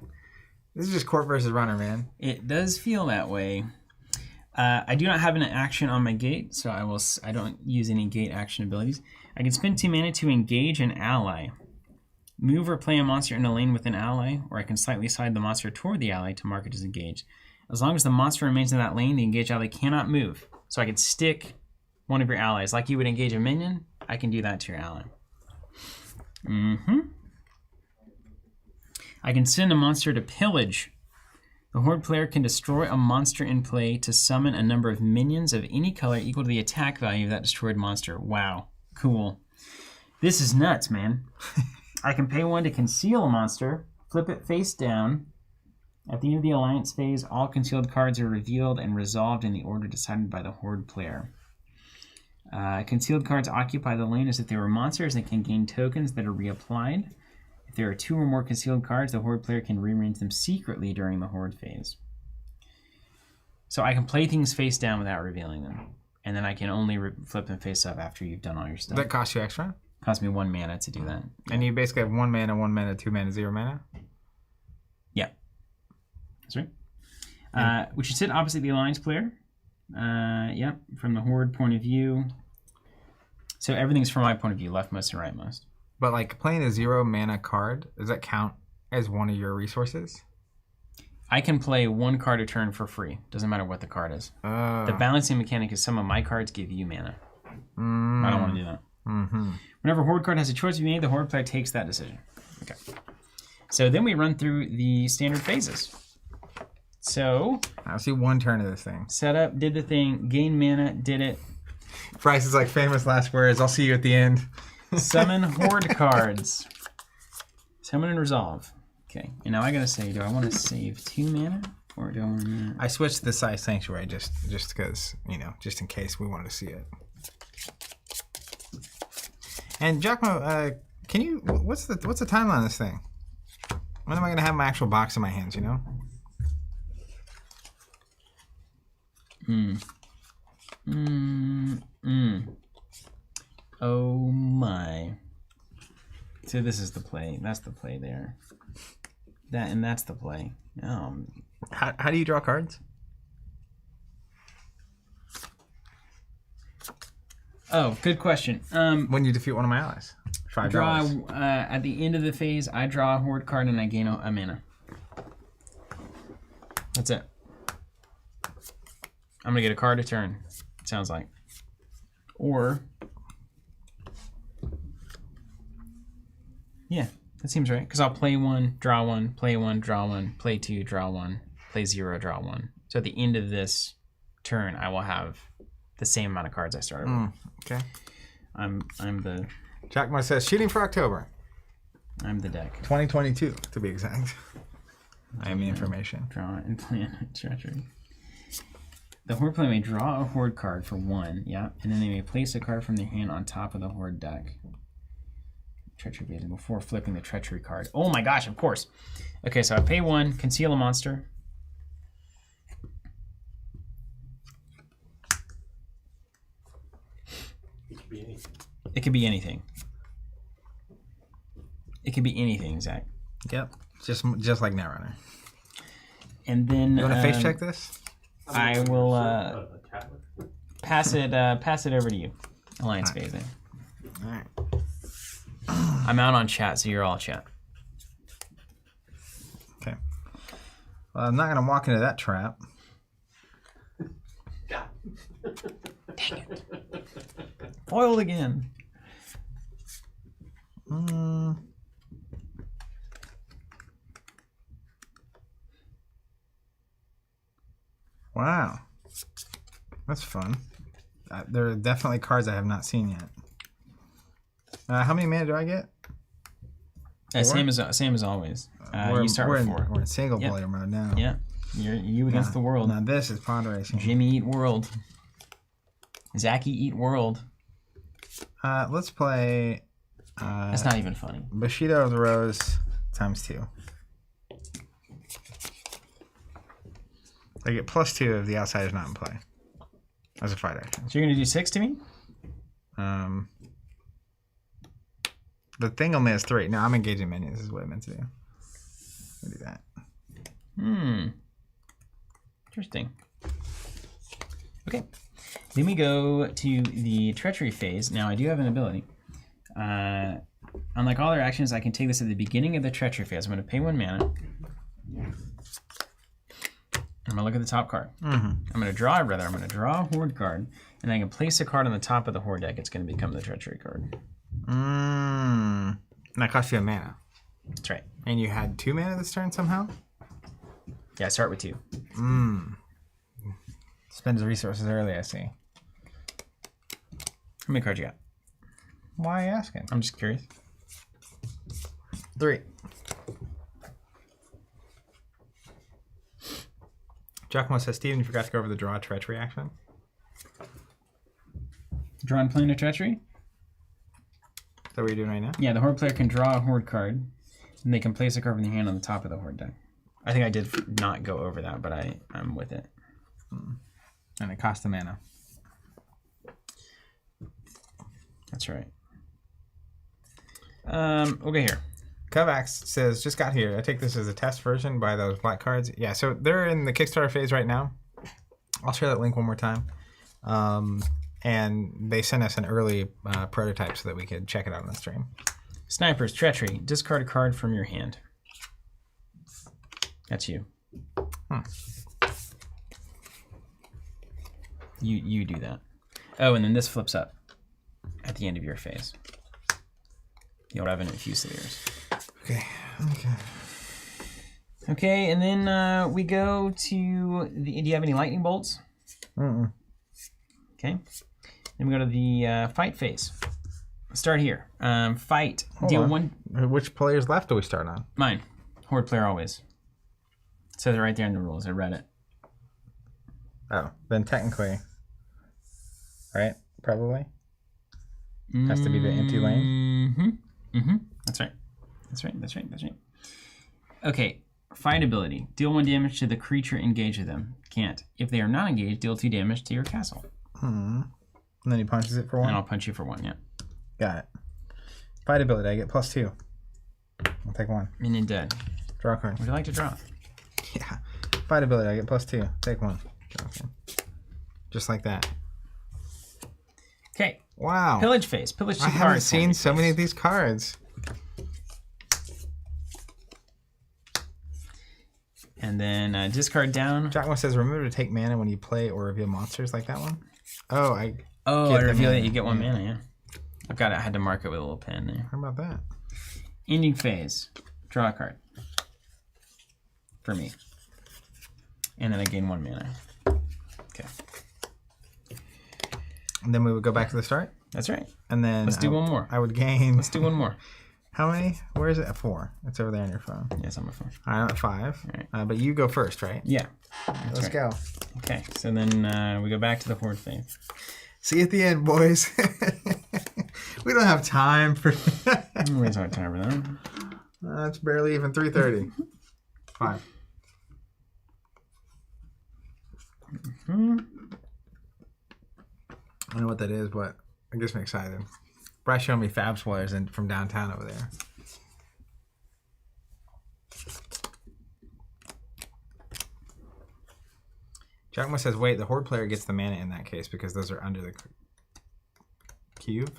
this is just Corp versus Runner, man. It does feel that way. I do not have an action on my gate, so I don't use any gate action abilities. I can spend 2 mana to engage an ally. Move or play a monster in a lane with an ally, or I can slightly slide the monster toward the ally to mark it as engaged. As long as the monster remains in that lane, the engaged ally cannot move. So I can stick one of your allies. Like you would engage a minion, I can do that to your ally. I can send a monster to pillage. The Horde player can destroy a monster in play to summon a number of minions of any color equal to the attack value of that destroyed monster. Wow. Cool. This is nuts, man. I can pay 1 to conceal a monster, flip it face down. At the end of the alliance phase, all concealed cards are revealed and resolved in the order decided by the Horde player. Concealed cards occupy the lane as if they were monsters and can gain tokens that are reapplied. If there are 2 or more concealed cards, the Horde player can rearrange them secretly during the Horde phase. So I can play things face down without revealing them. And then I can only flip them face up after you've done all your stuff. That costs you extra? Cost me 1 mana to do that. And you basically have 1 mana, 2 mana, 0 mana? Yeah. That's right. We should sit opposite the alliance player. Yep, from the Horde point of view. So everything's from my point of view, leftmost and rightmost. But like playing a 0 mana card, does that count as one of your resources? I can play 1 card a turn for free. Doesn't matter what the card is. The balancing mechanic is some of my cards give you mana. I don't want to do that. Whenever a Horde card has a choice to be made, the Horde player takes that decision. Okay. So then we run through the standard phases. So I'll see 1 turn of this thing. Setup, did the thing, gain mana, did it. Bryce is like famous last words. I'll see you at the end. Summon Horde cards. Summon and resolve. Okay, and now I gotta say, do I want to save 2 mana or do I want to? I switched to the size sanctuary just because, you know, just in case we wanted to see it. And Giacomo, can you? What's the timeline on this thing? When am I gonna have my actual box in my hands? You know. Oh my. So this is the play. That's the play there. That's the play. How do you draw cards? Oh, good question. When you defeat one of my allies. $5. At the end of the phase, I draw a horde card and I gain a mana. That's it. I'm gonna get a card a turn. It sounds like. Or, yeah, that seems right. Because I'll play one, draw one, play one, draw one, play two, draw one, play 0, draw one. So at the end of this turn, I will have the same amount of cards I started with. Okay. I'm the Jackmo says shooting for October. I'm the deck. 2022 to be exact. I have the information. Draw and plan treachery. The horde player may draw a horde card for 1, yeah, and then they may place a card from their hand on top of the horde deck. Treachery phase before flipping the treachery card. Oh my gosh, of course. Okay, so I pay 1, conceal a monster. It could be anything. It could be anything. It could be anything, Zach. Yep. Just like Netrunner. And then You want to face check this? I will A tablet? pass it over to you. Alliance phase then. All right. I'm out on chat, so you're all chat. Okay. Well, I'm not going to walk into that trap. God. Foiled again. Wow. That's fun. There are definitely cards I have not seen yet. How many mana do I get? Same as always. You start with 4. We're in single player mode now. Yeah, you against the world. Now this is pod racing. Jimmy eat world. Zachy eat world. Let's play That's not even funny. Bushido of the Rose ×2. I get +2 if the outside is not in play. As a fight action. So you're gonna do 6 to me? The thing only has 3. No, I'm engaging minions is what I meant to do. Let me do that. Interesting. Okay. Then we go to the treachery phase. Now I do have an ability. Unlike all other actions, I can take this at the beginning of the treachery phase. I'm going to pay 1 mana. I'm going to look at the top card. I'm going to draw a horde card, and I can place a card on the top of the horde deck. It's going to become the treachery card. And that costs you a mana. That's right. And you had 2 mana this turn somehow? Yeah, I start with 2. Spends the resources early, I see. How many cards you got? Why are you asking? I'm just curious. 3. Giacomo says, Steven, you forgot to go over the draw treachery action. Draw and play a treachery? Is that what you're doing right now? Yeah, the horde player can draw a horde card, and they can place a card from their hand on the top of the horde deck. I think I did not go over that, but I'm with it. And it costs a mana. That's right. Okay, here. Kovacs says, just got here. I take this as a test version by those black cards. Yeah, so they're in the Kickstarter phase right now. I'll share that link one more time. And they sent us an early prototype so that we could check it out on the stream. Sniper's treachery. Discard a card from your hand. That's you. You do that. Oh, and then this flips up at the end of your phase. You'll have an Fusiliers. Okay. Okay, and then we go to the. Do you have any lightning bolts? Okay. Then we go to the fight phase. Start here. Fight. Deal 1. Which players left do we start on? Mine. Horde player always. It says it right there in the rules. I read it. Oh, then technically, right? Probably. Has to be the empty lane. That's right. Okay. Fight ability. Deal 1 damage to the creature engaged with them. Can't. If they are not engaged, deal 2 damage to your castle. And then he punches it for 1? And I'll punch you for 1, yeah. Got it. Fight ability, I get +2. I'll take 1. Minion dead. Draw a card. Would you like to draw? Yeah. Fight ability, I get +2. Take 1. Draw a card. Just like that. Okay. Wow. Pillage phase. Pillage 2 I cards. haven't seen so many of these cards. And then discard down. Jackmo says, remember to take mana when you play or reveal monsters like that one. Oh, I reveal it. You get 1 mana, yeah. I had to mark it with a little pen there. How about that? Ending phase. Draw a card. For me. And then I gain 1 mana. Okay. And then we would go back to the start? That's right. And then Let's do one more. I would gain... Let's do one more. How many? Where is it? 4. It's over there on your phone. Yes, on my phone. I'm at 5. Right. But you go first, right? Yeah. Let's go. Okay, so then we go back to the Horde phase. See you at the end, boys. We don't have time for... We don't have time for that. It's barely even 3:30. 5. I don't know what that is, but it gets me excited. Bryce showed me Fab Spoilers from downtown over there. Jackmo says, wait, the Horde player gets the mana in that case because those are under the cube.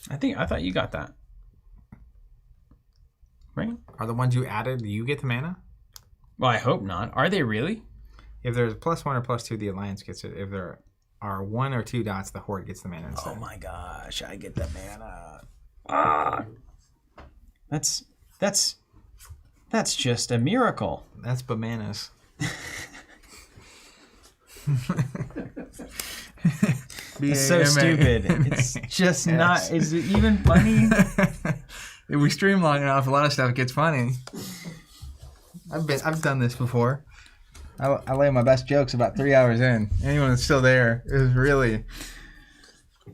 I thought you got that. Right? Are the ones you added, do you get the mana? Well, I hope not. Are they really? If there's +1 or +2, the Alliance gets it. If there are 1 or 2 dots, the Horde gets the mana instead. Oh my gosh, I get the mana. Ah! That's just a miracle. That's bananas. It's so stupid. It's just not. Is it even funny? If we stream long enough, a lot of stuff gets funny. I've done this before. I lay my best jokes about 3 hours in. Anyone that's still there is really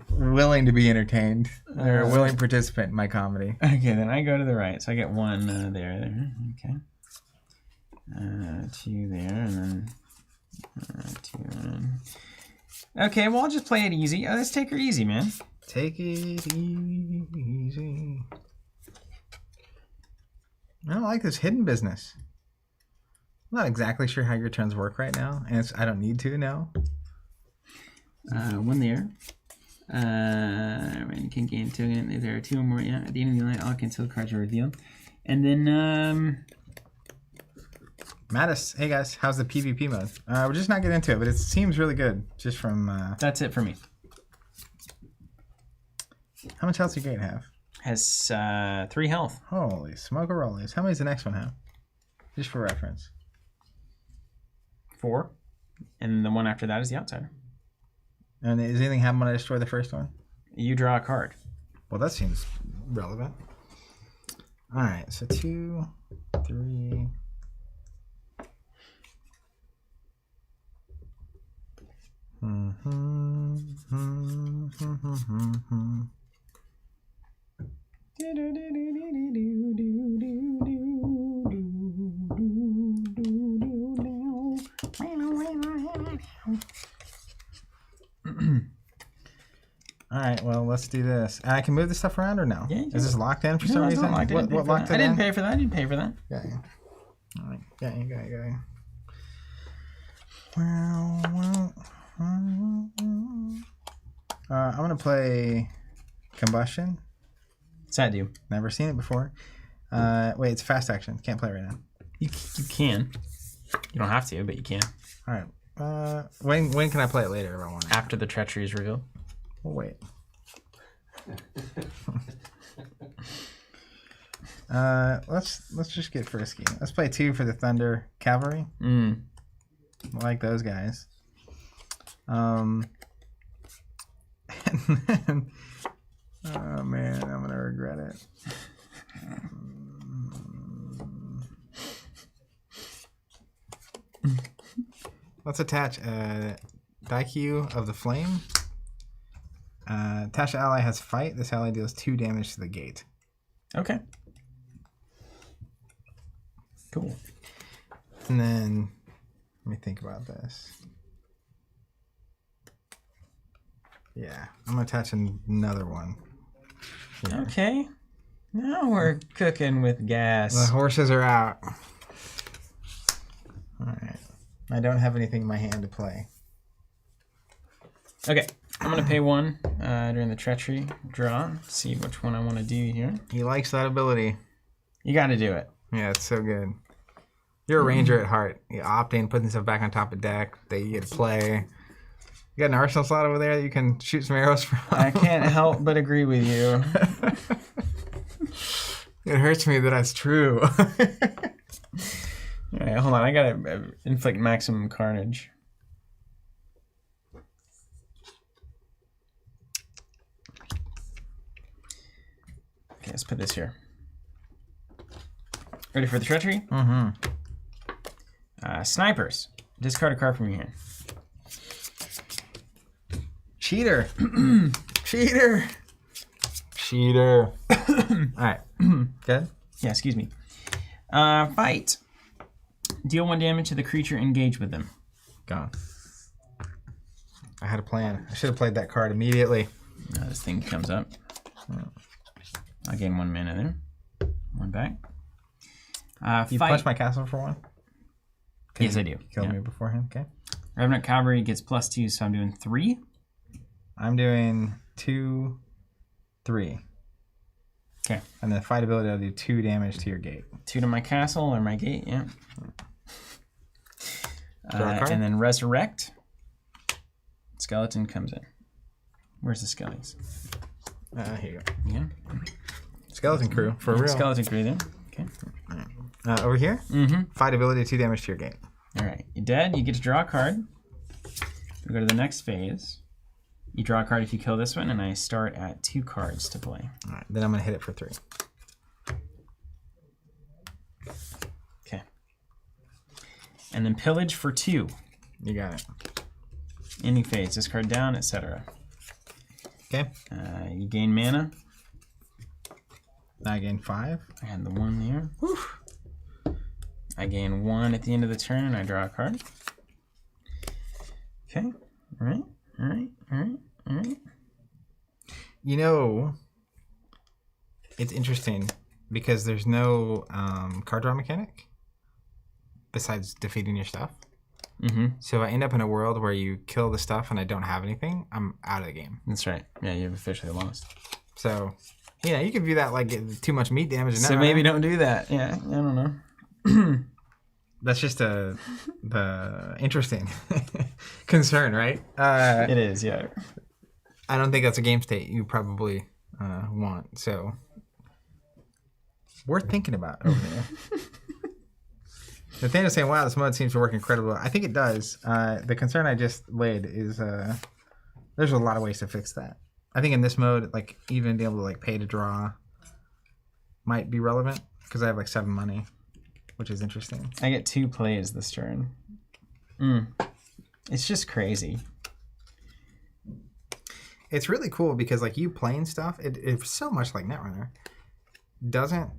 willing to be entertained. They're a willing participant in my comedy. Okay, then I go to the right, so I get 1 there. Okay. 2 there, and then 2. Okay, well, I'll just play it easy. Let's take her easy, man. Take it easy. I don't like this hidden business. I'm not exactly sure how your turns work right now, and I don't need to know. 1 there. When you can gain 2 again, there are 2 or more. Yeah, at the end of the line, all until the cards are revealed. And then, Mattis, hey guys, how's the PvP mode? We're just not getting into it, but it seems really good. Just from. That's it for me. How much health do your gate have? Has 3 health. Holy smoke-a-rollies. How many does the next one have? Just for reference. 4. And the one after that is the outsider. And does anything happen when I destroy the first one? You draw a card. Well, that seems relevant. All right, so 2, 3. All right, well, let's do this. And I can move this stuff around or no? Yeah, is this locked in for some No, it's reason? not locked. What locked it I in? didn't pay for that. I didn't pay for that. Got you. All right, got you. I'm going to play Combustion. What's that do? Never seen it before. Wait, it's fast action. Can't play it right now. You can. You don't have to, but you can. All right. When can I play it later if I want to? After the treachery is revealed. We'll wait. Let's just get frisky. Let's play 2 for the Thunder Cavalry. I like those guys. And then, oh man, I'm gonna regret it. Let's attach a Daikyu of the Flame. Attached ally has fight. This ally deals 2 damage to the gate. Okay. Cool. And then, let me think about this. Yeah, I'm gonna attach another one. Here. Okay. Now we're cooking with gas. The horses are out. All right. I don't have anything in my hand to play. Okay, I'm gonna pay 1 during the treachery draw. See which one I want to do here. He likes that ability. You got to do it. Yeah, it's so good. You're a ranger at heart. You opt in, putting stuff back on top of deck that you get to play. You got an arsenal slot over there that you can shoot some arrows from. I can't help but agree with you. It hurts me that that's true. All right, hold on. I gotta inflict maximum carnage. Okay, let's put this here. Ready for the treachery? Mm-hmm. Snipers. Discard a card from your hand. Cheater. Cheater. Cheater. All right. Good? Yeah, excuse me. Fight. Deal 1 damage to the creature engaged with them. Gone. I had a plan. I should have played that card immediately. This thing comes up. I'll gain 1 mana there. 1 back. You Fight. punch my castle for 1? Yes, I do. You killed me beforehand. Okay. Revenant Cavalry gets +2, so I'm doing 3. I'm doing 2, 3. Okay. And the fight ability, I'll do 2 damage to your gate. 2 to my castle or my gate, yeah. Draw a card. And then Resurrect. Skeleton comes in. Where's the skellies? Here you go. Yeah. Skeleton crew, for real. Skeleton crew then. Okay. Over here? Mm-hmm. Fight ability, 2 damage to your gate. All right. You're dead. You get to draw a card. We go to the next phase. You draw a card if you kill this one, and I start at 2 cards to play. All right. Then I'm going to hit it for 3. Okay. And then Pillage for 2. You got it. Ending phase. Discard down, etc. Okay. You gain mana. Now I gain 5. I had the 1 there. Whew. I gain 1 at the end of the turn. I draw a card. Okay. All right. All right. All right. All right. You know, it's interesting because there's no card draw mechanic besides defeating your stuff. Mm-hmm. So I end up in a world where you kill the stuff and I don't have anything. I'm out of the game. That's right. Yeah, you've officially lost. So, yeah, you could view that like too much meat damage. So maybe don't do that. Yeah, I don't know. That's just the interesting concern, right? It is, yeah. I don't think that's a game state you probably want. So, worth thinking about over there. Nathaniel's saying, wow, this mode seems to work incredibly. I think it does. The concern I just laid is there's a lot of ways to fix that. I think in this mode, like even being able to like pay to draw might be relevant because I have like 7 money, which is interesting. I get 2 plays this turn. It's just crazy. It's really cool because like you playing stuff, it's so much like Netrunner, doesn't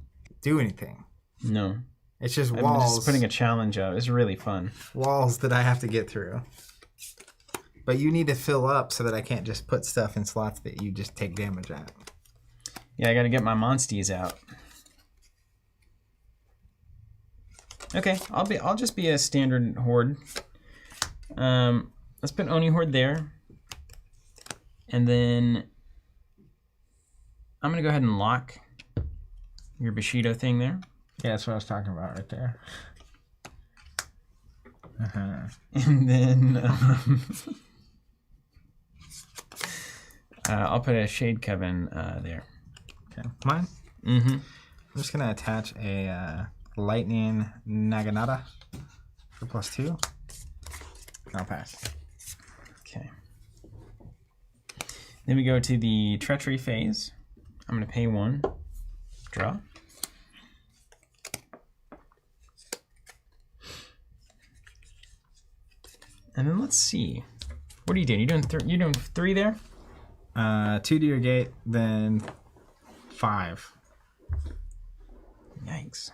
do anything. No. It's just I'm walls. just putting a challenge out. It's really fun. Walls that I have to get through. But you need to fill up so that I can't just put stuff in slots that you just take damage at. Yeah, I got to get my monsties out. Okay, I'll just be a standard horde. Let's put Oni Horde there. And then I'm gonna go ahead and lock your Bushido thing there. Yeah, that's what I was talking about right there. And then I'll put a Shade Coven there. Okay, mine? Mm-hmm. I'm just going to attach a Lightning Naginata for +2. I'll pass. Okay. Then we go to the Treachery phase. I'm going to pay 1. Draw. And then let's see. What are you doing? You doing 3 there? 2 to your gate, then 5. Yikes.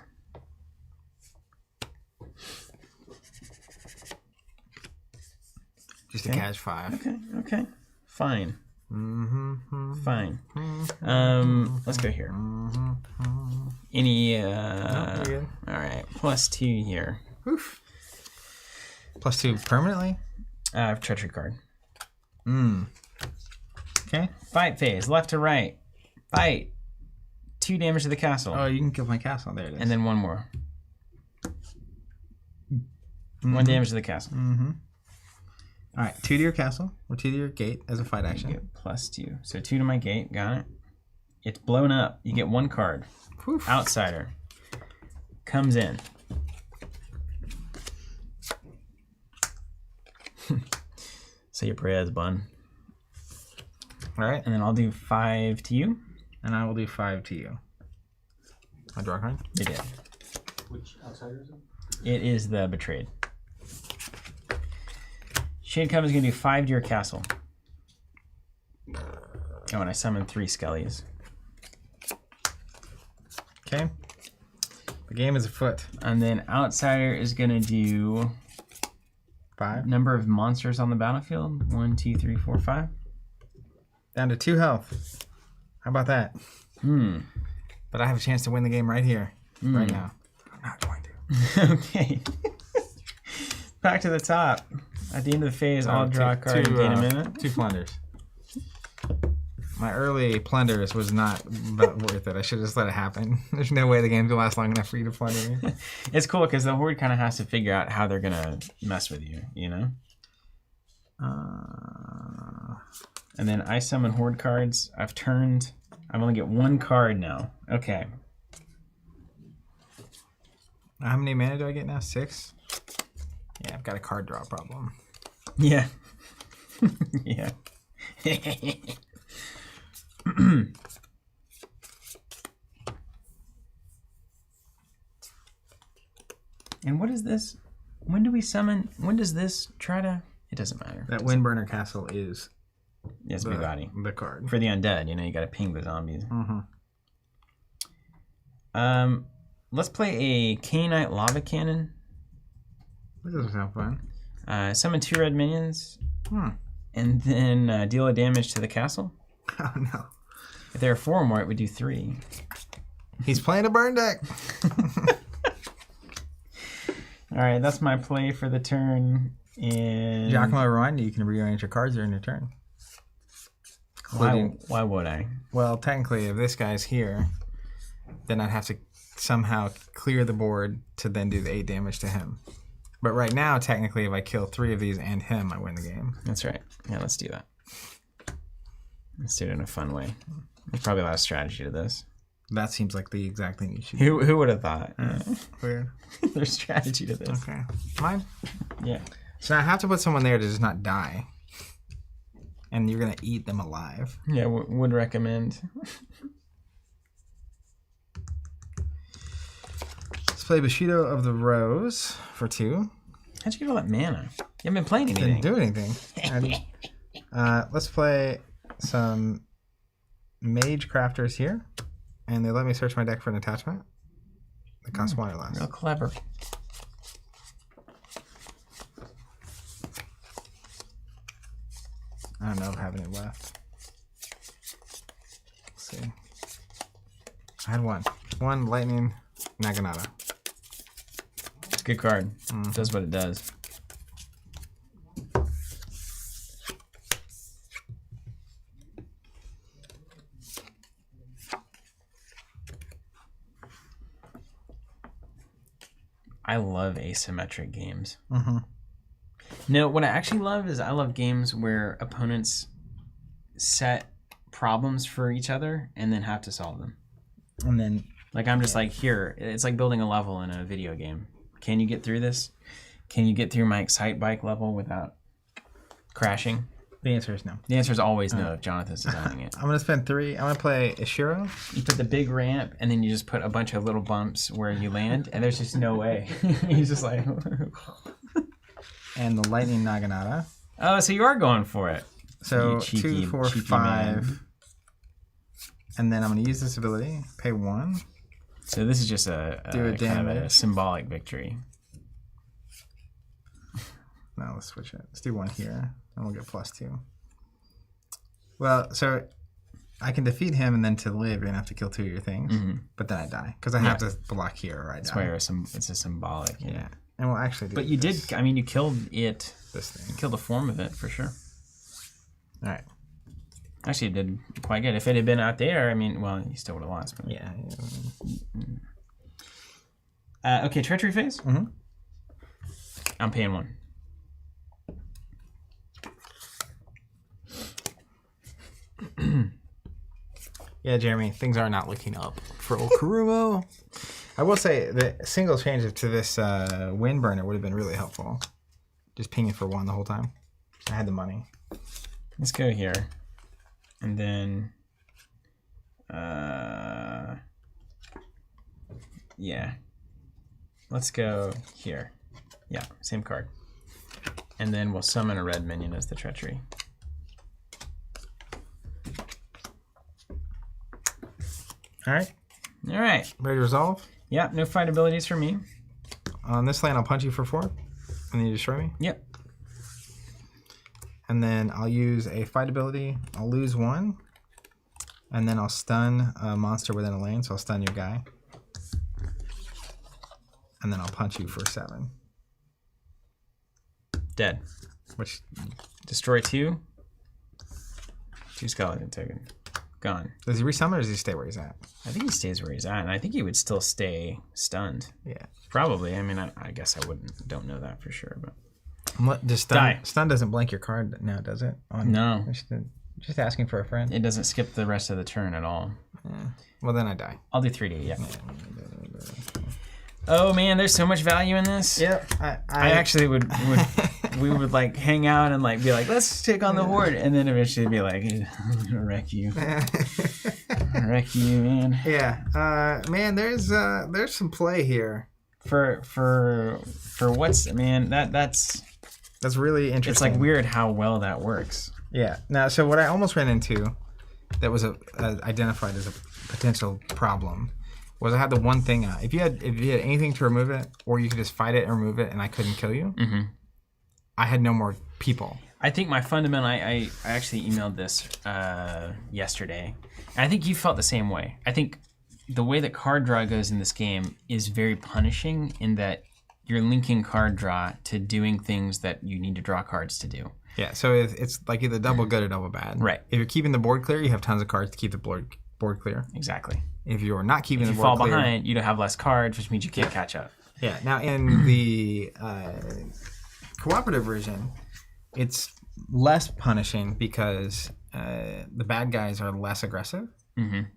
Just to catch 5. Okay. Fine. Mm-hmm. Fine. Let's go here. Any you're good. all right, +2 here. Oof. +2 permanently? Treachery card. Okay. Fight phase, left to right. Fight. 2 damage to the castle. Oh, you can kill my castle. There it is. And then 1 more. 1 damage to the castle. All right, 2 to your castle or 2 to your gate as a fight action. Get +2. So 2 to my gate. Got it. It's blown up. You get 1 card. Oof. Outsider. Comes in. Say your prayers, bun. All right, And then I'll do 5 to you. and I will do 5 to you. I draw a card. You did. Which outsider is it? It is the Betrayed. Shade Coven is going to do 5 to your castle. Oh, and I summon 3 Skellies. Okay. The game is afoot. And then Outsider is going to do 5. number of monsters on the battlefield. 1, 2, 3, 4, 5. Down to 2 health. How about that? But I have a chance to win the game right here, right now. I'm not going to. Okay. Back to the top. At the end of the phase, I'll draw a card and gain a minute. 2 plunders. My early plunders was not worth it. I should have just let it happen. There's no way the game could last long enough for you to plunder me. It's cool because the Horde kind of has to figure out how they're going to mess with you, you know? And then I summon Horde cards. I've only get 1 card now. Okay. How many mana do I get now? 6? Yeah, I've got a card draw problem. Yeah. Yeah. And what is this? When do we summon? When does this try to? It doesn't matter. That Windburner Castle is Yes, big body. the card. For the undead, you know, you got to ping the zombies. Let's play a Canaanite lava cannon. This doesn't sound fun. Summon 2 red minions, and then deal a damage to the castle. Oh no. If there are 4 or more, it would do 3. He's playing a burn deck. All right, that's my play for the turn. And Giacomo, remind you can rearrange your cards during your turn. why would I? Well, technically, if this guy's here, then I'd have to somehow clear the board to then do the 8 damage to him. But right now, technically, if I kill 3 of these and him, I win the game. That's right. Yeah, let's do that. Let's do it in a fun way. There's probably a lot of strategy to this. That seems like the exact thing you should do. Who would have thought? Weird. There's strategy to this. Okay. Mine? Yeah. So I have to put someone there to just not die. And you're going to eat them alive. Yeah, would recommend. Let's play Bushido of the Rose for 2. How'd you get all that mana? You haven't been playing anything. Didn't do anything. Let's play some Mage Crafters here. And they let me search my deck for an attachment. That costs 1 or less. Real clever. I don't know if I have any left. Let's see. I had 1. 1 Lightning Naginata. It's a good card. Does what it does. I love asymmetric games. No, what I actually love is I love games where opponents set problems for each other and then have to solve them. And then Like I'm just like, here, it's like building a level in a video game. Can you get through this? Can you get through my Excite Bike level without crashing? the answer is no. The answer is always no if Jonathan's designing it. I'm going to spend 3. I'm going to play Ishiro. You put the big ramp and then you just put a bunch of little bumps where you land and there's just no way. He's just like... And the Lightning Naginata. Oh, so you are going for it. So You cheeky- 2, 4, cheeky 5. man. And then I'm going to use this ability. Pay 1. So this is just a Do a kind of a damage. symbolic victory. No, let's switch it. Let's do 1 here. And we'll get +2. Well, so I can defeat him, and then to live, you're going to have to kill 2 of your things. But then I die. Because I have to block here or I That's die. why it's a symbolic. Yeah. And we'll actually do But you this, did, I mean, you killed it. this thing. You killed a form of it, for sure. All right. Actually, it did quite good. If it had been out there, I mean, well, you still would have lost. But... Yeah. Okay, treachery phase. Mm-hmm. I'm paying 1. Yeah, Jeremy, things are not looking up for old Karumo. I will say the single change to this wind burner would have been really helpful. Just pinging for 1 the whole time. I had the money. Let's go here. And then... yeah. Let's go here. Yeah, same card. And then we'll summon a red minion as the treachery. All right. All right. Ready to resolve? Yeah, no fight abilities for me. On this land, I'll punch you for 4. And then you destroy me. Yep. And then I'll use a fight ability. I'll lose 1. And then I'll stun a monster within a lane. So I'll stun your guy. And then I'll punch you for 7. Dead. Which, Destroy 2. 2 skeleton token. Gone. does he resummon or does he stay where he's at? I think he stays where he's at, and I think he would still stay stunned. Yeah. Probably. I mean, I guess I don't know that for sure, but Just Die. Stun doesn't blank your card now, does it? No. Just asking for a friend. it doesn't skip the rest of the turn at all. Yeah. Well, then I die. I'll do 3D. Yeah. Oh man, there's so much value in this. Yeah. I actually would we would like hang out and like be like, let's take on the horde, and then eventually be like, I'm gonna wreck you. Wreck you, man. Yeah. Man, there's some play here. For what's man, that's really interesting. it's like weird how well that works. Yeah. Now, so what I almost ran into that was identified as a potential problem was I had the one thing. If you had anything to remove it, or you could just fight it and remove it, and I couldn't kill you, I had no more people. I think my fundamental. I actually emailed this yesterday, and I think you felt the same way. I think the way that card draw goes in this game is very punishing in that you're linking card draw to doing things that you need to draw cards to do. Yeah, so it's like either double good or double bad. Right. If you're keeping the board clear, you have tons of cards to keep the board clear. Exactly. If you're not keeping If the you board fall clear, behind, you don't have less cards, which means you can't catch up. Yeah. Now in the cooperative version, it's less punishing because the bad guys are less aggressive,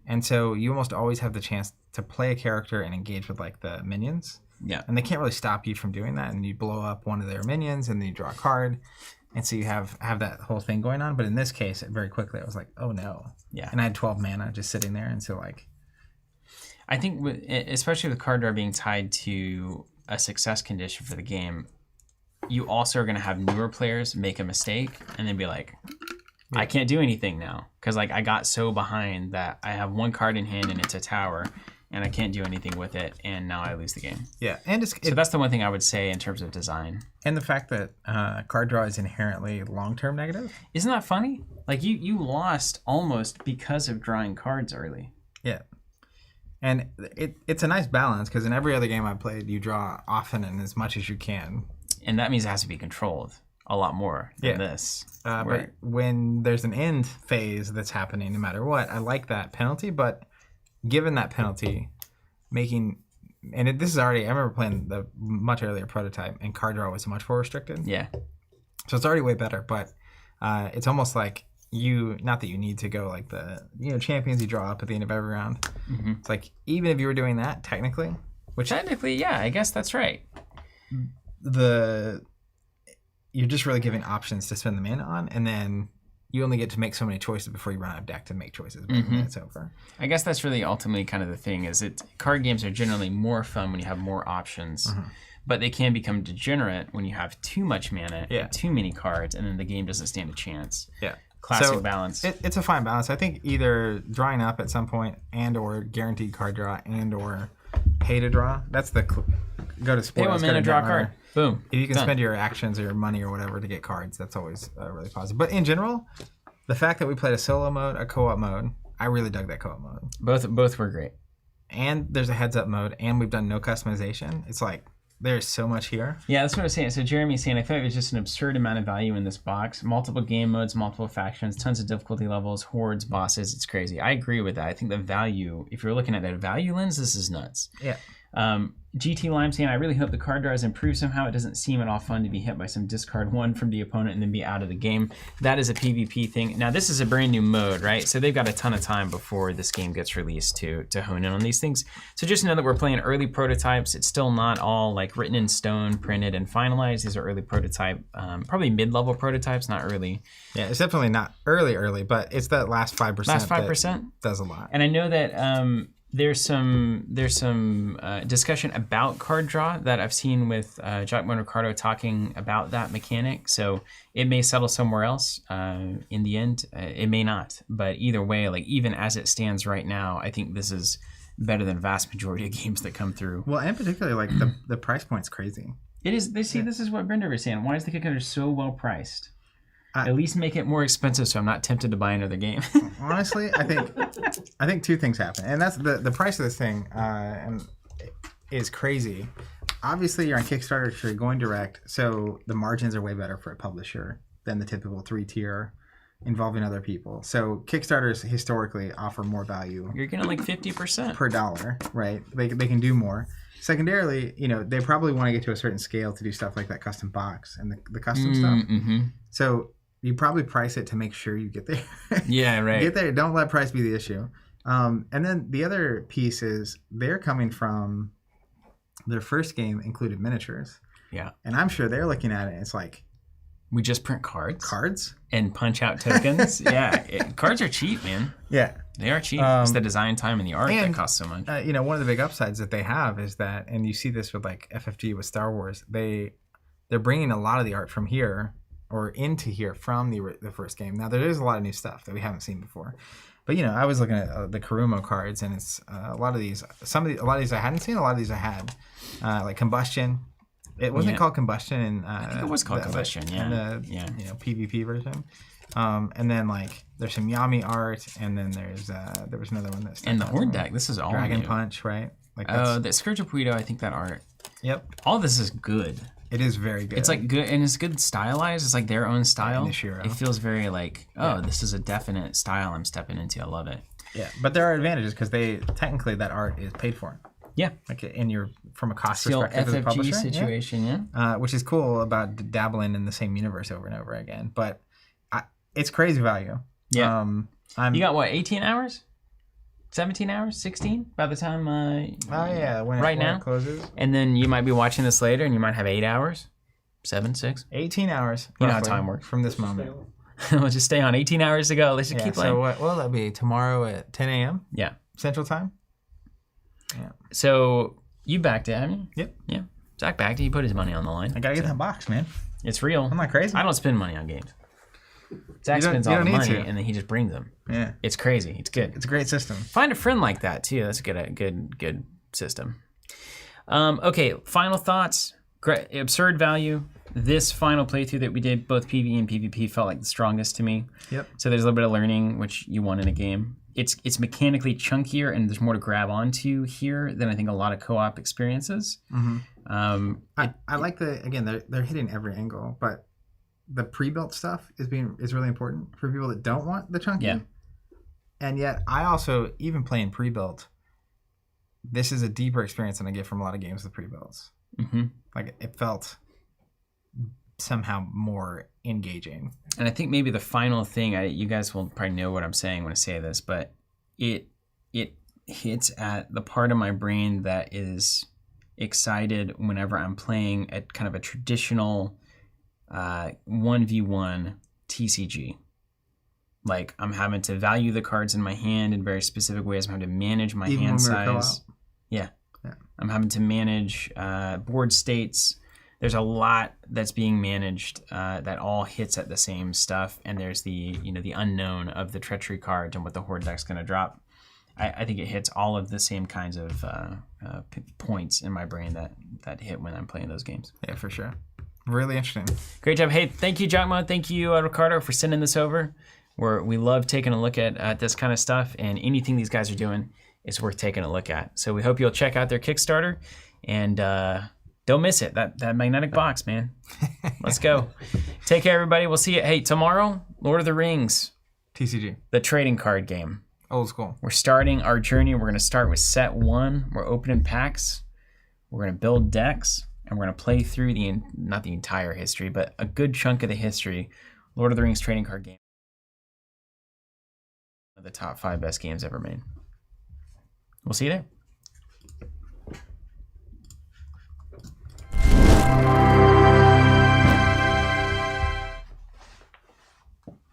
and so you almost always have the chance to play a character and engage with like the minions. Yeah. And they can't really stop you from doing that, and you blow up one of their minions, and then you draw a card, and so you have that whole thing going on. But in this case, very quickly, I was like, oh no. Yeah. And I had 12 mana just sitting there, and so like. I think, especially with card draw being tied to a success condition for the game, you also are going to have newer players make a mistake and then be like, I can't do anything now. Because like I got so behind that I have 1 card in hand and it's a tower, and I can't do anything with it, and now I lose the game. Yeah, and so that's the one thing I would say in terms of design. And the fact that card draw is inherently long-term negative. Isn't that funny? Like you lost almost because of drawing cards early. Yeah. And it's a nice balance because in every other game I played, you draw often and as much as you can. And that means it has to be controlled a lot more than this. But when there's an end phase that's happening, no matter what, I like that penalty. But given that penalty, this is already, I remember playing the much earlier prototype, and card draw was much more restricted. Yeah. So it's already way better, but it's almost like not that you need to go like the champions you draw up at the end of every round. It's like even if you were doing that technically, yeah, I guess that's right. You're just really giving options to spend them in on, and then you only get to make so many choices before you run out of deck to make choices. It's over. I guess that's really ultimately kind of the thing. Is card games are generally more fun when you have more options, but they can become degenerate when you have too much mana, and too many cards, and then the game doesn't stand a chance. Yeah. Classic balance. It's a fine balance. I think either drawing up at some point and or guaranteed card draw and or pay to draw. That's the go to spoilers. Pay 1 mana, draw a card. Boom. If you can Done. spend your actions or your money or whatever to get cards, that's always really positive. But in general, the fact that we played a solo mode, a co-op mode, I really dug that co-op mode. Both were great. And there's a heads up mode, and we've done no customization. It's like there's so much here. Yeah, that's what I was saying. So Jeremy's saying, I feel like there's just an absurd amount of value in this box. Multiple game modes, multiple factions, tons of difficulty levels, hordes, bosses. It's crazy. I agree with that. I think the value, if you're looking at that value lens, this is nuts. Yeah. GT Lime saying, I really hope the card draws improve somehow. It doesn't seem at all fun to be hit by some discard one from the opponent and then be out of the game. That is a PvP thing. Now, this is a brand new mode, right? So they've got a ton of time before this game gets released to hone in on these things. So just know that we're playing early prototypes. It's still not all like written in stone, printed, and finalized. These are early prototype, probably mid-level prototypes, not early. Yeah, it's definitely not early, but it's that last 5%. Last 5%? That does a lot. And I know that there's some discussion about card draw that I've seen with Giacomo Ricardo talking about that mechanic. So it may settle somewhere else in the end. It may not. But either way, like even as it stands right now, I think this is better than vast majority of games that come through. Well, and particularly like the price point's crazy. It is. This is what Brenda was saying. Why is the Kickstarter so well priced? At least make it more expensive so I'm not tempted to buy another game. Honestly, I think two things happen. And that's the price of this thing is crazy. Obviously, you're on Kickstarter, so you're going direct, so the margins are way better for a publisher than the typical 3-tier involving other people. So Kickstarters historically offer more value. You're getting like 50% per dollar, right? They can do more. Secondarily, they probably want to get to a certain scale to do stuff like that custom box and the custom stuff. Mm-hmm. So you probably price it to make sure you get there. Yeah, right. Get there. Don't let price be the issue. And then the other piece is they're coming from their first game included miniatures. Yeah. And I'm sure they're looking at it. It's like, we just print cards. Cards? And punch out tokens. Yeah. Cards are cheap, man. Yeah. They are cheap. It's the design time and the art that costs so much. One of the big upsides that they have is that, and you see this with like FFG with Star Wars, they're bringing a lot of the art from here or into here from the first game. Now there is a lot of new stuff that we haven't seen before, but I was looking at the Karumo cards, and it's a lot of these I hadn't seen, a lot of these I had, like Combustion. It wasn't called Combustion, and I think it was called Combustion. Yeah, PvP version. And then like there's some Yami art, and then there was another one that's and the Horde deck. This is all Dragon new. Punch, right? Like the Scourge of Puido, I think that art. Yep. All this is good. It is very good. It's like good, and it's good stylized. It's like their own style. Nishiro. It feels very like, this is a definite style I'm stepping into. I love it. Yeah, but there are advantages because technically that art is paid for. Yeah. Like, and you're from a cost Still perspective as a FFG publisher. situation, which is cool about dabbling in the same universe over and over again. But it's crazy value. Yeah. You got what, 18 hours? 17 hours? 16 by the time when it closes. And then you might be watching this later and you might have 8 hours. 7, 6? 18 hours. You know how time works. From this moment. We'll just stay on 18 hours to go. Let's just keep playing. So what will that be? Tomorrow at 10 a.m.? Yeah. Central Time? Yeah. So you backed it, haven't you? Yep. Yeah. Zach backed it. He put his money on the line. I got to get that box, man. It's real. I'm not crazy. I don't spend money on games. Zach spends all the money and then he just brings them. Yeah. It's crazy. It's good. It's a great system. Find a friend like that too. That's a good system. Okay, final thoughts. Great, absurd value. This final playthrough that we did, both PvE and PvP, felt like the strongest to me. Yep. So there's a little bit of learning, which you want in a game. It's mechanically chunkier and there's more to grab onto here than I think a lot of co-op experiences. Mm-hmm. I like they're hitting every angle, but the pre-built stuff is really important for people that don't want the chunky. Yeah. And yet I also, even playing pre-built, this is a deeper experience than I get from a lot of games with pre-builds. Mm-hmm. Like it felt somehow more engaging. And I think maybe the final thing, you guys will probably know what I'm saying when I say this, but it hits at the part of my brain that is excited whenever I'm playing at kind of a traditional 1v1 TCG. Like I'm having to value the cards in my hand in very specific ways. I'm having to manage my hand size. Yeah. I'm having to manage board states. There's a lot that's being managed that all hits at the same stuff, and there's the unknown of the treachery cards and what the Horde deck's going to drop. I think it hits all of the same kinds of points in my brain that hit when I'm playing those games. Yeah, for sure. Really interesting. Great job. Hey, thank you, Giacomo. Thank you, Ricardo, for sending this over. We love taking a look at this kind of stuff, and anything these guys are doing is worth taking a look at. So we hope you'll check out their Kickstarter, and Don't miss it. That magnetic box, man. Let's go. Take care, everybody. We'll see you. Hey, tomorrow, Lord of the Rings, TCG. the trading card game. Old school. We're starting our journey. We're going to start with set 1. We're opening packs. We're going to build decks. And we're going to play through not the entire history, but a good chunk of the history. Lord of the Rings trading card game. One of the top 5 best games ever made. We'll see you there.